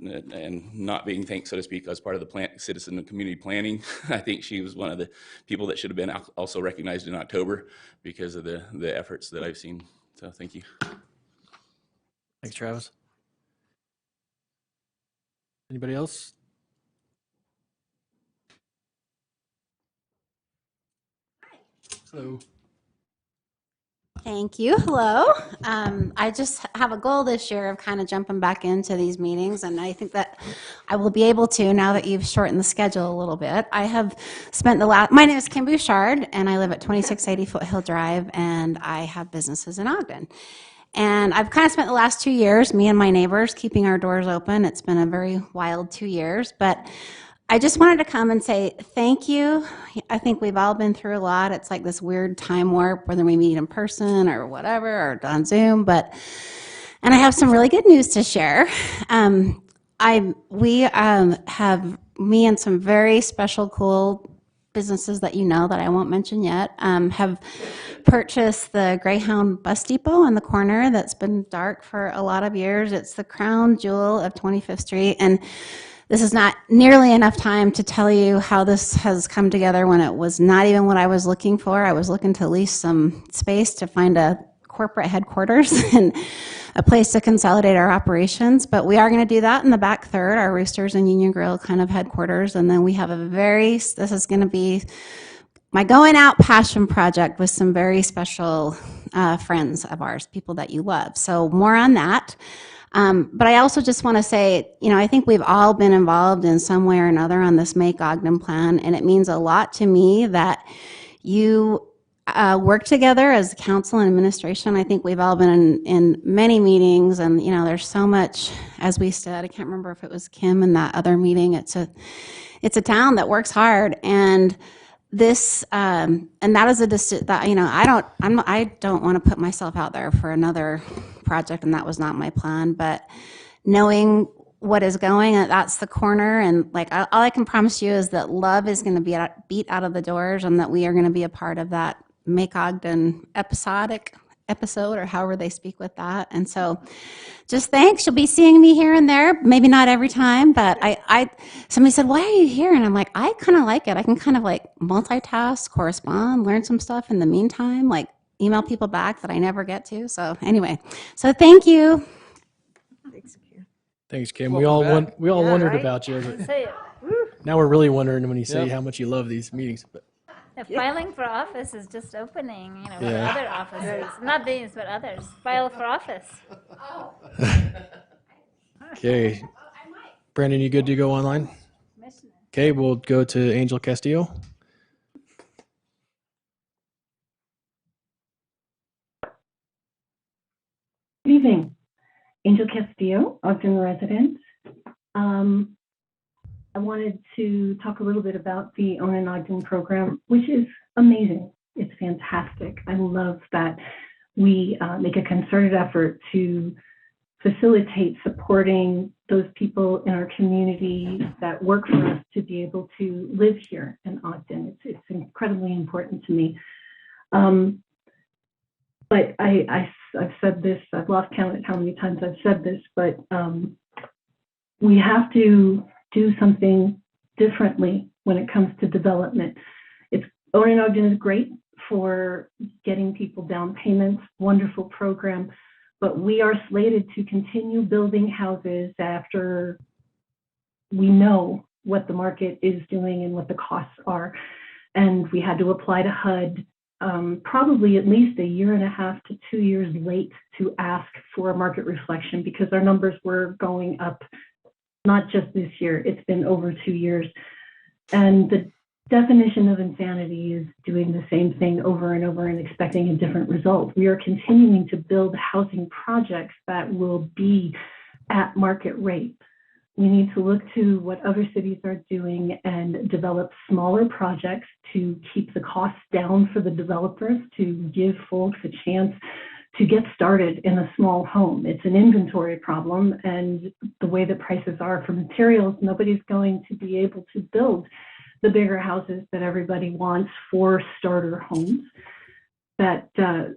not being thanked, so to speak, as part of the citizen and community planning. I think she was one of the people that should have been also recognized in October because of the efforts that I've seen. So thank you. Thanks, Travis. Anybody else? Hello. Thank you. Hello. I just have a goal this year of kind of jumping back into these meetings, and I think that I will be able to now that you've shortened the schedule a little bit. I have spent my name is Kim Bouchard, and I live at 2680 Foothill Drive, and I have businesses in Ogden. And I've kind of spent the last 2 years, me and my neighbors, keeping our doors open. It's been a very wild 2 years, but I just wanted to come and say thank you. I think we've all been through a lot. It's like this weird time warp, whether we meet in person or whatever, or on Zoom, and I have some really good news to share. We have me and some very special, cool businesses that you know that I won't mention yet, have purchased the Greyhound bus depot on the corner that's been dark for a lot of years. It's the crown jewel of 25th Street, and this is not nearly enough time to tell you how this has come together when it was not even what I was looking for. I was looking to lease some space to find a corporate headquarters and a place to consolidate our operations, but we are going to do that in the back third, our Roosters and Union Grill kind of headquarters, and then we have this is going to be my going out passion project with some very special friends of ours, people that you love. So more on that. But I also just want to say, I think we've all been involved in some way or another on this Make Ogden plan, and it means a lot to me that you work together as council and administration. I think we've all been in many meetings, and there's so much, as we said, I can't remember if it was Kim in that other meeting. It's a town that works hard, and this, and that is that, you know, I don't want to put myself out there for another project, and that was not my plan, but knowing what is going, that's the corner, and like, all I can promise you is that love is going to be beat out of the doors, and that we are going to be a part of that Make Ogden episode, or however they speak with that. And so just thanks. You'll be seeing me here and there, maybe not every time, but somebody said, why are you here? And I'm like, I kind of like it. I can kind of like multitask, correspond, learn some stuff in the meantime, like email people back that I never get to. So anyway, so thank you. Thanks, Kim. We all wondered about you. Say it. Now we're really wondering when you say how much you love these meetings. But Filing for office is just opening, you know, for Yeah. other offices. Not these, but others. File for office. okay, Brandon, you good to go online? Okay, we'll go to Angel Castillo. Good evening. Angel Castillo, Ogden resident. I wanted to talk a little bit about the Own an Ogden program, which is amazing. It's fantastic. I love that we make a concerted effort to facilitate supporting those people in our community that work for us to be able to live here in Ogden. It's incredibly important to me. But I've said this, I've lost count at how many times I've said this, but we have to do something differently when it comes to development. Own an Ogden is great for getting people down payments, wonderful program, but we are slated to continue building houses after we know what the market is doing and what the costs are. And we had to apply to HUD probably at least 1.5 to 2 years late to ask for a market reflection, because our numbers were going up, not just this year, it's been over 2 years. And the definition of insanity is doing the same thing over and over and expecting a different result. We are continuing to build housing projects that will be at market rate. We need to look to what other cities are doing and develop smaller projects to keep the costs down for the developers, to give folks a chance to get started in a small home. It's an inventory problem, and the way that prices are for materials, nobody's going to be able to build the bigger houses that everybody wants for starter homes. That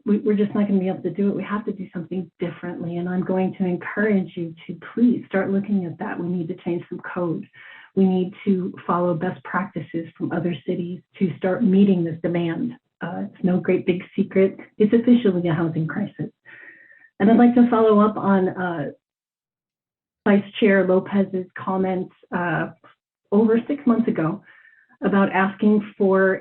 we're just not going to be able to do it. We have to do something differently, and I'm going to encourage you to please start looking at that. We need to change some code. We need to follow best practices from other cities to start meeting this demand. It's no great big secret. It's officially a housing crisis. And I'd like to follow up on Vice Chair Lopez's comments over 6 months ago about asking for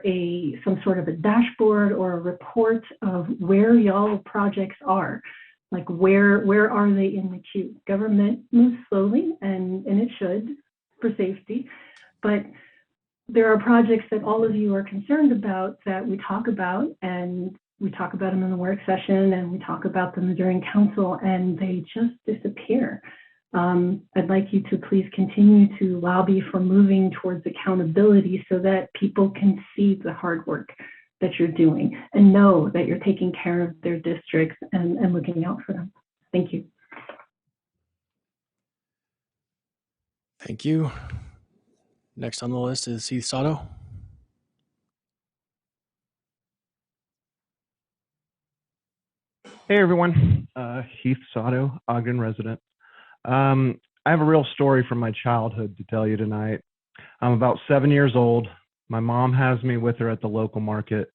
some sort of a dashboard or a report of where y'all projects are. Like where are they in the queue? Government moves slowly, and it should for safety, but there are projects that all of you are concerned about that we talk about, and we talk about them in the work session, and we talk about them during council, and they just disappear. I'd like you to please continue to lobby for moving towards accountability so that people can see the hard work that you're doing and know that you're taking care of their districts and looking out for them. Thank you. Thank you. Next on the list is Heath Sato. Hey everyone, Heath Sato, Ogden resident. I have a real story from my childhood to tell you tonight. I'm about 7 years old. My mom has me with her at the local market.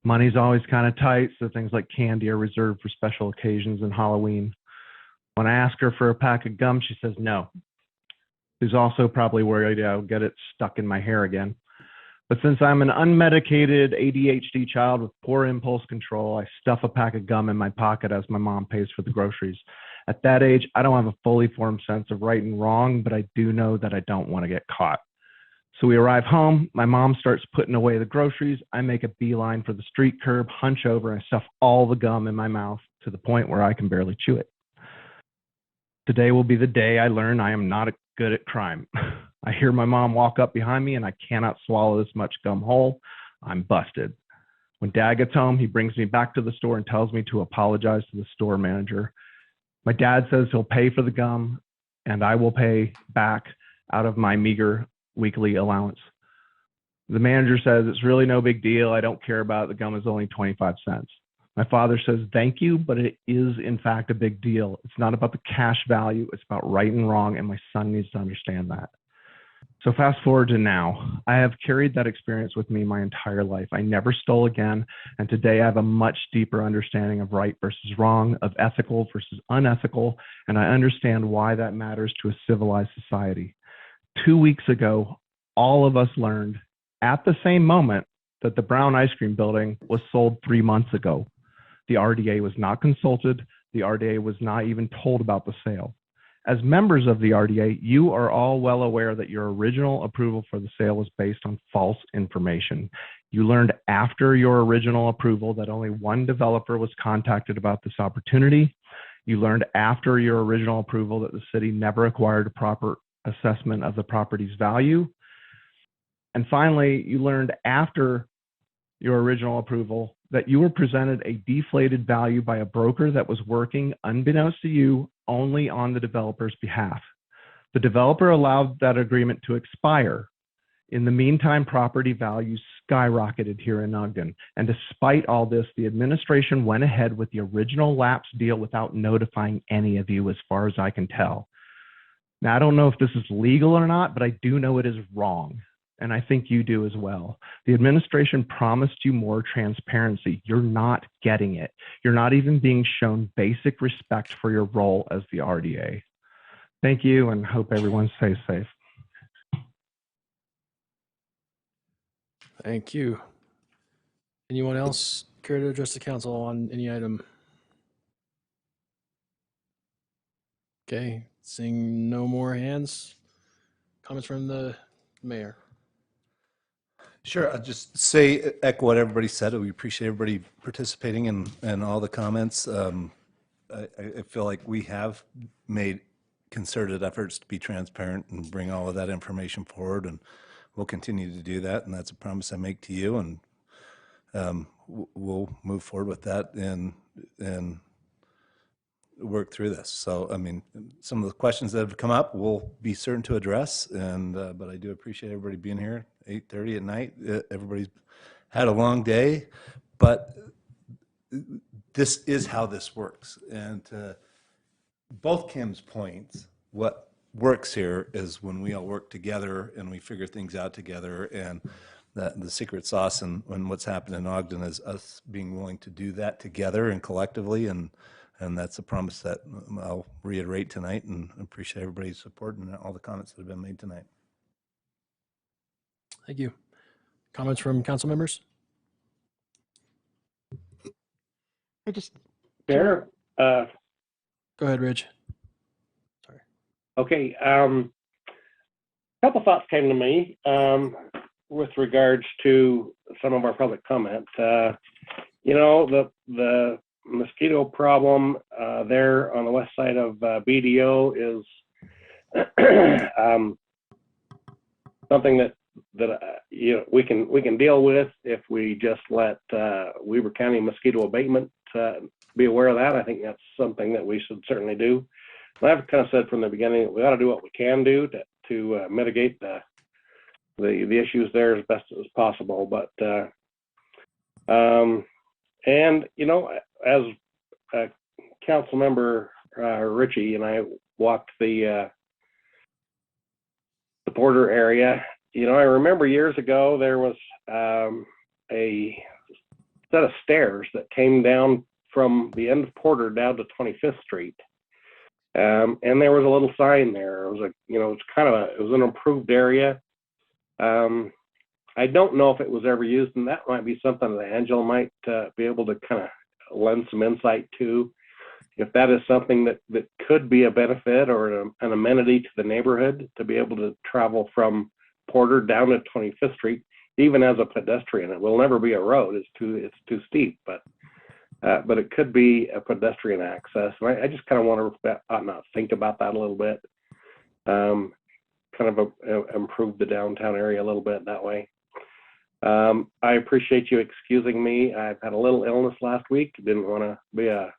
Money's always kind of tight, so things like candy are reserved for special occasions and Halloween. When I ask her for a pack of gum, she says no. She's also probably worried I'll get it stuck in my hair again. But since I'm an unmedicated ADHD child with poor impulse control, I stuff a pack of gum in my pocket as my mom pays for the groceries. At that age, I don't have a fully formed sense of right and wrong, but I do know that I don't want to get caught. So we arrive home, my mom starts putting away the groceries, I make a beeline for the street curb, hunch over, and stuff all the gum in my mouth to the point where I can barely chew it. Today will be the day I learn I am not good at crime. I hear my mom walk up behind me and I cannot swallow this much gum whole. I'm busted. When Dad gets home, he brings me back to the store and tells me to apologize to the store manager. My dad says he'll pay for the gum, and I will pay back out of my meager weekly allowance. The manager says it's really no big deal. I don't care about it. The gum is only 25 cents. My father says, thank you, but it is in fact a big deal. It's not about the cash value. It's about right and wrong, and my son needs to understand that. So fast forward to now. I have carried that experience with me my entire life. I never stole again, and today I have a much deeper understanding of right versus wrong, of ethical versus unethical, and I understand why that matters to a civilized society. 2 weeks ago, all of us learned at the same moment that the Brown Ice Cream Building was sold 3 months ago. The RDA was not consulted. The RDA was not even told about the sale. As members of the RDA, you are all well aware that your original approval for the sale was based on false information. You learned after your original approval that only one developer was contacted about this opportunity. You learned after your original approval that the city never acquired a proper assessment of the property's value. And finally, you learned after your original approval that you were presented a deflated value by a broker that was working, unbeknownst to you, only on the developer's behalf. The developer allowed that agreement to expire. In the meantime, property values skyrocketed here in Ogden. And despite all this, the administration went ahead with the original lapse deal without notifying any of you, as far as I can tell. Now, I don't know if this is legal or not, but I do know it is wrong. And I think you do as well. The administration promised you more transparency. You're not getting it. You're not even being shown basic respect for your role as the RDA. Thank you, and hope everyone stays safe. Thank you. Anyone else care to address the council on any item? Okay, seeing no more hands. Comments from the mayor. Sure, I'll just say, echo what everybody said. We appreciate everybody participating in all the comments. I feel like we have made concerted efforts to be transparent and bring all of that information forward, and we'll continue to do that, and that's a promise I make to you, and we'll move forward with that and work through this. So, I mean, some of the questions that have come up, we'll be certain to address, and but I do appreciate everybody being here. 8:30 at night. Everybody's had a long day, but this is how this works. And both Kim's points, what works here is when we all work together and we figure things out together, and the secret sauce and what's happened in Ogden is us being willing to do that together and collectively, and that's a promise that I'll reiterate tonight, and appreciate everybody's support and all the comments that have been made tonight. Thank you. Comments from council members? I just. Mayor, Go ahead, Rich. Sorry. Okay. A couple thoughts came to me with regards to some of our public comment. You know, the mosquito problem there on the west side of BDO is something that you know, we can deal with if we just let Weber County Mosquito Abatement be aware of that. I think that's something that we should certainly do. And I've kind of said from the beginning, we ought to do what we can do to mitigate the issues there as best as possible. But and you know, as Council Member Ritchie and I walked the Porter area. You know, I remember years ago there was a set of stairs that came down from the end of Porter down to 25th Street, and there was a little sign there. It was a, you know, it's kind of it was an improved area. I don't know if it was ever used, and that might be something that Angela might be able to kind of lend some insight to. If that is something that could be a benefit or an amenity to the neighborhood, to be able to travel from Porter down to 25th Street, even as a pedestrian. It will never be a road. It's too steep, but it could be a pedestrian access. And I just kind of want to think about that a little bit. Kind of improve the downtown area a little bit that way. I appreciate you excusing me. I've had a little illness last week. Didn't want to be a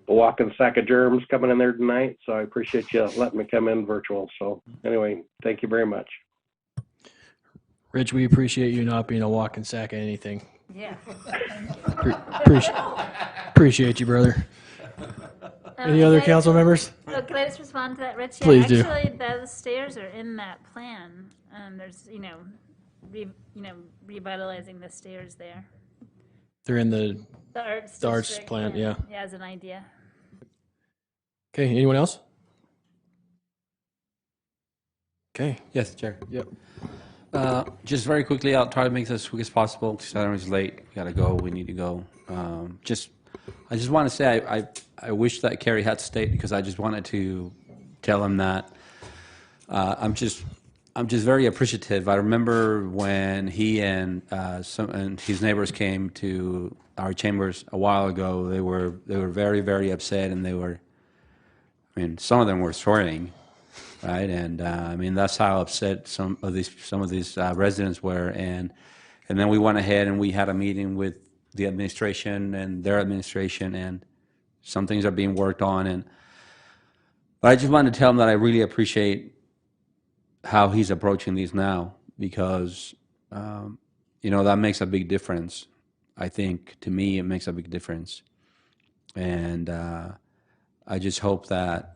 walking sack of germs coming in there tonight, so I appreciate you letting me come in virtual. So anyway, thank you very much. Rich, we appreciate you not being a walking sack of anything. Yeah. Appreciate you, brother. Any other council members? Oh, can I just respond to that, Rich? Yeah, Please do. actually, the stairs are in that plan. There's, revitalizing the stairs there. They're in the arts district, plan, yeah. Yeah, as an idea. Okay, anyone else? Okay. Yes, Chair. Yep. Just very quickly, I'll try to make this as quick as possible. Saturday is late. We gotta go. We need to go. I just want to say I wish that Kerry had stayed because I just wanted to tell him that I'm just very appreciative. I remember when he and his neighbors came to our chambers a while ago. They were very, very upset, and some of them were swearing. Right, and that's how upset some of these residents were, and then we went ahead and we had a meeting with the administration and their administration, and some things are being worked on. But I just wanted to tell him that I really appreciate how he's approaching these now, because that makes a big difference. I think to me it makes a big difference, and I just hope that.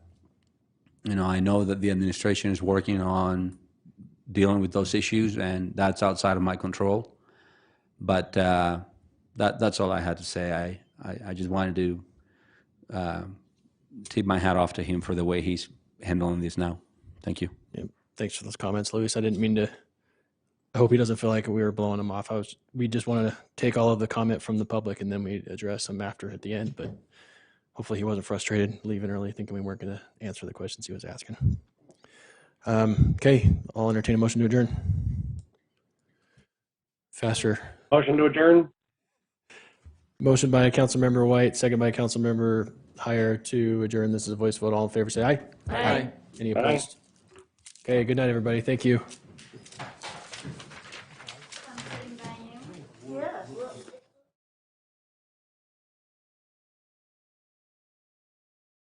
I know that the administration is working on dealing with those issues, and that's outside of my control. But that's all I had to say. I just wanted to tip my hat off to him for the way he's handling this now. Thank you. Yeah, thanks for those comments, Luis. I didn't mean to. I hope he doesn't feel like we were blowing him off. We just wanted to take all of the comment from the public and then we address them after at the end. But hopefully he wasn't frustrated leaving early thinking we weren't going to answer the questions he was asking. Okay, I'll entertain a motion to adjourn. Faster. Motion to adjourn. Motion by Councilmember White, second by Councilmember Heyer to adjourn. This is a voice vote. All in favor, say aye. Aye. Any opposed? Okay, good night, everybody. Thank you.